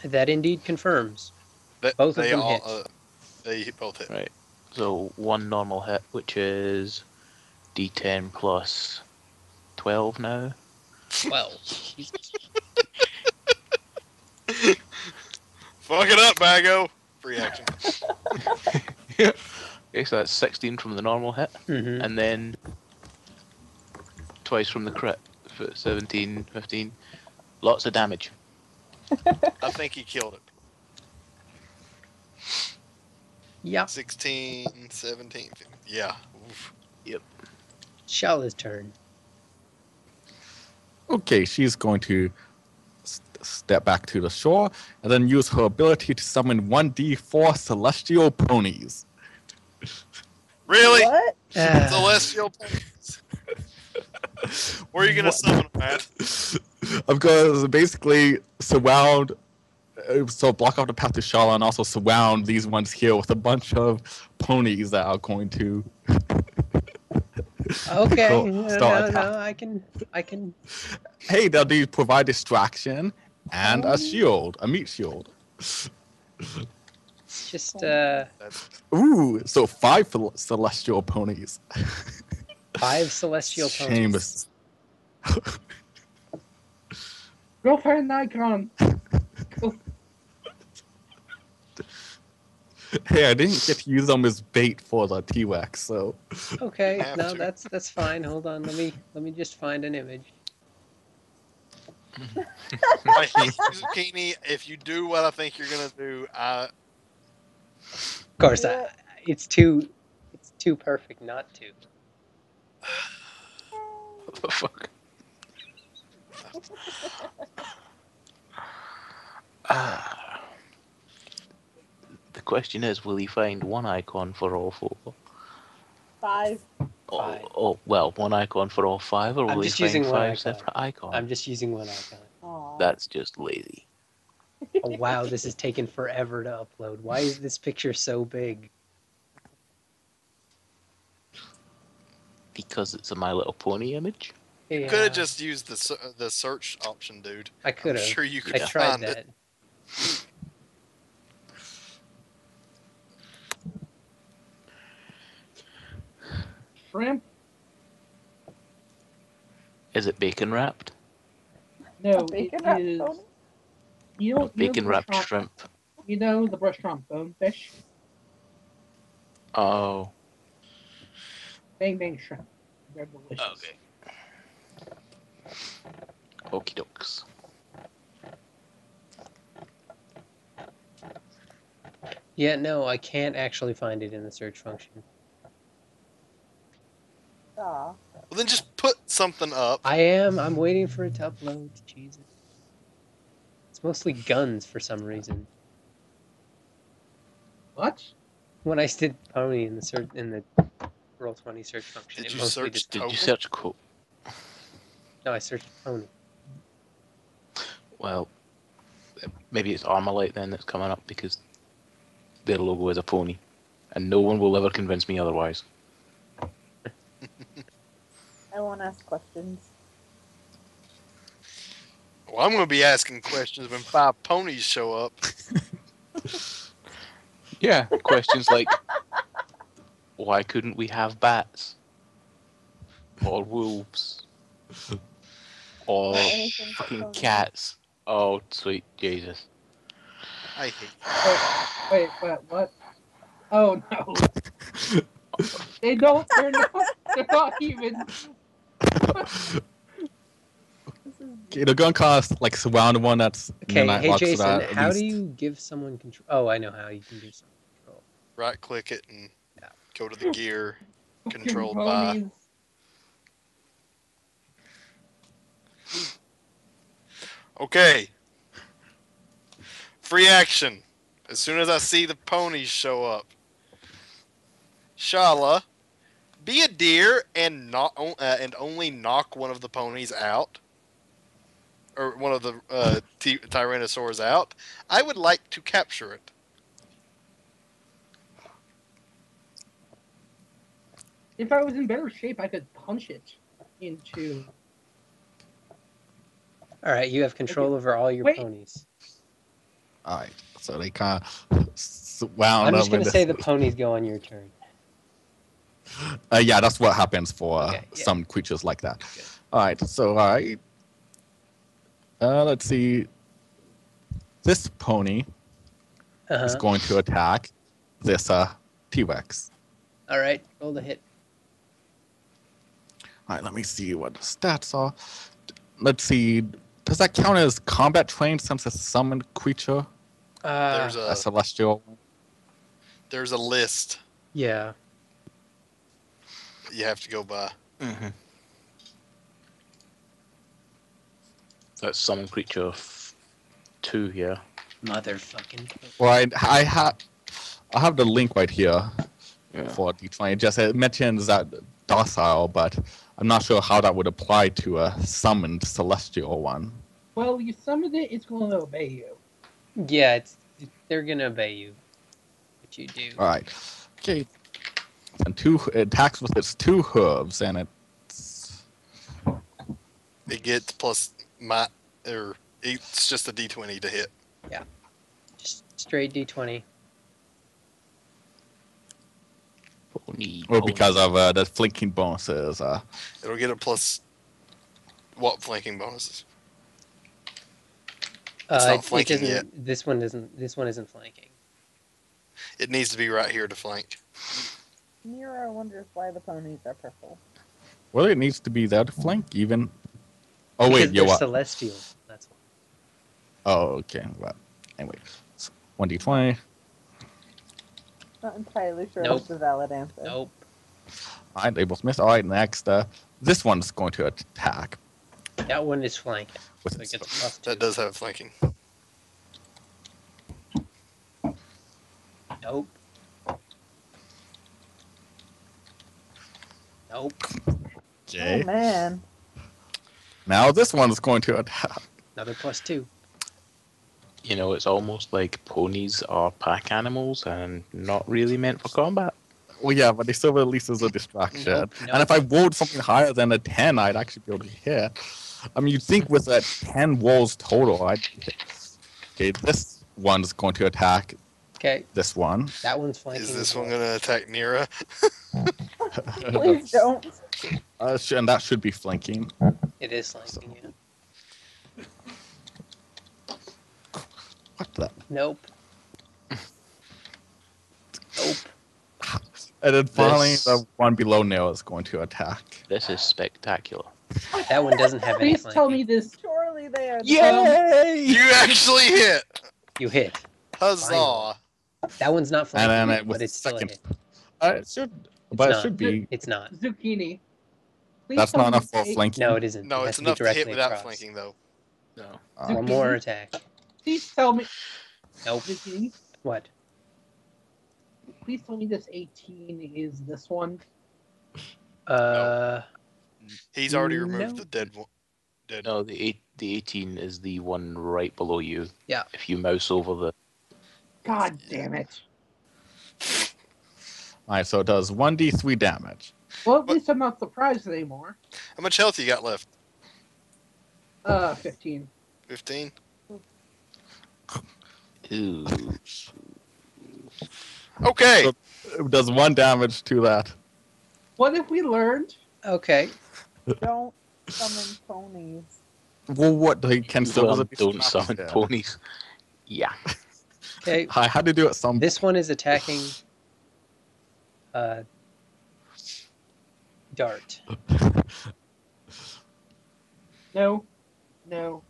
That indeed confirms. That, Both of they them all, hit. They both hit. Right. So one normal hit, which is D10 plus 12 now. 12. Jesus. Fuck it up, Bago. Free action. Okay, so that's 16 from the normal hit, Mm-hmm. and then twice from the crit. For 17, 15. Lots of damage. I think he killed it. Yeah. 16, 17, 15. Yeah. Oof. Shala's turn. Okay, she's going to step back to the shore and then use her ability to summon 1d4 celestial ponies. Really? What? Celestial ponies. Where are you gonna summon them at? I'm going to basically surround, so block off the path to Shala and also surround these ones here with a bunch of ponies that are going to. Okay. Cool. No, Start attack. I can. Hey, they'll provide distraction and Oh. a shield, a meat shield. It's just That's Ooh, so 5 celestial ponies. 5 celestial ponies. Seamus. Go find Nikon. Hey, I didn't get to use them as bait for the T-Rex, so. Okay, Have no, to. that's fine. Hold on, let me just find an image. like, Zucchini, if you do what I think you're gonna do, Of course, Yeah. it's too perfect not to. What the fuck? The question is, will he find one icon for all 4? 5. Five. Well, one icon for all 5, or I'm will he just find using 5 one icon. separate icons? I'm just using one icon. Aw. That's just lazy. Oh wow, this is taking forever to upload. Why is this picture so big? Because it's a My Little Pony image. You could have just used the search option, dude. I could have. I'm sure you could I tried find that. it. Shrimp? Is it bacon wrapped? No, Bacon it wrapped is. pony? Bacon the wrapped restaurant- shrimp. You know the restaurant Bonefish? Oh. Bang Bang Shrimp. They're delicious. Okay. Okie dokes. Yeah, no, I can't actually find it in the search function. Aw. Well, then just put something up. I'm waiting for it to upload. Jesus. It's mostly guns for some reason. What? When I did pony in the Roll20 search function, Did it you mostly search did. Did you Token? search coat? No, I searched pony. Well, maybe it's Armalite then that's coming up because their logo is a pony. And no one will ever convince me otherwise. I won't ask questions. Well, I'm going to be asking questions when 5 ponies show up. Yeah, questions like, why couldn't we have bats? Or wolves? Or Anything for fucking ponies. cats? Oh, sweet Jesus. I hate Wait, what? Oh no. They don't. They're not. They're not even. Okay, the gun cost like surround one that's Okay, midnight hey locks Jason, that at how do least- you give someone control? Oh, I know how you can give someone control. right click it and Yeah. go to the gear controlled by. Ponies. Okay. Free action. As soon as I see the ponies show up. Shala, be a deer and and only knock one of the ponies out. Or one of the Tyrannosaurs out. I would like to capture it. If I was in better shape, I could punch it into. All right, you have control over all your Wait. ponies. All right, so they kind of surround. I'm just them gonna in say this- the ponies go on your turn. Yeah, that's what happens for Okay, yeah. some creatures like that. Good. All right, so let's see. This pony is Uh-huh. going to attack this T-Rex. All right, roll the hit. All right, let me see what the stats are. Let's see. Does that count as combat trained since it's a summoned creature? There's A a celestial? there's a list Yeah. that you have to go by. Mm-hmm. That's summon creature 2 here. Motherfucking. Well, I have the link right here Yeah. for D20. It mentions that docile, but I'm not sure how that would apply to a summoned celestial one. Well, you summoned it. It's going to obey you. Yeah, they're gonna obey you. What you do. All right. Okay. And it attacks with its 2 hooves, and it's It gets plus it's just a D20 to hit. Just straight D20. Pony. well because of the flanking bonuses. It'll get a plus what flanking bonuses? It's not flanking doesn't, yet. This one isn't flanking. It needs to be right here to flank. Nero wonders why the ponies are purple. Well, it needs to be there to flank even. Oh Because wait, they're what? celestial. That's why. Oh, okay. Well, anyway, 1d20. Not entirely sure Nope. that's a valid answer. Nope. All right, they both missed. All right, next, this one's going to attack That one is flanking. with So it its gets a +2. That does have flanking. Nope. Nope. J. Oh man. Now this one's going to attack. Another +2. You know, it's almost like ponies are pack animals and not really meant for combat. Well, yeah, but they still at least as a distraction. Nope, And if I rolled something higher than a 10, I'd actually be able to hit. I mean, you'd think with a 10 rolls total, I'd hit. Okay, this one's going to attack Okay, this one. that one's flanking. Is as this one well. going to attack Nira? Please don't. And that should be flanking. It is flanking, yeah. What the? Nope. Nope. And then finally, This- the one below Nero is going to attack. This is spectacular. That one doesn't have any Please tell me flanking. this. Surely they are. Yay! You actually hit! You hit. Huzzah! That one's not flanking, And then it was but it's still a second. hit. It should, but It's it not. should be. It's not. Zucchini. Please That's tell not me enough for this flanking. No, it isn't. No, It has it's to be enough to hit directly without across. flanking, though. No. One more attack. Please tell me. Nope. Zucchini. What? Please tell me this 18 is this one. He's already removed No. the dead one. Dead. No, the 18 is the one right below you. Yeah. If you mouse over the. God damn it. Alright, so it does 1d3 damage. Well, at least I'm not surprised anymore. How much health you got left? 15. 15? Ooh. Okay! So it does 1 damage to that. What have we learned? Okay. Don't summon ponies. Well, what? He can still Don't, be don't distracted. summon ponies. Yeah. Okay. I had to do it some. This one is attacking Dart. No. No.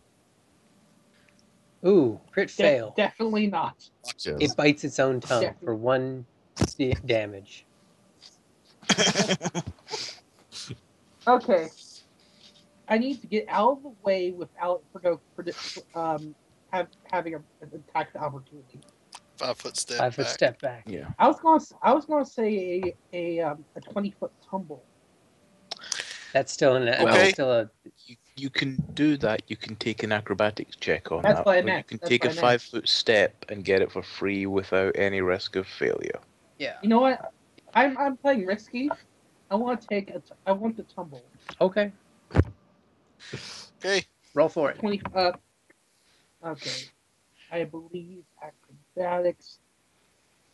Ooh, crit fail. Definitely not. It bites its own tongue for 1 damage. Okay. I need to get out of the way without having an attack opportunity. 5 foot step 5 foot back. step back. Yeah. I was gonna say a 20-foot tumble. That's still Okay. still a You can do that. You can take an acrobatics check on That's that. what I or meant. You can That's take a what I meant. 5-foot step and get it for free without any risk of failure. yeah. You know what? I'm playing risky. I want to I want to tumble. Okay. Okay. Roll for it. 20. Okay. I believe acrobatics.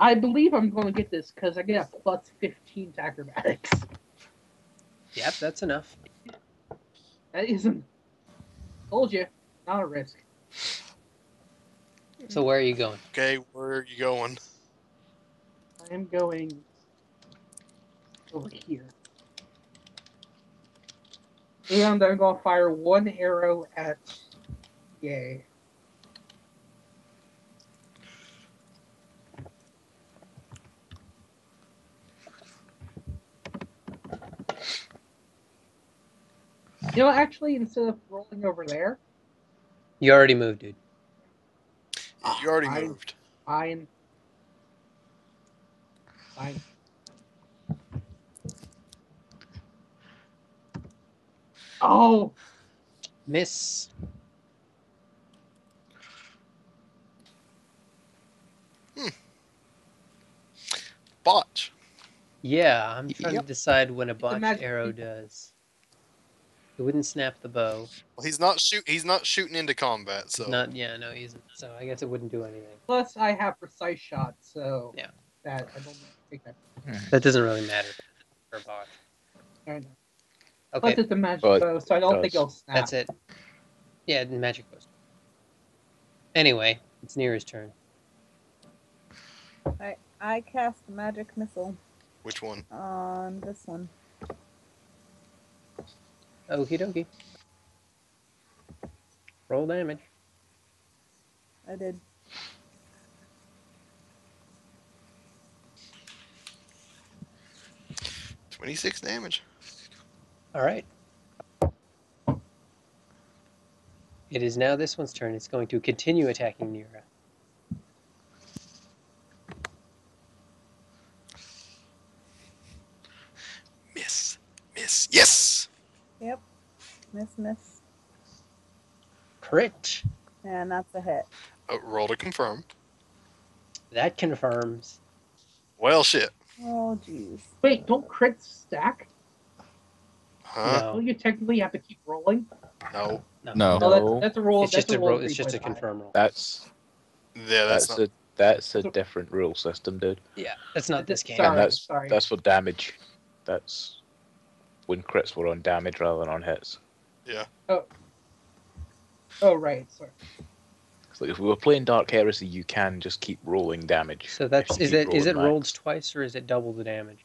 I believe I'm going to get this because I get a plus 15 to acrobatics. Yep, that's enough. That isn't. Told you, not a risk. So where are you going? Okay, where are you going? I am going over here. And I'm going to fire 1 arrow at Yay. You know, actually, instead of rolling over there, You already moved, dude. You already I- moved. Fine. Oh, Miss. Botch. Yeah, I'm trying Yep. to decide when a botched magic arrow people. does. It wouldn't snap the bow. Well, he's not shooting into combat, so It's not. Yeah, no, he isn't. So I guess it wouldn't do anything. plus I have precise shot, so Yeah. that I don't take that. That doesn't really matter for a botch. I know. Okay, Plus it's a magic But bow, so I don't think does. it'll snap. that's it. Yeah, the magic goes. Anyway, it's Nira's turn. I cast a magic missile which one? on this one. Okie dokie. Roll damage. I did. 26 damage. All right. It is now this one's turn. It's going to continue attacking Nira. Miss. Yes! Yep. Miss. Crit. And that's a hit. Roll to confirm. That confirms. Well, shit. Oh, jeez. Wait, don't crits stack? Huh? No, Don't you technically have to keep rolling? No. No. Oh, No. that's a roll. It's That's just a roll. It's just a 3.5. confirm roll. That's Yeah, that's not. that's a different rule system, dude. Yeah, that's not this game. Sorry. And that's for damage. That's when crits were on damage rather than on hits. Yeah. Oh, right. Sorry. So if we were playing Dark Heresy, you can just keep rolling damage. So that's if you keep is it rolling rolled max. twice or is it double the damage?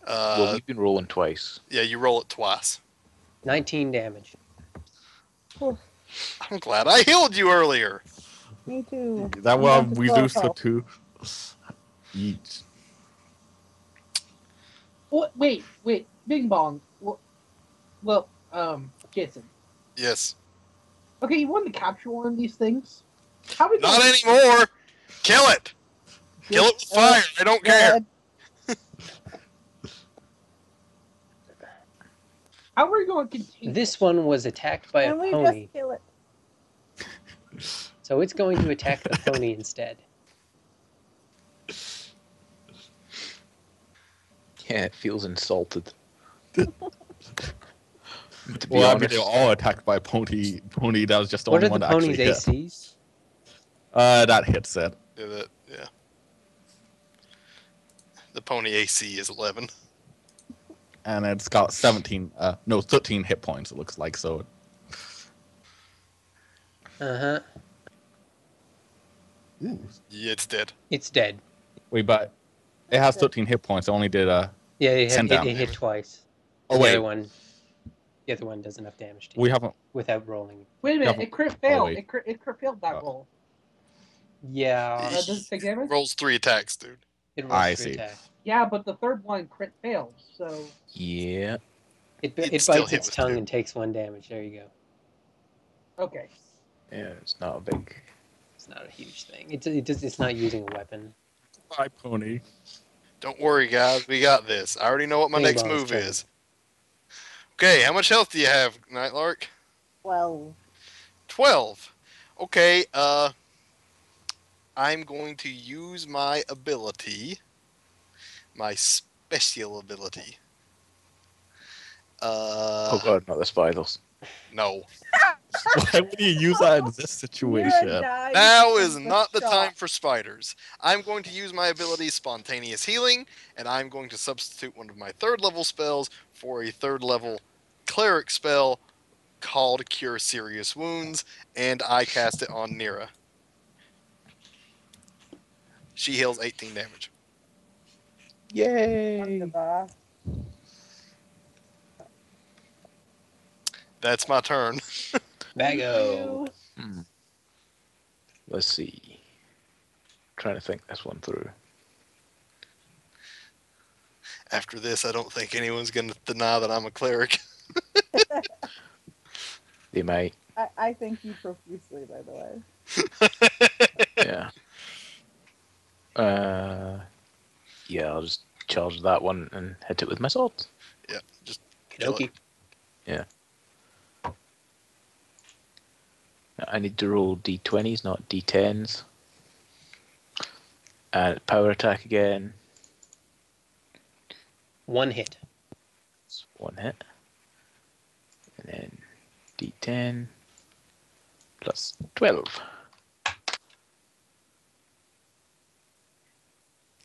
Well, we've been rolling twice. Yeah, you roll it twice. 19 damage. I'm glad I healed you earlier. Me too. That I'm will down to reduce 12 to health. 2 each. What? Wait. Bing bong. Well, Jason. Yes. Okay, you wanted to capture one of these things. How we Not gonna- anymore. Kill it. Kill it with fire. I don't care. How are we going to continue? This one was attacked by a Can we pony, just kill it? so it's going to attack the pony instead. Yeah, it feels insulted. To be Well, I mean, honest, they were all attacked by pony. Pony, that was just the What only are the one that pony's actually hit. ACs? That hits it. Yeah. The pony AC is 11. And it's got 13 hit points, it looks like, so. Uh-huh. Ooh. Yeah, it's dead. It's dead. Wait, but it has 13 hit points. It only did Yeah, it 10 hit damage. twice. Oh, the wait. The other one does enough damage to you We haven't. without rolling. Wait a minute. Yeah, It crit failed. wait. It crit failed that Oh. roll. Yeah, Does it take damage? Rolls 3 attacks, dude. it rolls I 3 see. attack. Yeah, but the third one crit failed. So yeah. It You'd still bites hit its with tongue 2. and takes 1 damage. There you go. okay. Yeah, it's not a big. It's not a huge thing. It's not using a weapon. Bye, pony. Don't worry, guys. We got this. I already know what my Bing next bong's move turn. is. Okay, how much health do you have, Nightlark? Well, 12. Okay, I'm going to use my ability. My special ability. Oh god, not the spiders. No. Why would you use that in this situation? Now is not the time for spiders. I'm going to use my ability Spontaneous Healing, and I'm going to substitute one of my 3rd level spells for a 3rd level cleric spell called Cure Serious Wounds, and I cast it on Nira. She heals 18 damage. Yay! That's my turn. Bago. Let's see. Trying to think this one through. After this, I don't think anyone's going to deny that I'm a cleric. They might. I thank you profusely, by the way. Yeah. Yeah, I'll just charge that one and hit it with my sword. Yeah, just kill Kidoki. it. I need to roll d20s, not d10s. And power attack again. 1 hit. It's 1 hit. And then d10 plus 12.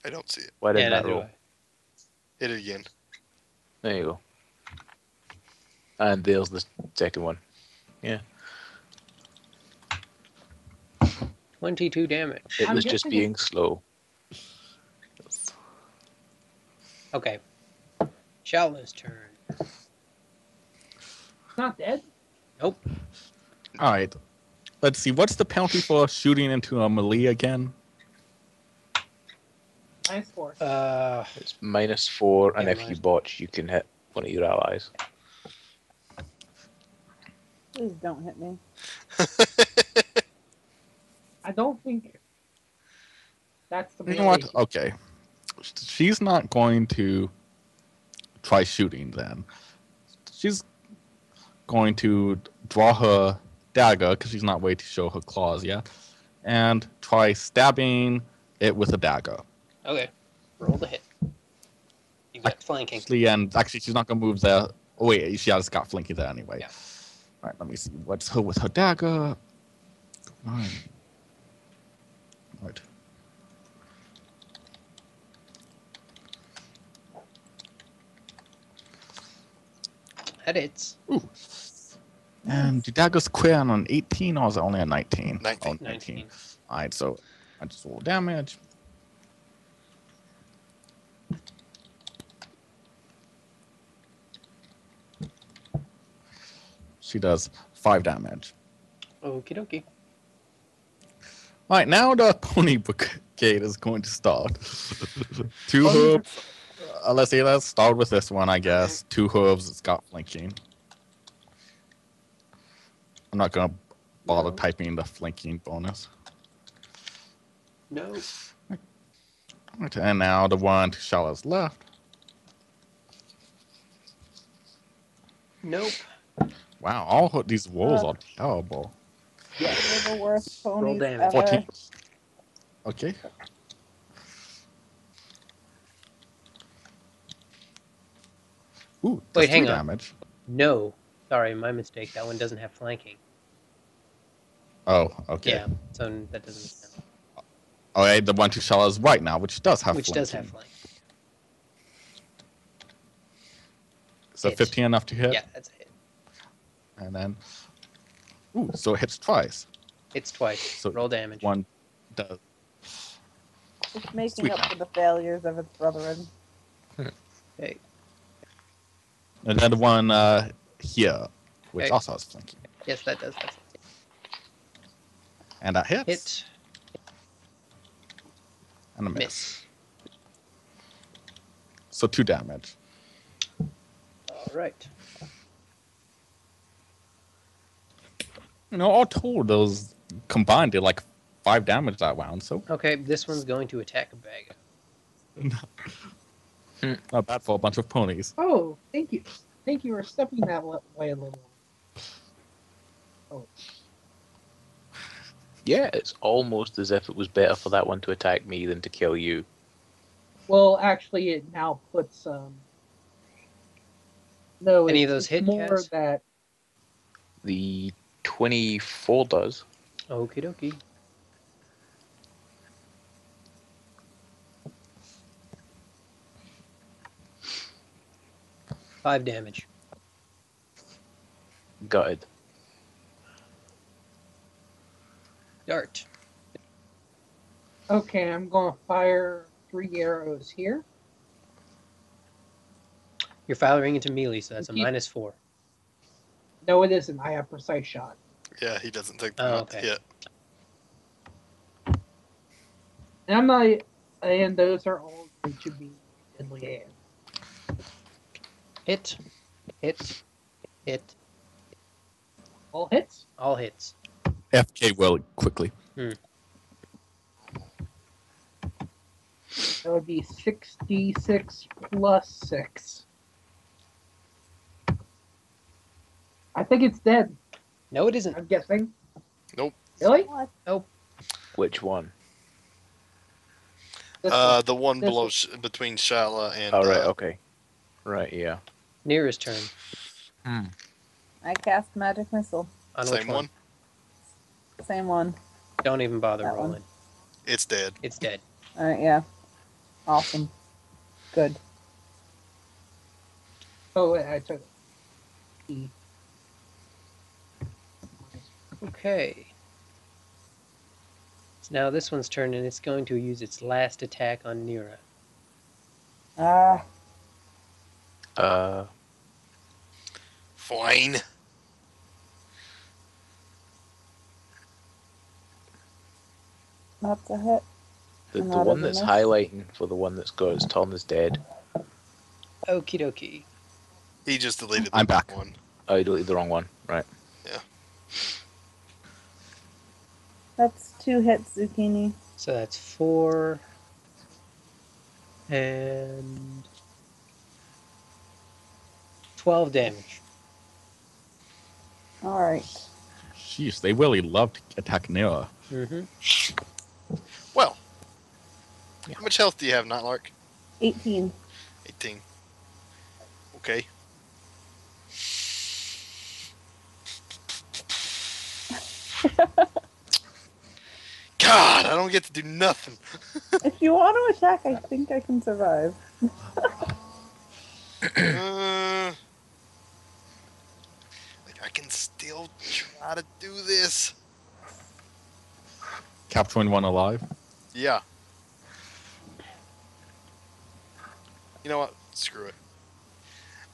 I don't see it. Why didn't Yeah, that neither roll? do I. Hit it again. There you go. And there's the second one. Yeah. 22 damage. It I'm was just guessing being slow. Okay. Shalna's turn. Not dead. Nope. All right. Let's see. What's the penalty for shooting into a melee again? -4. It's -4, and Yeah, if you botch, you can hit one of your allies. Please don't hit me. I don't think that's the. You know what? Okay. She's not going to try shooting then. She's going to draw her dagger, because she's not ready to show her claws yet, and try stabbing it with a dagger. Okay. Roll the hit. You got flanking. Actually, she's not gonna move there. Oh wait, she has got flanking there anyway. Yeah. All right, let me see. What's her with her dagger? Right. Right. That hits. Ooh. And the dagger's queer on an 18, or is it only a 19? 19. Oh, 19. All right, so I just roll damage. She does 5 damage. Okie dokie. All right, now the pony brigade is going to start. 2 Pony hooves. Let's start with this one, I guess. 2 hooves. It's got flanking. I'm not gonna bother No. typing the flanking bonus. No. Right, and now the one to Shala's left. Nope. Wow, all these rolls are terrible. They're the worst ponies damage. ever. 14. Okay. Ooh, that's Wait, hang 3 on. damage. No. Sorry, my mistake. That one doesn't have flanking. Oh, okay. Yeah, so that doesn't make sense. Okay, the one to Shala's right now, which does have Which flanking. does have flank. So Hit. 15 enough to hit? Yeah, that's a hit. And then, ooh, so it hits twice. Hits twice. So Roll damage. One does. It's making Sweet. up for the failures of its brethren. Okay. And then the one here, which Okay. also has flanking. Yes, that does have flank. And that hits. Hit. And a miss. Miss. So 2 damage. All right. You know, all told, those combined did like 5 damage that round, so Okay, this one's going to attack a bag. not bad for a bunch of ponies. Oh, thank you. Thank you for stepping that way a little. Yeah, it's almost as if it was better for that one to attack me than to kill you. Well, actually, it now puts No, Any it's, of those it's hit, more Kaz? that The 24 does. Okie dokie. Five damage. Gutted. Dart. okay. I'm going to fire 3 arrows here. You're firing into melee, so that's a Keep- -4. No, it isn't. I have precise shot. Yeah, he doesn't take the Oh, amount to okay. hit. And I'm not. And those are all going to be deadly hand. Hit. Hit. Hit. All hits. All hits. FK will quickly. That would be 66 plus 6. I think it's dead. No, it isn't. I'm guessing. Nope. Really? What? Which one? This one. The one This below one. between Shala and. Oh, right, okay. Right, yeah. Nearest turn. I cast magic missile. On which Same one. Same one. Don't even bother That one. rolling. It's dead. It's dead. Alright, yeah. Awesome. Good. Oh, wait, I took E. Okay. So now this one's turn, and it's going to use its last attack on Nira. Ah, Fine. that's a hit. the Not one as a that's miss. highlighting for the one that's got its turn is dead. Okie dokie. He just deleted the I'm back. one. Oh, you deleted the wrong one. Right. That's 2 hits, Zucchini. So that's 4 and 12 damage. Alright. Jeez, they really love to attack Nira. Mm-hmm. Well, how much health do you have, Nightlark? 18. 18. Okay. God, I don't get to do nothing. If you want to attack, I think I can survive. Like I can still try to do this. Capturing one alive. Yeah. You know what? Screw it.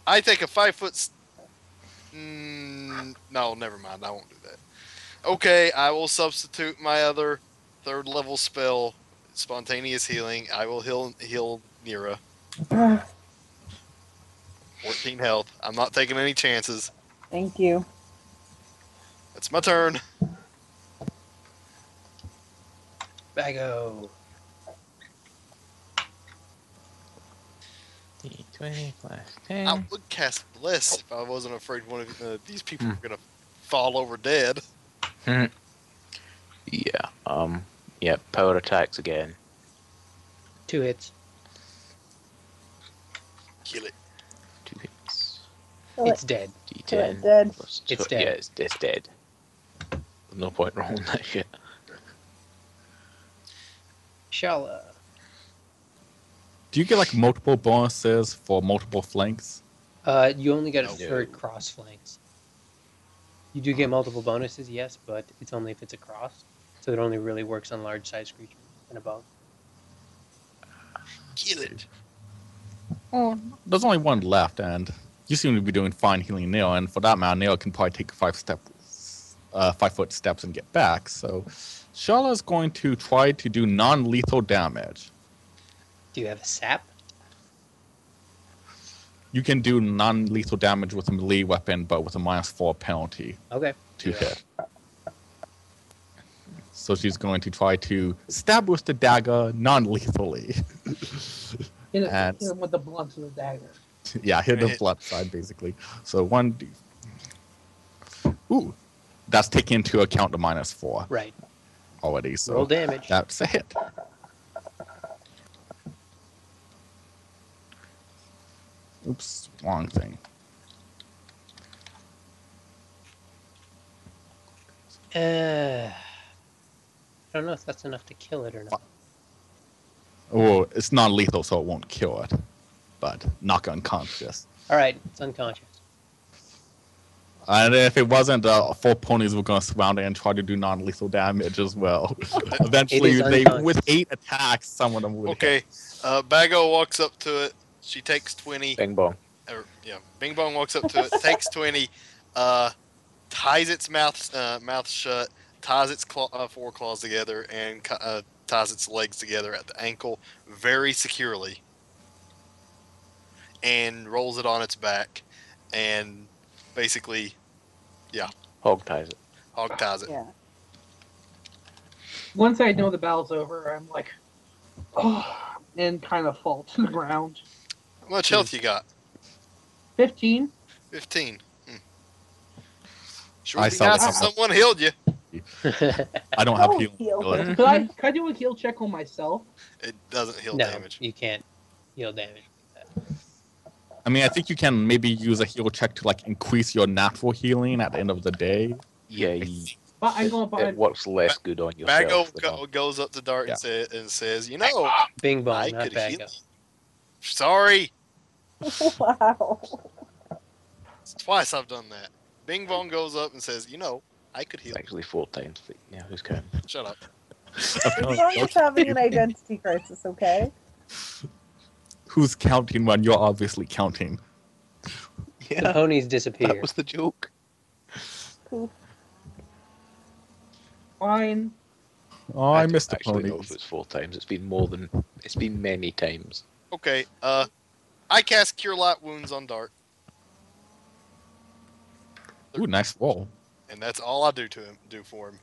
I take a 5 foot. No, never mind. I won't do that. Okay, I will substitute my other 3rd level spell, spontaneous healing. I will heal Nira. 14 health. I'm not taking any chances. Thank you. It's my turn. Bago. 20 plus I 10. would cast Bless if I wasn't afraid one of these people were gonna fall over dead. Yeah. Yeah. Power attacks again. 2 hits. Kill it. 2 hits. Kill It's it. dead. Kill it D10. dead. Plus It's tw- dead. Yeah, it's dead. There's no point rolling that shit. Shala. Do you get like multiple bonuses for multiple flanks? You only get it No. for cross flanks. You do get multiple bonuses, yes, but it's only if it's a cross. So it only really works on large size creatures and above. Kill it. Oh, there's only one left, and you seem to be doing fine healing Neil. And for that matter, Neil can probably take 5-foot steps and get back. So Shala is going to try to do non-lethal damage. Do you have a sap? You can do non-lethal damage with a melee weapon, but with a -4 penalty Okay. to hit. So she's going to try to stab with the dagger non-lethally. Hit And- him with the blunt of the dagger. Yeah, hit the blunt side basically. So 1d. Ooh, that's taken into account the -4 Right. already. So Roll damage. that's a hit. Oops, wrong thing. I don't know if that's enough to kill it or not. Oh, it's non-lethal, so it won't kill it, but knock unconscious. All right, it's unconscious. And if it wasn't, 4 ponies were going to surround it and try to do non-lethal damage as well. Eventually, is they unconscious. with 8 attacks, some of them would Okay. hit. Bago walks up to it. She takes 20. Bing bong. Bing Bong walks up to it, takes 20, ties its mouth shut, ties its 4 claws together, and ties its legs together at the ankle very securely, and rolls it on its back, and basically, Hog ties it. hog ties it. Yeah. Once I know the battle's over, I'm like, oh, and kind of fall to the ground. How much health you got? 15. 15. Sure I would be saw nice that. if someone healed you. I don't have Oh, healing heal. ability. Could I do a heal check on myself? It doesn't heal No, damage. you can't heal damage like that. I mean, I think you can maybe use a heal check to like increase your natural healing at the end of the day. Yeah, But I'm going it to works less good on yourself. Bago goes up to Dart Yeah. and says, you know, Bing bong, I not could heal Bago. you. Sorry. Wow. It's twice I've done that. Bing Bong goes up and says, you know, I could It's heal. actually 4 times. But yeah, who's counting? Shut up. Everyone's having an identity crisis, okay? Who's counting when you're obviously counting? The ponies disappear. That was the joke. Poof. Fine. Oh, I don't missed the actually know if ponies. it's 4 times. It's been many times. Okay, I cast Cure Light Wounds on Dart, Ooh, nice roll. and that's all I do for him.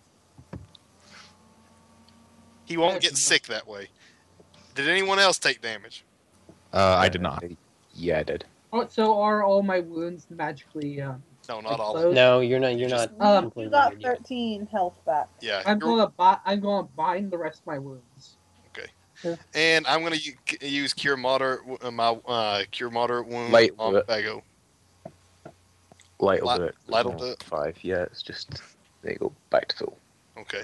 He won't That's get enough. sick that way. Did anyone else take damage? I did not. Yeah, I did. Oh, so are all my wounds magically? No, not Like all. closed? No, you're not. You You're just- not. You completely You got injured yet. 13 health back. Yeah, I'm going to bind the rest of my wounds. And I'm gonna use cure moderate my cure moderate wound Light on will do it. Bago. Light will do it. Light will No, do it? 5. Yeah, it's just there you go. Back to full. Okay.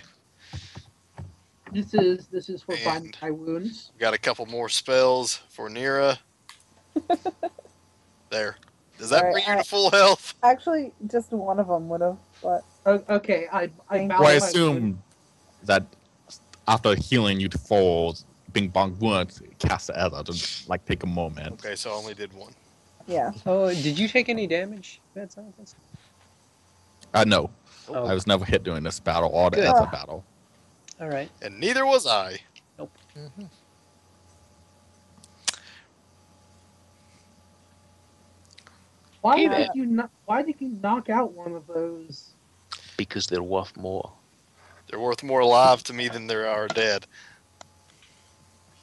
This is for And- finding my wounds. Got a couple more spells for Nira. There. Does that Alright, bring you to full health? Actually, just one of them would have, but Okay, I Thank bound Well, I my wound. assume that after healing you to full Bing Bong wounds, cast the other to like take a moment. Okay, so I only did one. yeah. Oh, did you take any damage, Bad Scientist? No, Oh, I was never hit during this battle or the Good. other battle. all right. And neither was I. Why Hey, did you not? Why did you knock out one of those? Because they're worth more. They're worth more alive to me than they are dead.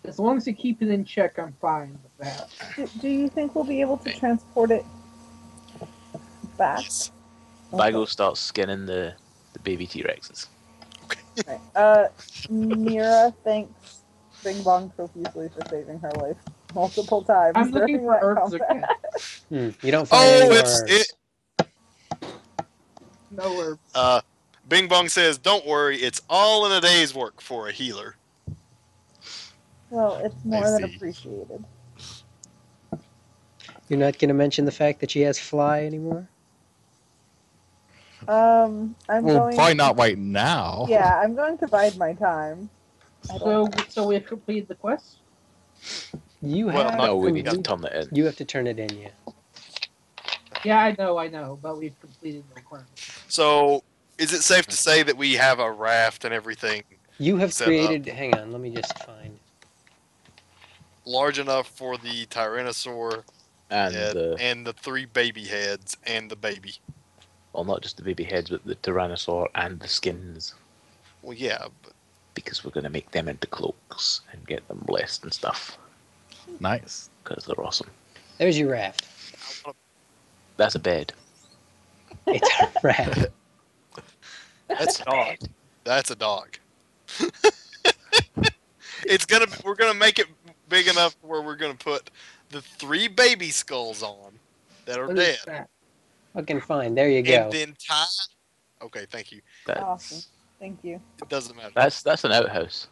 As long as you keep it in check, I'm fine with that. Do you think we'll be able to transport it back? Yes. Bago starts skinning the baby T-Rexes. Right. Mira thanks Bing Bong profusely for saving her life multiple times. I'm looking during for that herbs combat. again. You don't find any Oh, more it's herbs. it. No herbs. Bing Bong says, "Don't worry, it's all in a day's work for a healer." Well, it's more I than see. appreciated. You're not going to mention the fact that she has fly anymore? I'm Well, going. probably not right now. Yeah, I'm going to bide my time. I don't- So we have completed the quest. You Well, have No, we need to complete- turn it in. You have to turn it in, yeah. Yeah, I know, but we've completed the requirement. So, is it safe to say that we have a raft and everything You have Set created. Hang on, let me just find. large enough for the Tyrannosaur And head the and the 3 baby heads and the baby? well, not just the baby heads, but the Tyrannosaur and the skins, Well, yeah, but because we're going to make them into cloaks and get them blessed and stuff, Nice. because they're awesome. There's your raft. That's a bed. It's a raft. that's a dog. That's a dog. We're gonna make it big enough where we're gonna put the 3 baby skulls on that are What dead, is that? Fucking fine. There you go. and then tie. Okay, thank you. That's Awesome. Thank you. It doesn't matter. that's an outhouse.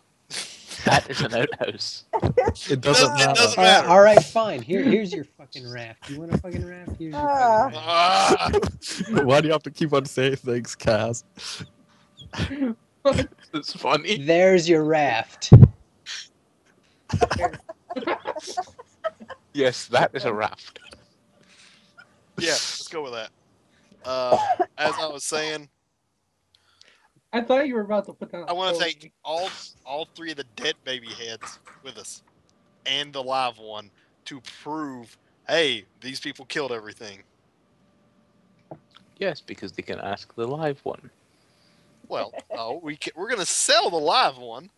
That is an outhouse. It doesn't It matter. doesn't matter. All right, fine. Here's your fucking raft. You want a fucking raft? Here's your fucking raft. Ah, Why do you have to keep on saying things, Cass? It's funny. There's your raft. Yes, that is a raft. yeah, let's go with that. As I was saying, I thought you were about to put that. I want to take all 3 of the dead baby heads with us, and the live one, to prove, hey, these people killed everything. Yes, because they can ask the live one. Well, we're gonna sell the live one.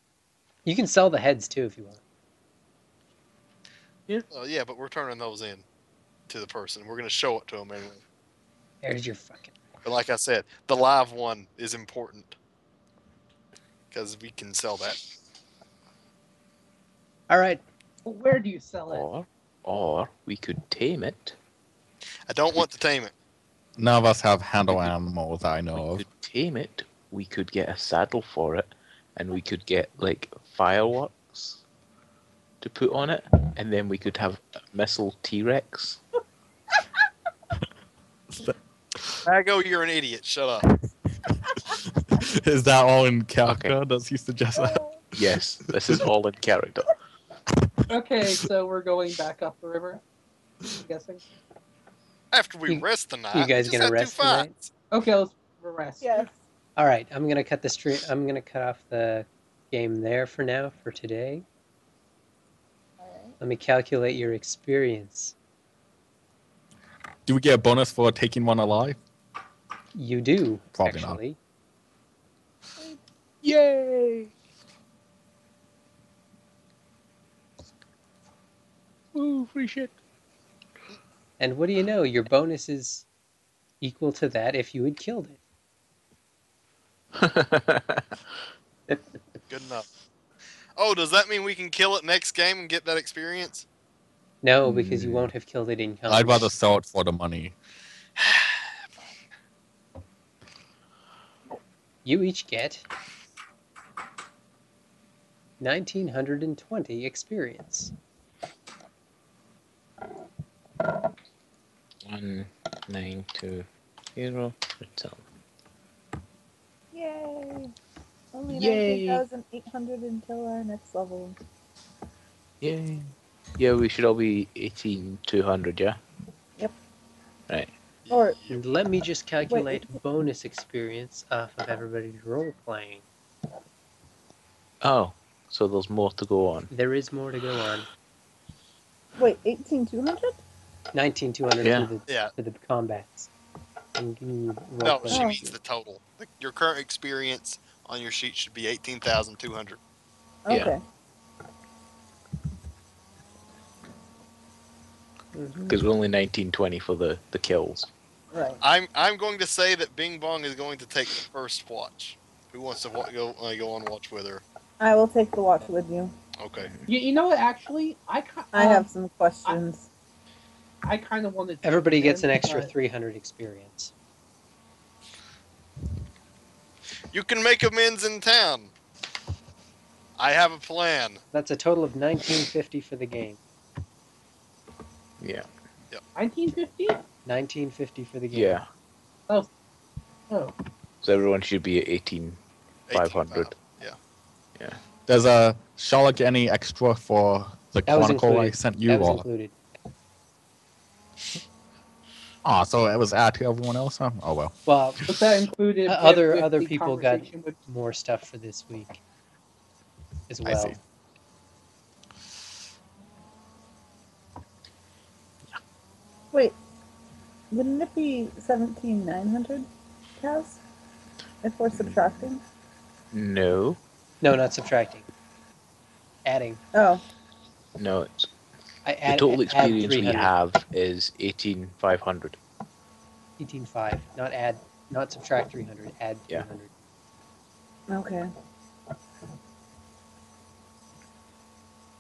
You can sell the heads too if you want. Yeah, but we're turning those in to the person. We're gonna show it to them anyway. There's your fucking. But like I said, the live one is important because we can sell that. All right. Where do you sell it? Or we could tame it. I don't want to tame it. None of us have handle animals I know We of. could tame it. We could get a saddle for it, and we could get like fireworks to put on it, and then we could have a missile T-Rex. Mago, you're an idiot. Shut up. Is that all in character? Does he suggest that? Yes, this is all in character. Okay, so we're going back up the river. I'm guessing. After we You- rest the night, you guys we just gonna had 2 rest tonight? fights. Okay, let's rest. Yes. All right. I'm gonna cut the stream. I'm gonna cut off the game there for now for today. Alright. Let me calculate your experience. Do we get a bonus for taking one alive? You do Probably not. actually. Yay! Ooh, free shit. And what do you know? Your bonus is equal to that if you had killed it. Good enough. Oh, does that mean we can kill it next game and get that experience? No, because you won't have killed it in combat. I'd rather sell it for the money. You each get 1920 experience. 1920 return. Yay! Only Yay. 19,800 until our next level. Yay. Yeah, we should all be 18,200, yeah? Yep. Right. Or And let me just calculate bonus experience off of everybody's role playing. Oh, so there's more to go on. There is more to go on. wait, 18,200? 19,200 Yeah. for the combats. I'm giving you role No, playing she Oh. means the total. Your current experience on your sheet should be 18,200. Yeah. Okay. Because we're only 1920 for the kills. Right. I'm going to say that Bing Bong is going to take the first watch. Who wants to go on watch with her? I will take the watch with you. Okay. You know what? Actually, I have some questions. I kind of wanted. To Everybody gets an win, extra but 300 experience. You can make amends in town. I have a plan. That's a total of 1950 for the game. Yeah. 1950. 1950 for the game. Yeah. Oh, So everyone should be at 18,500. Yeah. Does Charlotte get any extra for the That was chronicle I included. sent you? That was or- included. So it was added to everyone else, huh? Oh well. Well, but that included other with the people got conversation with. more stuff for this week as I well. see. Wait, wouldn't it be 17,900 cows? If we're subtracting? No. No, not subtracting. Adding. Oh, No, it's I the add, total add experience we 300. have is 18,500. 18.5. Not subtract 300. Add Yeah. 300. okay.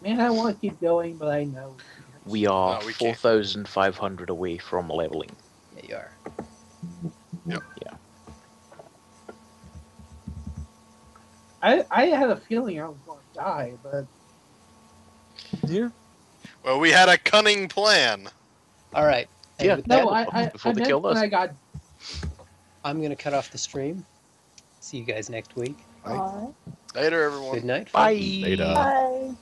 Man, I want to keep going, but I know. We are No, we can't. 4,500 away from leveling. Yeah, you are. I had a feeling I was going to die, but Yeah. Well, we had a cunning plan. All right. And Yeah. with no, that, I before they meant killed when us. I got. I'm going to cut off the stream. See you guys next week. Right. Alright. Later, everyone. Good night. Bye. folks. Later. Bye.